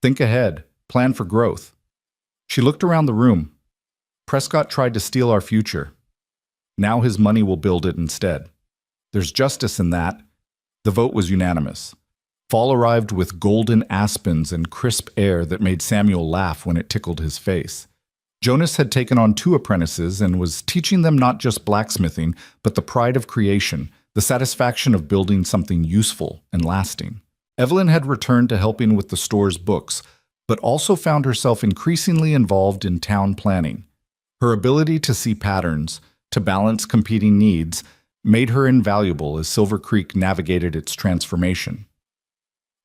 Think ahead, plan for growth." She looked around the room. "Prescott tried to steal our future. Now his money will build it instead. There's justice in that." The vote was unanimous. Fall arrived with golden aspens and crisp air that made Samuel laugh when it tickled his face. Jonas had taken on 2 apprentices and was teaching them not just blacksmithing, but the pride of creation, the satisfaction of building something useful and lasting. Evelyn had returned to helping with the store's books, but also found herself increasingly involved in town planning. Her ability to see patterns, to balance competing needs, made her invaluable as Silver Creek navigated its transformation.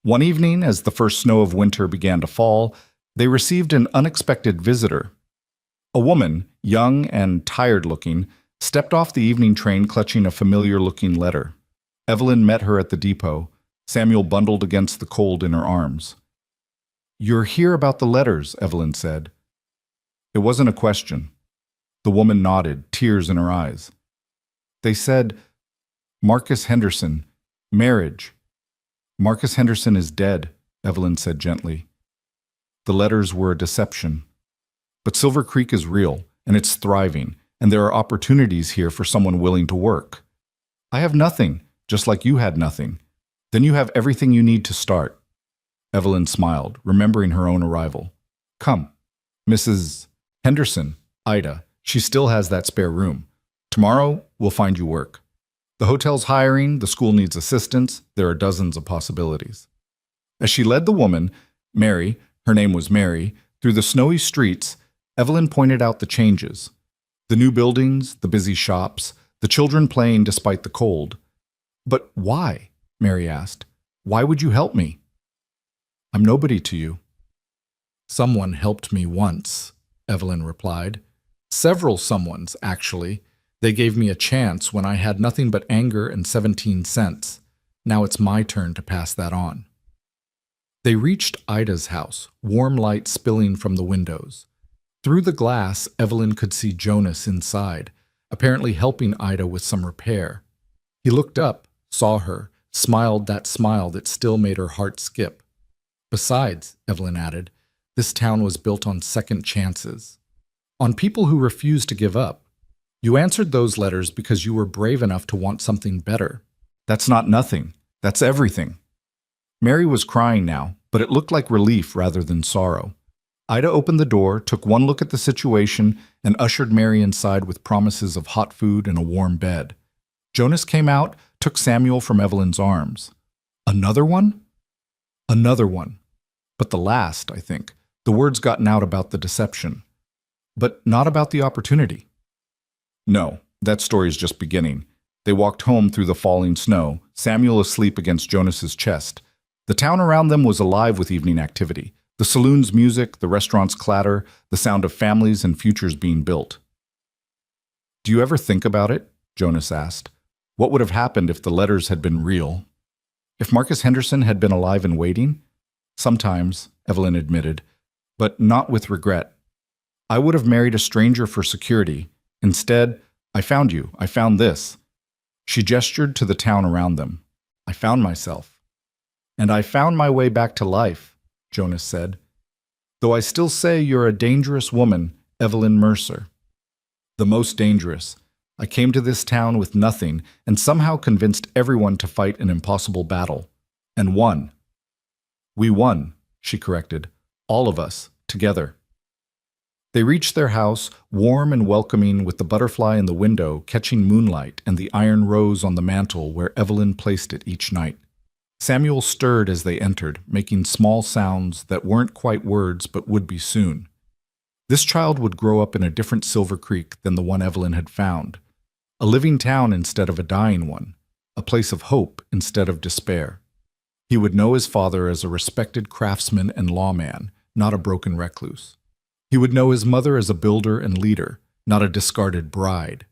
One evening, as the first snow of winter began to fall, they received an unexpected visitor. A woman, young and tired-looking, stepped off the evening train clutching a familiar-looking letter. Evelyn met her at the depot. Samuel bundled against the cold in her arms. "You're here about the letters," Evelyn said. It wasn't a question. The woman nodded, tears in her eyes. "They said, Marcus Henderson, marriage." "Marcus Henderson is dead," Evelyn said gently. The letters were a deception. But Silver Creek is real, and it's thriving, and there are opportunities here for someone willing to work. I have nothing, just like you had nothing. Then you have everything you need to start. Evelyn smiled, remembering her own arrival. "Come, Mrs. Henderson, Ida, she still has that spare room. Tomorrow, we'll find you work. The hotel's hiring, the school needs assistance, there are dozens of possibilities." As she led the woman, Mary, her name was Mary, through the snowy streets, Evelyn pointed out the changes. The new buildings, the busy shops, the children playing despite the cold. "But why?" Mary asked. "Why would you help me?" "I'm nobody to you." "Someone helped me once," Evelyn replied. "Several someones, actually. They gave me a chance when I had nothing but anger and 17 cents. Now it's my turn to pass that on." They reached Ida's house, warm light spilling from the windows. Through the glass, Evelyn could see Jonas inside, apparently helping Ida with some repair. He looked up, saw her, smiled that smile that still made her heart skip. "Besides," Evelyn added, "this town was built on second chances. On people who refuse to give up. You answered those letters because you were brave enough to want something better. That's not nothing. That's everything." Mary was crying now, but it looked like relief rather than sorrow. Ida opened the door, took one look at the situation, and ushered Mary inside with promises of hot food and a warm bed. Jonas came out, took Samuel from Evelyn's arms. "Another one?" "Another one. But the last, I think. The word's gotten out about the deception. But not about the opportunity." No, that story's just beginning. They walked home through the falling snow, Samuel asleep against Jonas's chest. The town around them was alive with evening activity. The saloon's music, the restaurant's clatter, the sound of families and futures being built. "Do you ever think about it?" Jonas asked. "What would have happened if the letters had been real? If Marcus Henderson had been alive and waiting?" "Sometimes," Evelyn admitted, "but not with regret. I would have married a stranger for security. Instead, I found you. I found this." She gestured to the town around them. "I found myself. And I found my way back to life," Jonas said. "Though I still say you're a dangerous woman, Evelyn Mercer. The most dangerous. I came to this town with nothing and somehow convinced everyone to fight an impossible battle. And won." "We won," she corrected. "All of us, together." They reached their house, warm and welcoming, with the butterfly in the window catching moonlight and the iron rose on the mantel where Evelyn placed it each night. Samuel stirred as they entered, making small sounds that weren't quite words but would be soon. This child would grow up in a different Silver Creek than the one Evelyn had found. A living town instead of a dying one, a place of hope instead of despair. He would know his father as a respected craftsman and lawman, not a broken recluse. He would know his mother as a builder and leader, not a discarded bride.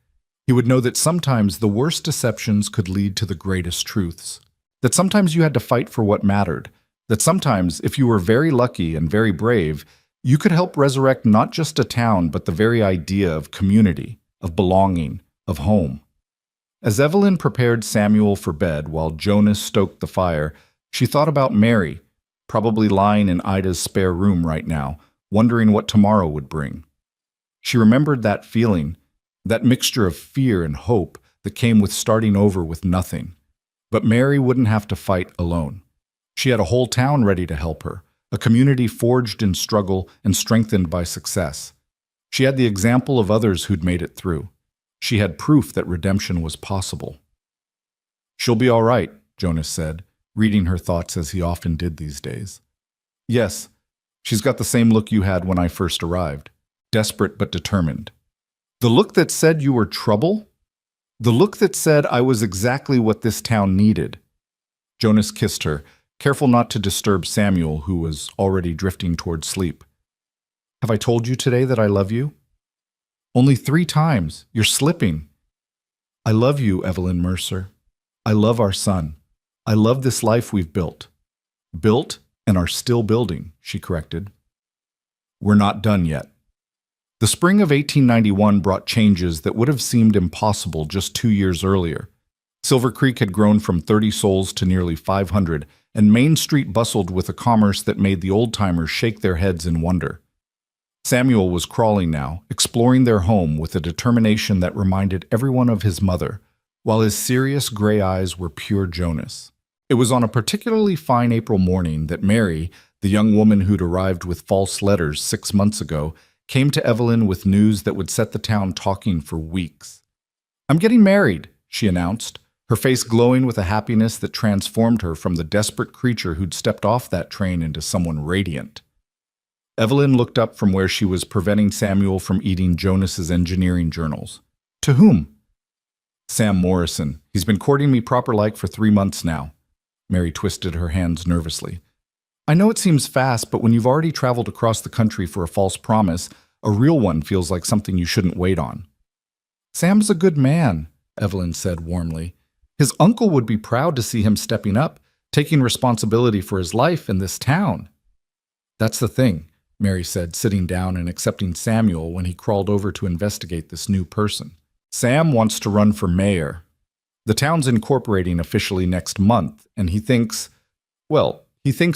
He would know that sometimes the worst deceptions could lead to the greatest truths. That sometimes you had to fight for what mattered. That sometimes, if you were very lucky and very brave, you could help resurrect not just a town, but the very idea of community, of belonging, of home. As Evelyn prepared Samuel for bed while Jonas stoked the fire, she thought about Mary, probably lying in Ida's spare room right now, wondering what tomorrow would bring. She remembered that feeling, that mixture of fear and hope that came with starting over with nothing. But Mary wouldn't have to fight alone. She had a whole town ready to help her, a community forged in struggle and strengthened by success. She had the example of others who'd made it through. She had proof that redemption was possible. "She'll be all right," Jonas said, reading her thoughts as he often did these days. "Yes, she's got the same look you had when I first arrived, desperate but determined. The look that said you were trouble? The look that said I was exactly what this town needed." Jonas kissed her, careful not to disturb Samuel, who was already drifting toward sleep. "Have I told you today that I love you?" "Only 3 times. You're slipping." "I love you, Evelyn Mercer. I love our son. I love this life we've built." "Built and are still building," she corrected. "We're not done yet." The spring of 1891 brought changes that would have seemed impossible just 2 years earlier. Silver Creek had grown from 30 souls to nearly 500, and Main Street bustled with a commerce that made the old-timers shake their heads in wonder. Samuel was crawling now, exploring their home with a determination that reminded everyone of his mother, while his serious gray eyes were pure Jonas. It was on a particularly fine April morning that Mary, the young woman who'd arrived with false letters 6 months ago, came to Evelyn with news that would set the town talking for weeks. "I'm getting married," she announced, her face glowing with a happiness that transformed her from the desperate creature who'd stepped off that train into someone radiant. Evelyn looked up from where she was preventing Samuel from eating Jonas's engineering journals. "To whom?" "Sam Morrison. He's been courting me proper-like for 3 months now." Mary twisted her hands nervously. "I know it seems fast, but when you've already traveled across the country for a false promise, a real one feels like something you shouldn't wait on." "Sam's a good man," Evelyn said warmly. "His uncle would be proud to see him stepping up, taking responsibility for his life in this town." "That's the thing," Mary said, sitting down and accepting Samuel when he crawled over to investigate this new person. "Sam wants to run for mayor. The town's incorporating officially next month, and he thinks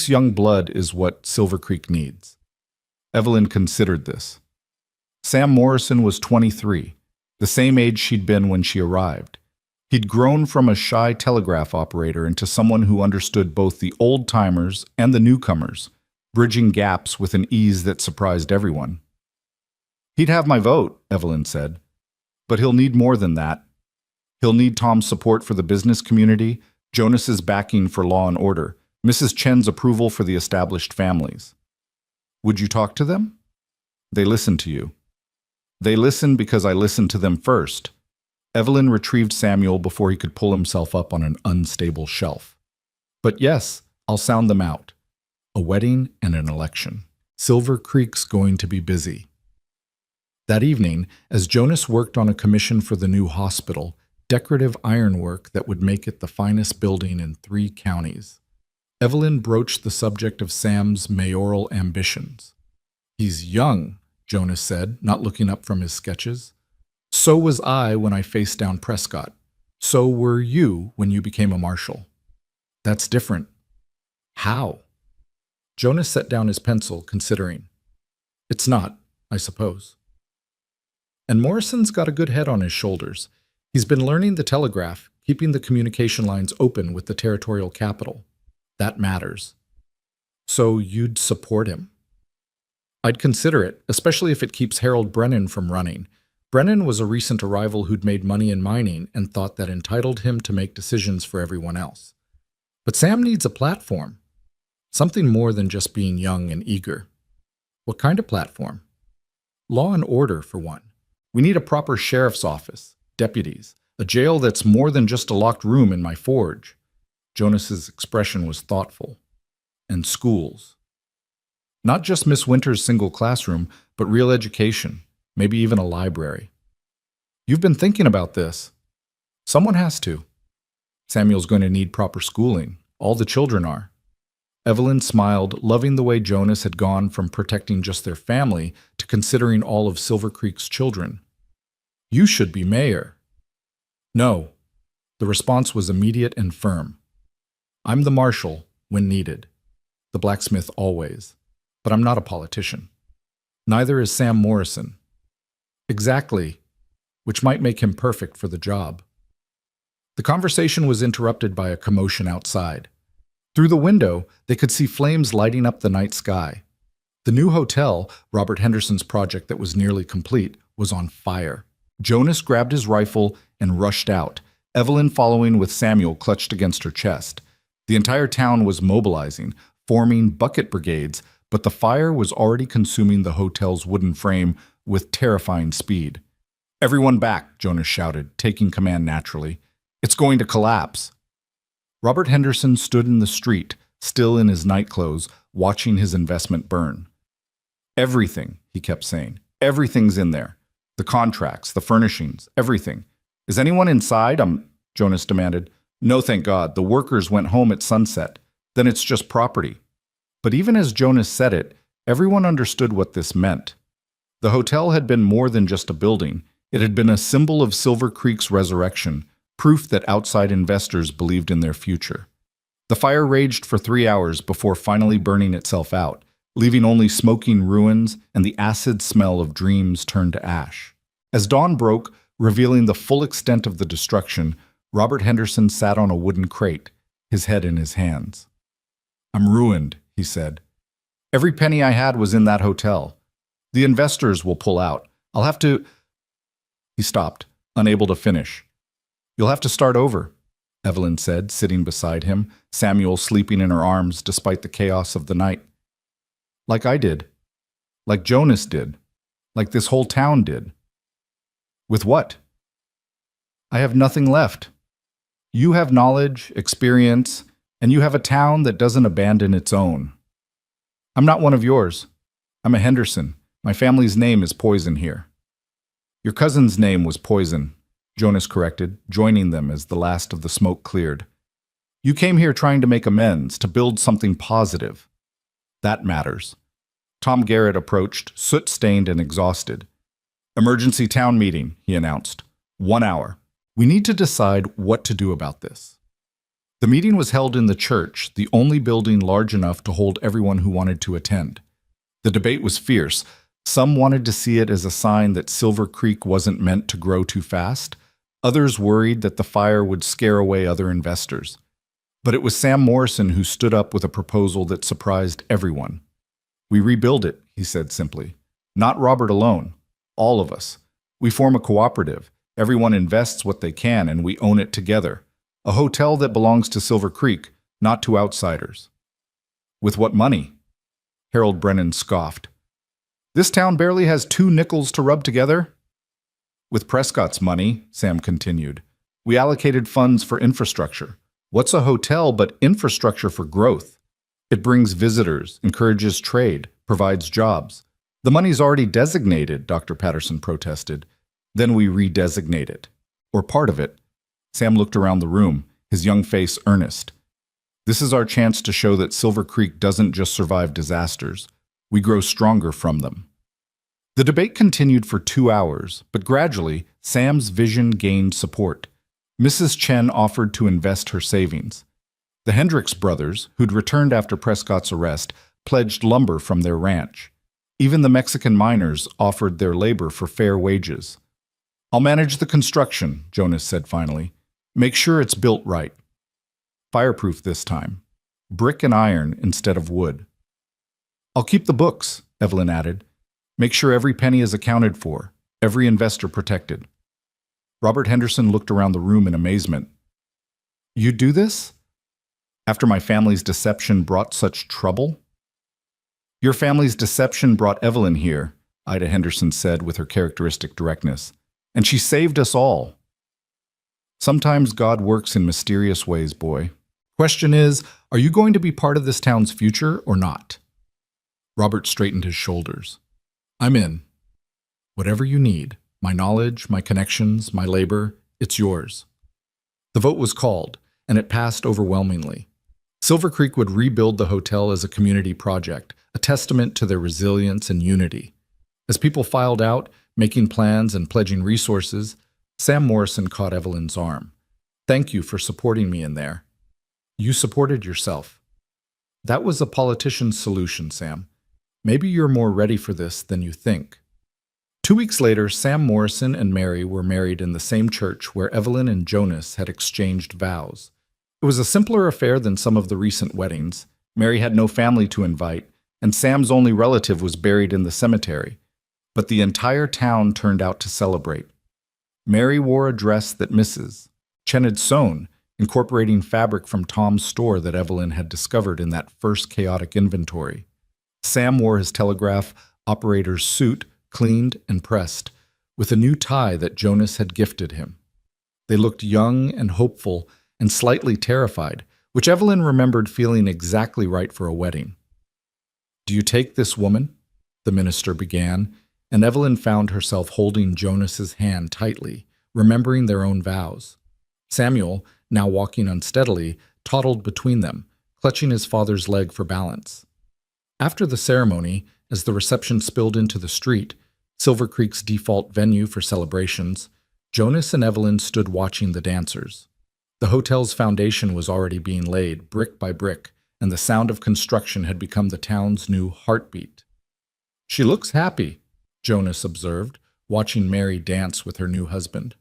young blood is what Silver Creek needs." Evelyn considered this. Sam Morrison was 23, the same age she'd been when she arrived. He'd grown from a shy telegraph operator into someone who understood both the old-timers and the newcomers, bridging gaps with an ease that surprised everyone. "He'd have my vote," Evelyn said. "But he'll need more than that. He'll need Tom's support for the business community, Jonas's backing for law and order, Mrs. Chen's approval for the established families." "Would you talk to them?" "They listen to you." "They listen because I listened to them first." Evelyn retrieved Samuel before he could pull himself up on an unstable shelf. "But yes, I'll sound them out. A wedding and an election. Silver Creek's going to be busy." That evening, as Jonas worked on a commission for the new hospital, decorative ironwork that would make it the finest building in 3 counties, Evelyn broached the subject of Sam's mayoral ambitions. "He's young," Jonas said, not looking up from his sketches. "So was I when I faced down Prescott. So were you when you became a marshal." "That's different." "How?" Jonas set down his pencil, considering. "It's not, I suppose." "And Morrison's got a good head on his shoulders. He's been learning the telegraph, keeping the communication lines open with the territorial capital. That matters." "So you'd support him?" "I'd consider it, especially if it keeps Harold Brennan from running. Brennan was a recent arrival who'd made money in mining and thought that entitled him to make decisions for everyone else. But Sam needs a platform. Something more than just being young and eager." "What kind of platform?" "Law and order, for one. We need a proper sheriff's office, deputies, a jail that's more than just a locked room in my forge." Jonas's expression was thoughtful. "And schools. Not just Miss Winter's single classroom, but real education, maybe even a library." "You've been thinking about this." "Someone has to. Samuel's going to need proper schooling. All the children are." Evelyn smiled, loving the way Jonas had gone from protecting just their family to considering all of Silver Creek's children. "You should be mayor." "No." The response was immediate and firm. "I'm the marshal when needed. The blacksmith always. But I'm not a politician. Neither is Sam Morrison." "Exactly. Which might make him perfect for the job." The conversation was interrupted by a commotion outside. Through the window, they could see flames lighting up the night sky. The new hotel, Robert Henderson's project that was nearly complete, was on fire. Jonas grabbed his rifle and rushed out, Evelyn following with Samuel clutched against her chest. The entire town was mobilizing, forming bucket brigades, but the fire was already consuming the hotel's wooden frame with terrifying speed. "Everyone back," Jonas shouted, taking command naturally. "It's going to collapse." Robert Henderson stood in the street, still in his nightclothes, watching his investment burn. "Everything," he kept saying. "Everything's in there. The contracts, the furnishings, everything. Is anyone inside?" Jonas demanded. "No, thank God. The workers went home at sunset. Then it's just property." But even as Jonas said it, everyone understood what this meant. The hotel had been more than just a building. It had been a symbol of Silver Creek's resurrection, proof that outside investors believed in their future. The fire raged for 3 hours before finally burning itself out, leaving only smoking ruins and the acid smell of dreams turned to ash. As dawn broke, revealing the full extent of the destruction, Robert Henderson sat on a wooden crate, his head in his hands. "I'm ruined," he said. "Every penny I had was in that hotel. The investors will pull out. I'll have to—" He stopped, unable to finish. "You'll have to start over," Evelyn said, sitting beside him, Samuel sleeping in her arms despite the chaos of the night. "Like I did. Like Jonas did. Like this whole town did." "With what?" "I have nothing left. You have knowledge, experience, and you have a town that doesn't abandon its own. I'm not one of yours. I'm a Henderson. My family's name is Poison here." "Your cousin's name was Poison," Jonas corrected, joining them as the last of the smoke cleared. "You came here trying to make amends, to build something positive. That matters." Tom Garrett approached, soot-stained and exhausted. "Emergency town meeting," he announced. 1 hour. We need to decide what to do about this." The meeting was held in the church, the only building large enough to hold everyone who wanted to attend. The debate was fierce. Some wanted to see it as a sign that Silver Creek wasn't meant to grow too fast. Others worried that the fire would scare away other investors. But it was Sam Morrison who stood up with a proposal that surprised everyone. "We rebuild it," he said simply. "Not Robert alone. All of us. We form a cooperative. Everyone invests what they can and we own it together. A hotel that belongs to Silver Creek, not to outsiders." "With what money?" Harold Brennan scoffed. "This town barely has 2 nickels to rub together." "With Prescott's money," Sam continued, "we allocated funds for infrastructure. What's a hotel but infrastructure for growth? It brings visitors, encourages trade, provides jobs. The money's already designated," Dr. Patterson protested. "Then we redesignate it. Or part of it." Sam looked around the room, his young face earnest. "This is our chance to show that Silver Creek doesn't just survive disasters. We grow stronger from them." The debate continued for 2 hours, but gradually, Sam's vision gained support. Mrs. Chen offered to invest her savings. The Hendricks brothers, who'd returned after Prescott's arrest, pledged lumber from their ranch. Even the Mexican miners offered their labor for fair wages. "I'll manage the construction," Jonas said finally. "Make sure it's built right. Fireproof this time. Brick and iron instead of wood." "I'll keep the books," Evelyn added. "Make sure every penny is accounted for, every investor protected." Robert Henderson looked around the room in amazement. "You do this? After my family's deception brought such trouble?" "Your family's deception brought Evelyn here," Ida Henderson said with her characteristic directness. "And she saved us all." "Sometimes God works in mysterious ways, boy. Question is, are you going to be part of this town's future or not?" Robert straightened his shoulders. "I'm in. Whatever you need, my knowledge, my connections, my labor, it's yours." The vote was called, and it passed overwhelmingly. Silver Creek would rebuild the hotel as a community project, a testament to their resilience and unity. As people filed out, making plans and pledging resources, Sam Morrison caught Evelyn's arm. "Thank you for supporting me in there. You supported yourself." "That was a politician's solution, Sam. Maybe you're more ready for this than you think." 2 weeks later, Sam Morrison and Mary were married in the same church where Evelyn and Jonas had exchanged vows. It was a simpler affair than some of the recent weddings. Mary had no family to invite, and Sam's only relative was buried in the cemetery. But the entire town turned out to celebrate. Mary wore a dress that Mrs. Chen had sewn, incorporating fabric from Tom's store that Evelyn had discovered in that first chaotic inventory. Sam wore his telegraph operator's suit, cleaned and pressed, with a new tie that Jonas had gifted him. They looked young and hopeful and slightly terrified, which Evelyn remembered feeling exactly right for a wedding. "Do you take this woman?" the minister began, and Evelyn found herself holding Jonas's hand tightly, remembering their own vows. Samuel, now walking unsteadily, toddled between them, clutching his father's leg for balance. After the ceremony, as the reception spilled into the street, Silver Creek's default venue for celebrations, Jonas and Evelyn stood watching the dancers. The hotel's foundation was already being laid, brick by brick, and the sound of construction had become the town's new heartbeat. "She looks happy," Jonas observed, watching Mary dance with her new husband.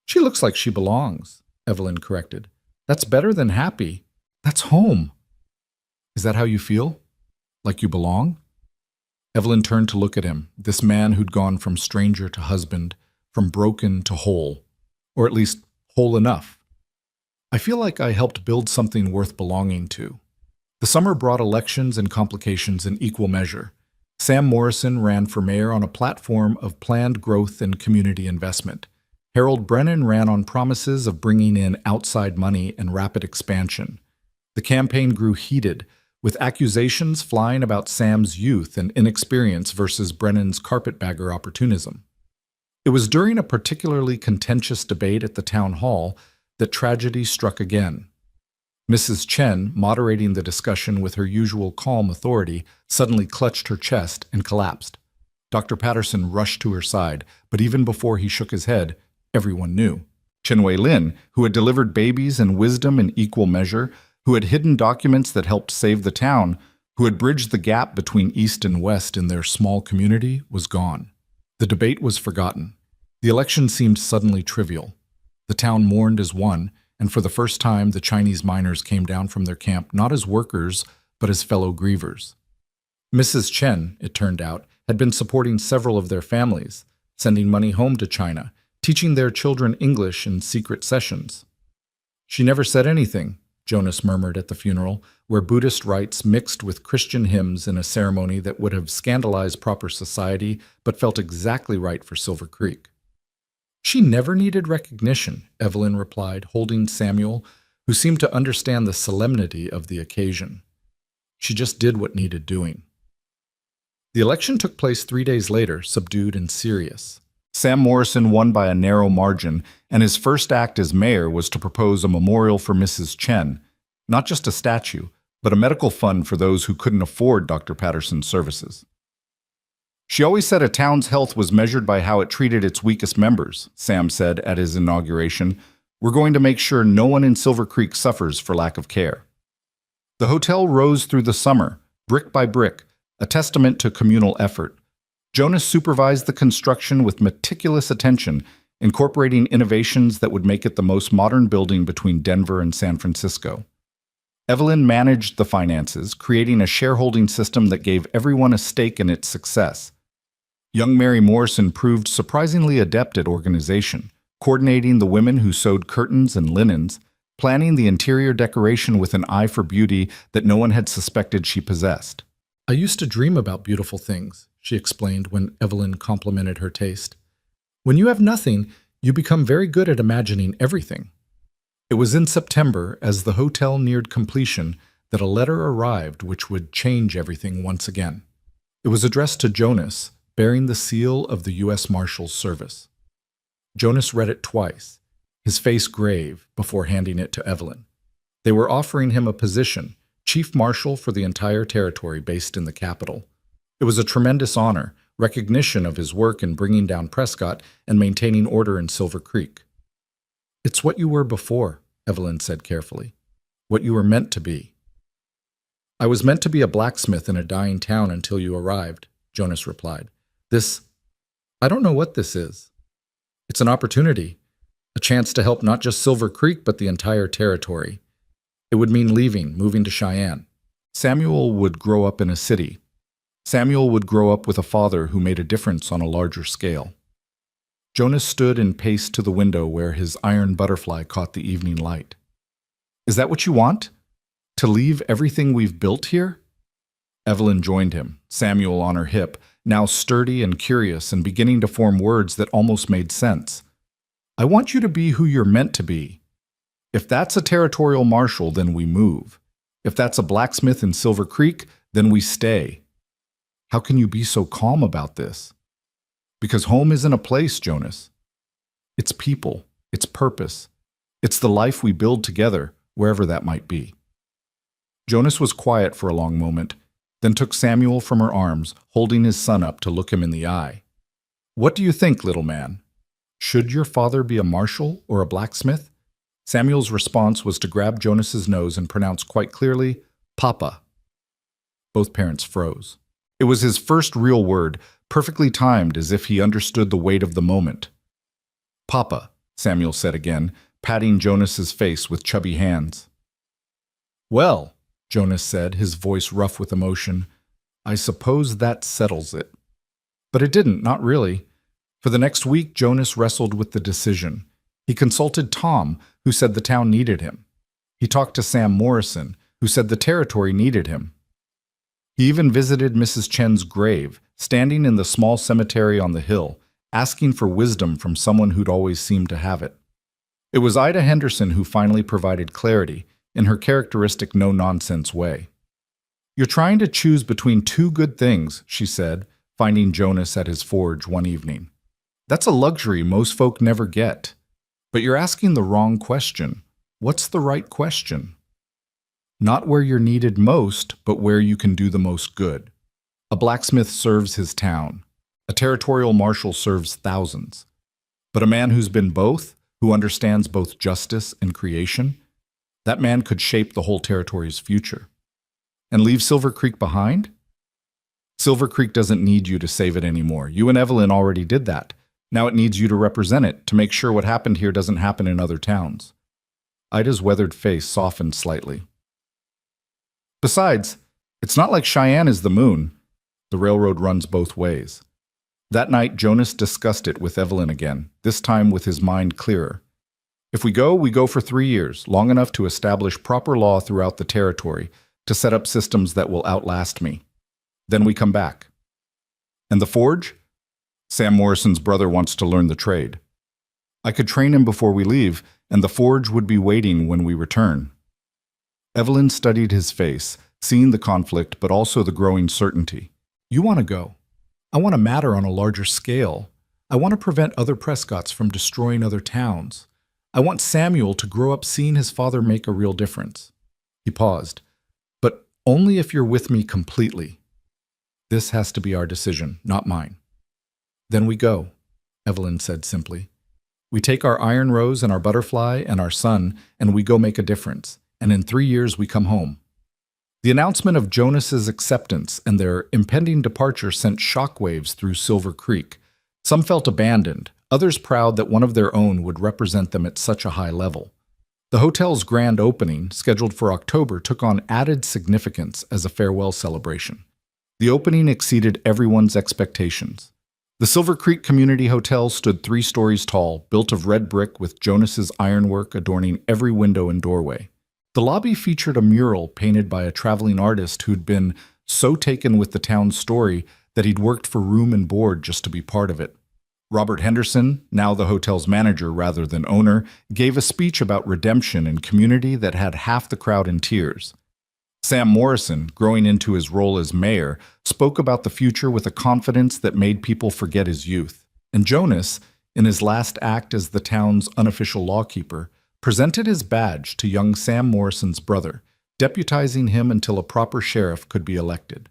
"She looks like she belongs," Evelyn corrected. "That's better than happy. That's home." "Is that how you feel? Like you belong?" Evelyn turned to look at him, this man who'd gone from stranger to husband, from broken to whole, or at least whole enough. "I feel like I helped build something worth belonging to." The summer brought elections and complications in equal measure. Sam Morrison ran for mayor on a platform of planned growth and community investment. Harold Brennan ran on promises of bringing in outside money and rapid expansion. The campaign grew heated, with accusations flying about Sam's youth and inexperience versus Brennan's carpetbagger opportunism. It was during a particularly contentious debate at the town hall that tragedy struck again. Mrs. Chen, moderating the discussion with her usual calm authority, suddenly clutched her chest and collapsed. Dr. Patterson rushed to her side, but even before he shook his head, everyone knew. Chen Wei-lin, who had delivered babies and wisdom in equal measure, who had hidden documents that helped save the town, who had bridged the gap between East and West in their small community, was gone. The debate was forgotten. The election seemed suddenly trivial. The town mourned as one, and for the first time the Chinese miners came down from their camp not as workers, but as fellow grievers. Mrs. Chen, it turned out, had been supporting several of their families, sending money home to China, teaching their children English in secret sessions. "She never said anything," Jonas murmured at the funeral, where Buddhist rites mixed with Christian hymns in a ceremony that would have scandalized proper society but felt exactly right for Silver Creek. "She never needed recognition," Evelyn replied, holding Samuel, who seemed to understand the solemnity of the occasion. "She just did what needed doing." The election took place 3 days later, subdued and serious. Sam Morrison won by a narrow margin, and his first act as mayor was to propose a memorial for Mrs. Chen, not just a statue, but a medical fund for those who couldn't afford Dr. Patterson's services. "She always said a town's health was measured by how it treated its weakest members," Sam said at his inauguration. "We're going to make sure no one in Silver Creek suffers for lack of care." The hotel rose through the summer, brick by brick, a testament to communal effort. Jonas supervised the construction with meticulous attention, incorporating innovations that would make it the most modern building between Denver and San Francisco. Evelyn managed the finances, creating a shareholding system that gave everyone a stake in its success. Young Mary Morrison proved surprisingly adept at organization, coordinating the women who sewed curtains and linens, planning the interior decoration with an eye for beauty that no one had suspected she possessed. "I used to dream about beautiful things," she explained when Evelyn complimented her taste. "When you have nothing, you become very good at imagining everything." It was in September, as the hotel neared completion, that a letter arrived which would change everything once again. It was addressed to Jonas, bearing the seal of the U.S. Marshal's Service. Jonas read it twice, his face grave, before handing it to Evelyn. They were offering him a position, chief marshal for the entire territory based in the capital. It was a tremendous honor, recognition of his work in bringing down Prescott and maintaining order in Silver Creek. "It's what you were before," Evelyn said carefully. "What you were meant to be." "I was meant to be a blacksmith in a dying town until you arrived," Jonas replied. I don't know what this is. It's an opportunity, a chance to help not just Silver Creek but the entire territory. It would mean leaving, moving to Cheyenne. Samuel would grow up in a city. Samuel would grow up with a father who made a difference on a larger scale. Jonas stood and paced to the window where his iron butterfly caught the evening light. Is that what you want? To leave everything we've built here? Evelyn joined him, Samuel on her hip, now sturdy and curious and beginning to form words that almost made sense. I want you to be who you're meant to be. If that's a territorial marshal, then we move. If that's a blacksmith in Silver Creek, then we stay. How can you be so calm about this? Because home isn't a place, Jonas. It's people. It's purpose. It's the life we build together, wherever that might be. Jonas was quiet for a long moment, then took Samuel from her arms, holding his son up to look him in the eye. What do you think, little man? Should your father be a marshal or a blacksmith? Samuel's response was to grab Jonas's nose and pronounce quite clearly, Papa. Both parents froze. It was his first real word, perfectly timed as if he understood the weight of the moment. Papa, Samuel said again, patting Jonas's face with chubby hands. Well, Jonas said, his voice rough with emotion, I suppose that settles it. But it didn't, not really. For the next week, Jonas wrestled with the decision. He consulted Tom, who said the town needed him. He talked to Sam Morrison, who said the territory needed him. He even visited Mrs. Chen's grave, standing in the small cemetery on the hill, asking for wisdom from someone who'd always seemed to have it. It was Ida Henderson who finally provided clarity, in her characteristic no-nonsense way. You're trying to choose between two good things, she said, finding Jonas at his forge one evening. That's a luxury most folk never get. But you're asking the wrong question. What's the right question? Not where you're needed most, but where you can do the most good. A blacksmith serves his town. A territorial marshal serves thousands. But a man who's been both, who understands both justice and creation, that man could shape the whole territory's future. And leave Silver Creek behind? Silver Creek doesn't need you to save it anymore. You and Evelyn already did that. Now it needs you to represent it, to make sure what happened here doesn't happen in other towns. Ida's weathered face softened slightly. Besides, it's not like Cheyenne is the moon. The railroad runs both ways. That night, Jonas discussed it with Evelyn again, this time with his mind clearer. If we go for 3 years, long enough to establish proper law throughout the territory, to set up systems that will outlast me. Then we come back. And the forge? Sam Morrison's brother wants to learn the trade. I could train him before we leave, and the forge would be waiting when we return. Evelyn studied his face, seeing the conflict but also the growing certainty. You want to go. I want to matter on a larger scale. I want to prevent other Prescotts from destroying other towns. I want Samuel to grow up seeing his father make a real difference. He paused. But only if you're with me completely. This has to be our decision, not mine. Then we go, Evelyn said simply. We take our iron rose and our butterfly and our son, and we go make a difference. And in 3 years we come home. The announcement of Jonas's acceptance and their impending departure sent shockwaves through Silver Creek. Some felt abandoned, others proud that one of their own would represent them at such a high level. The hotel's grand opening, scheduled for October, took on added significance as a farewell celebration. The opening exceeded everyone's expectations. The Silver Creek Community Hotel stood 3 stories tall, built of red brick with Jonas's ironwork adorning every window and doorway. The lobby featured a mural painted by a traveling artist who'd been so taken with the town's story that he'd worked for room and board just to be part of it. Robert Henderson, now the hotel's manager rather than owner, gave a speech about redemption and community that had half the crowd in tears. Sam Morrison, growing into his role as mayor, spoke about the future with a confidence that made people forget his youth. And Jonas, in his last act as the town's unofficial lawkeeper, presented his badge to young Sam Morrison's brother, deputizing him until a proper sheriff could be elected.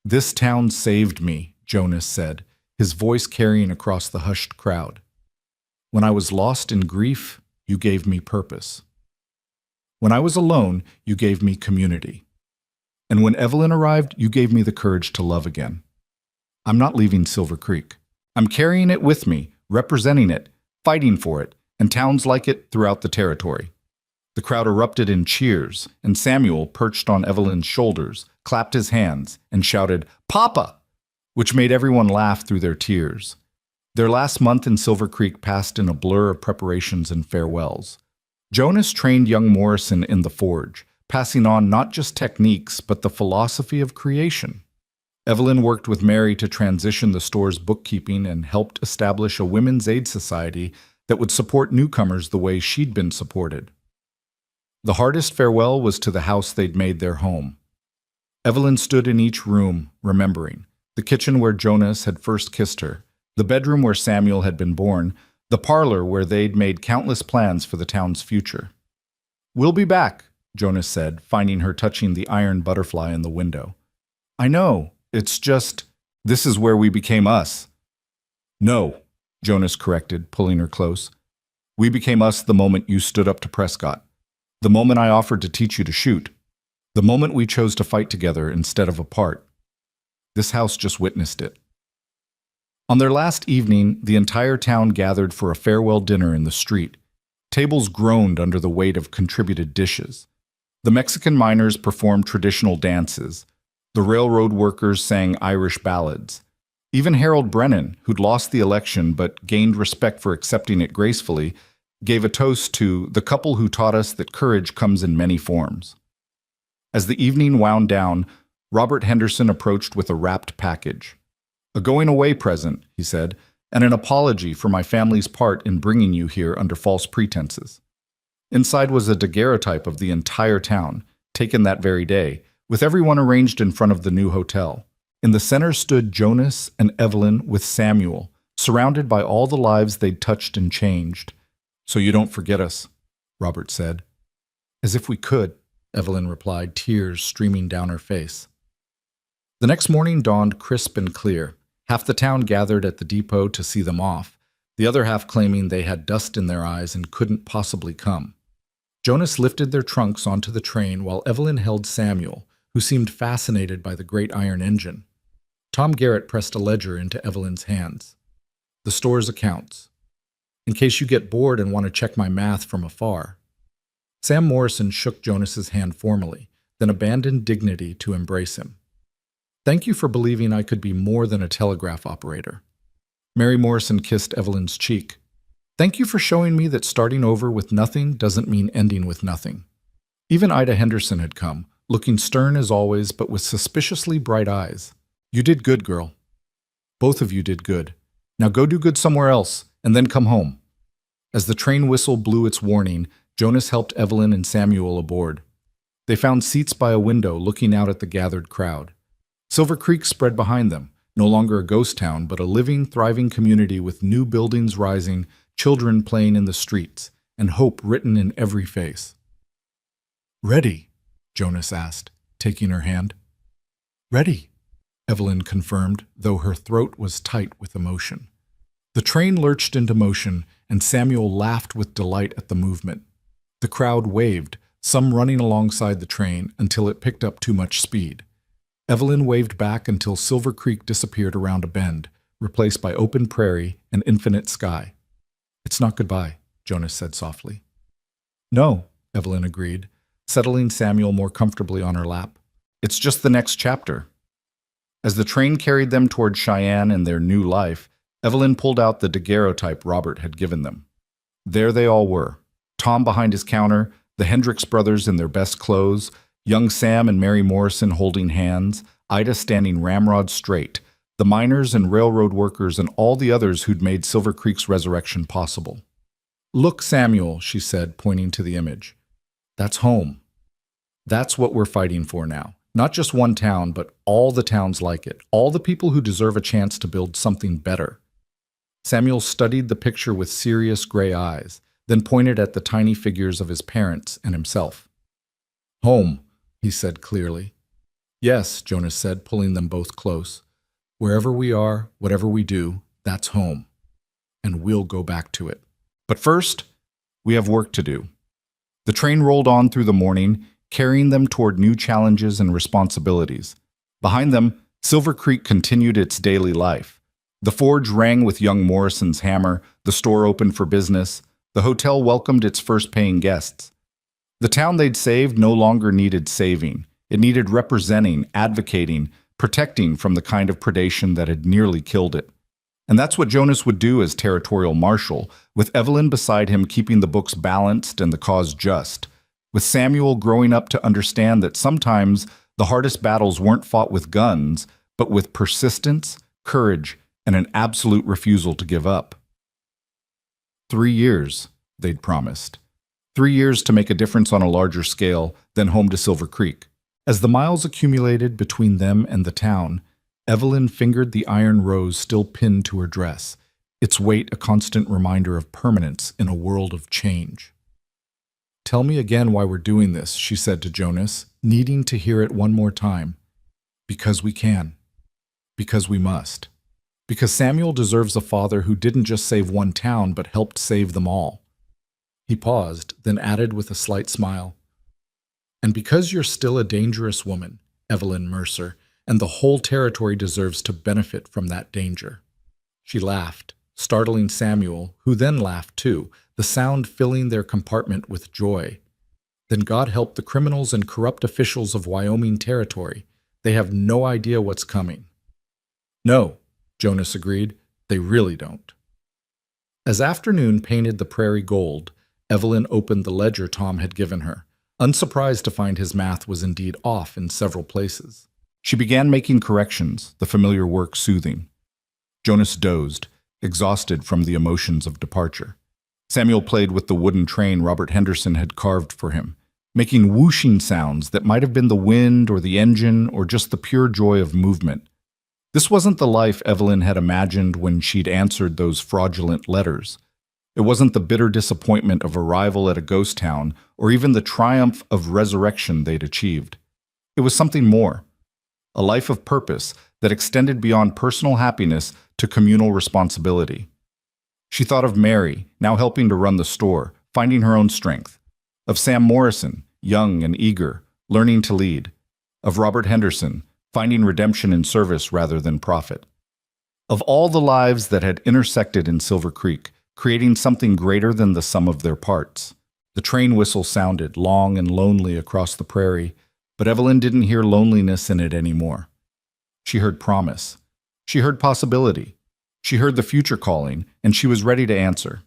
"This town saved me," Jonas said, his voice carrying across the hushed crowd. "When I was lost in grief, you gave me purpose. When I was alone, you gave me community. And when Evelyn arrived, you gave me the courage to love again. I'm not leaving Silver Creek. I'm carrying it with me, representing it, fighting for it, and towns like it throughout the territory. The crowd erupted in cheers, and Samuel, perched on Evelyn's shoulders, clapped his hands and shouted, "Papa!" which made everyone laugh through their tears. Their last month in Silver Creek passed in a blur of preparations and farewells. Jonas trained young Morrison in the forge, passing on not just techniques, but the philosophy of creation. Evelyn worked with Mary to transition the store's bookkeeping and helped establish a women's aid society that would support newcomers the way she'd been supported. The hardest farewell was to the house they'd made their home. Evelyn stood in each room, remembering the kitchen where Jonas had first kissed her, the bedroom where Samuel had been born, the parlor where they'd made countless plans for the town's future. "We'll be back," Jonas said, finding her touching the iron butterfly in the window. "I know, it's just, this is where we became us." "No," Jonas corrected, pulling her close. "We became us the moment you stood up to Prescott, the moment I offered to teach you to shoot, the moment we chose to fight together instead of apart. This house just witnessed it." On their last evening, the entire town gathered for a farewell dinner in the street. Tables groaned under the weight of contributed dishes. The Mexican miners performed traditional dances. The railroad workers sang Irish ballads. Even Harold Brennan, who'd lost the election but gained respect for accepting it gracefully, gave a toast to the couple who taught us that courage comes in many forms. As the evening wound down, Robert Henderson approached with a wrapped package. "A going-away present," he said, "and an apology for my family's part in bringing you here under false pretenses." Inside was a daguerreotype of the entire town, taken that very day, with everyone arranged in front of the new hotel. In the center stood Jonas and Evelyn with Samuel, surrounded by all the lives they'd touched and changed. "So you don't forget us," Robert said. "As if we could," Evelyn replied, tears streaming down her face. The next morning dawned crisp and clear. Half the town gathered at the depot to see them off, the other half claiming they had dust in their eyes and couldn't possibly come. Jonas lifted their trunks onto the train while Evelyn held Samuel, who seemed fascinated by the great iron engine. Tom Garrett pressed a ledger into Evelyn's hands. "The store's accounts. In case you get bored and want to check my math from afar." Sam Morrison shook Jonas's hand formally, then abandoned dignity to embrace him. "Thank you for believing I could be more than a telegraph operator." Mary Morrison kissed Evelyn's cheek. "Thank you for showing me that starting over with nothing doesn't mean ending with nothing." Even Ida Henderson had come, looking stern as always, but with suspiciously bright eyes. "You did good, girl. Both of you did good. Now go do good somewhere else, and then come home." As the train whistle blew its warning, Jonas helped Evelyn and Samuel aboard. They found seats by a window looking out at the gathered crowd. Silver Creek spread behind them, no longer a ghost town, but a living, thriving community with new buildings rising, children playing in the streets, and hope written in every face. "Ready?" Jonas asked, taking her hand. "Ready," Evelyn confirmed, though her throat was tight with emotion. The train lurched into motion, and Samuel laughed with delight at the movement. The crowd waved, some running alongside the train until it picked up too much speed. Evelyn waved back until Silver Creek disappeared around a bend, replaced by open prairie and infinite sky. "It's not goodbye," Jonas said softly. "No," Evelyn agreed, settling Samuel more comfortably on her lap. "It's just the next chapter." As the train carried them toward Cheyenne and their new life, Evelyn pulled out the daguerreotype Robert had given them. There they all were, Tom behind his counter, the Hendricks brothers in their best clothes, young Sam and Mary Morrison holding hands, Ida standing ramrod straight, the miners and railroad workers and all the others who'd made Silver Creek's resurrection possible. "Look, Samuel," she said, pointing to the image. "That's home. That's what we're fighting for now. Not just one town, but all the towns like it, all the people who deserve a chance to build something better." Samuel studied the picture with serious gray eyes, then pointed at the tiny figures of his parents and himself. "Home," he said clearly. "Yes," Jonas said, pulling them both close. "Wherever we are, whatever we do, that's home. And we'll go back to it. But first, we have work to do." The train rolled on through the morning, carrying them toward new challenges and responsibilities. Behind them, Silver Creek continued its daily life. The forge rang with young Morrison's hammer, the store opened for business, the hotel welcomed its first paying guests. The town they'd saved no longer needed saving. It needed representing, advocating, protecting from the kind of predation that had nearly killed it. And that's what Jonas would do as territorial marshal, with Evelyn beside him keeping the books balanced and the cause just, with Samuel growing up to understand that sometimes the hardest battles weren't fought with guns, but with persistence, courage, and an absolute refusal to give up. 3 years, they'd promised. 3 years to make a difference on a larger scale than home to Silver Creek. As the miles accumulated between them and the town, Evelyn fingered the iron rose still pinned to her dress, its weight a constant reminder of permanence in a world of change. "Tell me again why we're doing this," she said to Jonas, needing to hear it one more time. "Because we can. Because we must. Because Samuel deserves a father who didn't just save one town but helped save them all." He paused, then added with a slight smile, "And because you're still a dangerous woman, Evelyn Mercer, and the whole territory deserves to benefit from that danger." She laughed, startling Samuel, who then laughed too, the sound filling their compartment with joy. "Then God help the criminals and corrupt officials of Wyoming Territory. They have no idea what's coming." "No," Jonas agreed, "they really don't." As afternoon painted the prairie gold, Evelyn opened the ledger Tom had given her, unsurprised to find his math was indeed off in several places. She began making corrections, the familiar work soothing. Jonas dozed, exhausted from the emotions of departure. Samuel played with the wooden train Robert Henderson had carved for him, making whooshing sounds that might have been the wind or the engine or just the pure joy of movement. This wasn't the life Evelyn had imagined when she'd answered those fraudulent letters. It wasn't the bitter disappointment of arrival at a ghost town or even the triumph of resurrection they'd achieved. It was something more. A life of purpose that extended beyond personal happiness to communal responsibility. She thought of Mary, now helping to run the store, finding her own strength. Of Sam Morrison, young and eager, learning to lead. Of Robert Henderson, finding redemption in service rather than profit. Of all the lives that had intersected in Silver Creek, creating something greater than the sum of their parts. The train whistle sounded, long and lonely across the prairie, but Evelyn didn't hear loneliness in it anymore. She heard promise. She heard possibility. She heard the future calling, and she was ready to answer.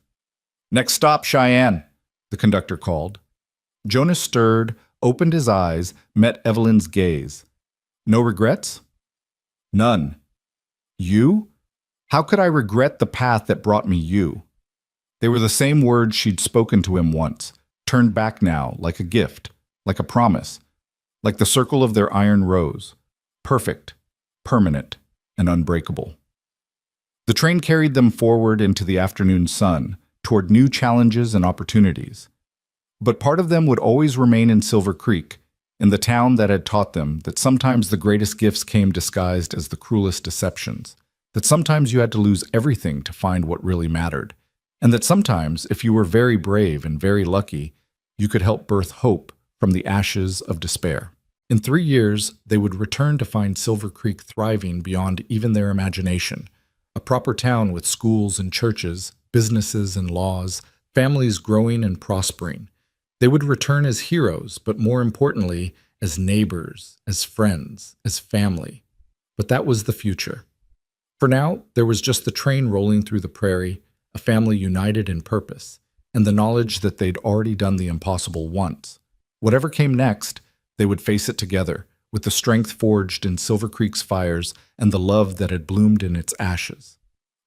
"Next stop, Cheyenne," the conductor called. Jonas stirred, opened his eyes, met Evelyn's gaze. "No regrets?" "None." "You? How could I regret the path that brought me you?" They were the same words she'd spoken to him once, turned back now like a gift, like a promise. Like the circle of their iron rose, perfect, permanent, and unbreakable. The train carried them forward into the afternoon sun, toward new challenges and opportunities. But part of them would always remain in Silver Creek, in the town that had taught them that sometimes the greatest gifts came disguised as the cruelest deceptions, that sometimes you had to lose everything to find what really mattered, and that sometimes, if you were very brave and very lucky, you could help birth hope from the ashes of despair. In 3 years, they would return to find Silver Creek thriving beyond even their imagination, a proper town with schools and churches, businesses and laws, families growing and prospering. They would return as heroes, but more importantly, as neighbors, as friends, as family. But that was the future. For now, there was just the train rolling through the prairie, a family united in purpose, and the knowledge that they'd already done the impossible once. Whatever came next, they would face it together, with the strength forged in Silver Creek's fires and the love that had bloomed in its ashes.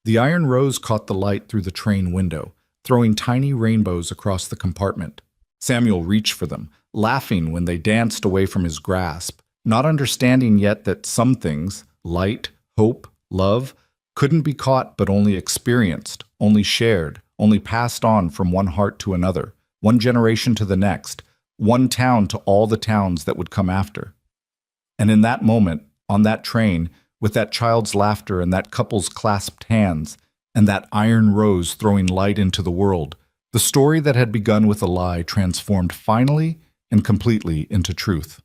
The iron rose caught the light through the train window, throwing tiny rainbows across the compartment. Samuel reached for them, laughing when they danced away from his grasp, not understanding yet that some things, light, hope, love, couldn't be caught but only experienced, only shared, only passed on from one heart to another, one generation to the next, one town to all the towns that would come after. And in that moment, on that train, with that child's laughter and that couple's clasped hands, and that iron rose throwing light into the world, the story that had begun with a lie transformed finally and completely into truth.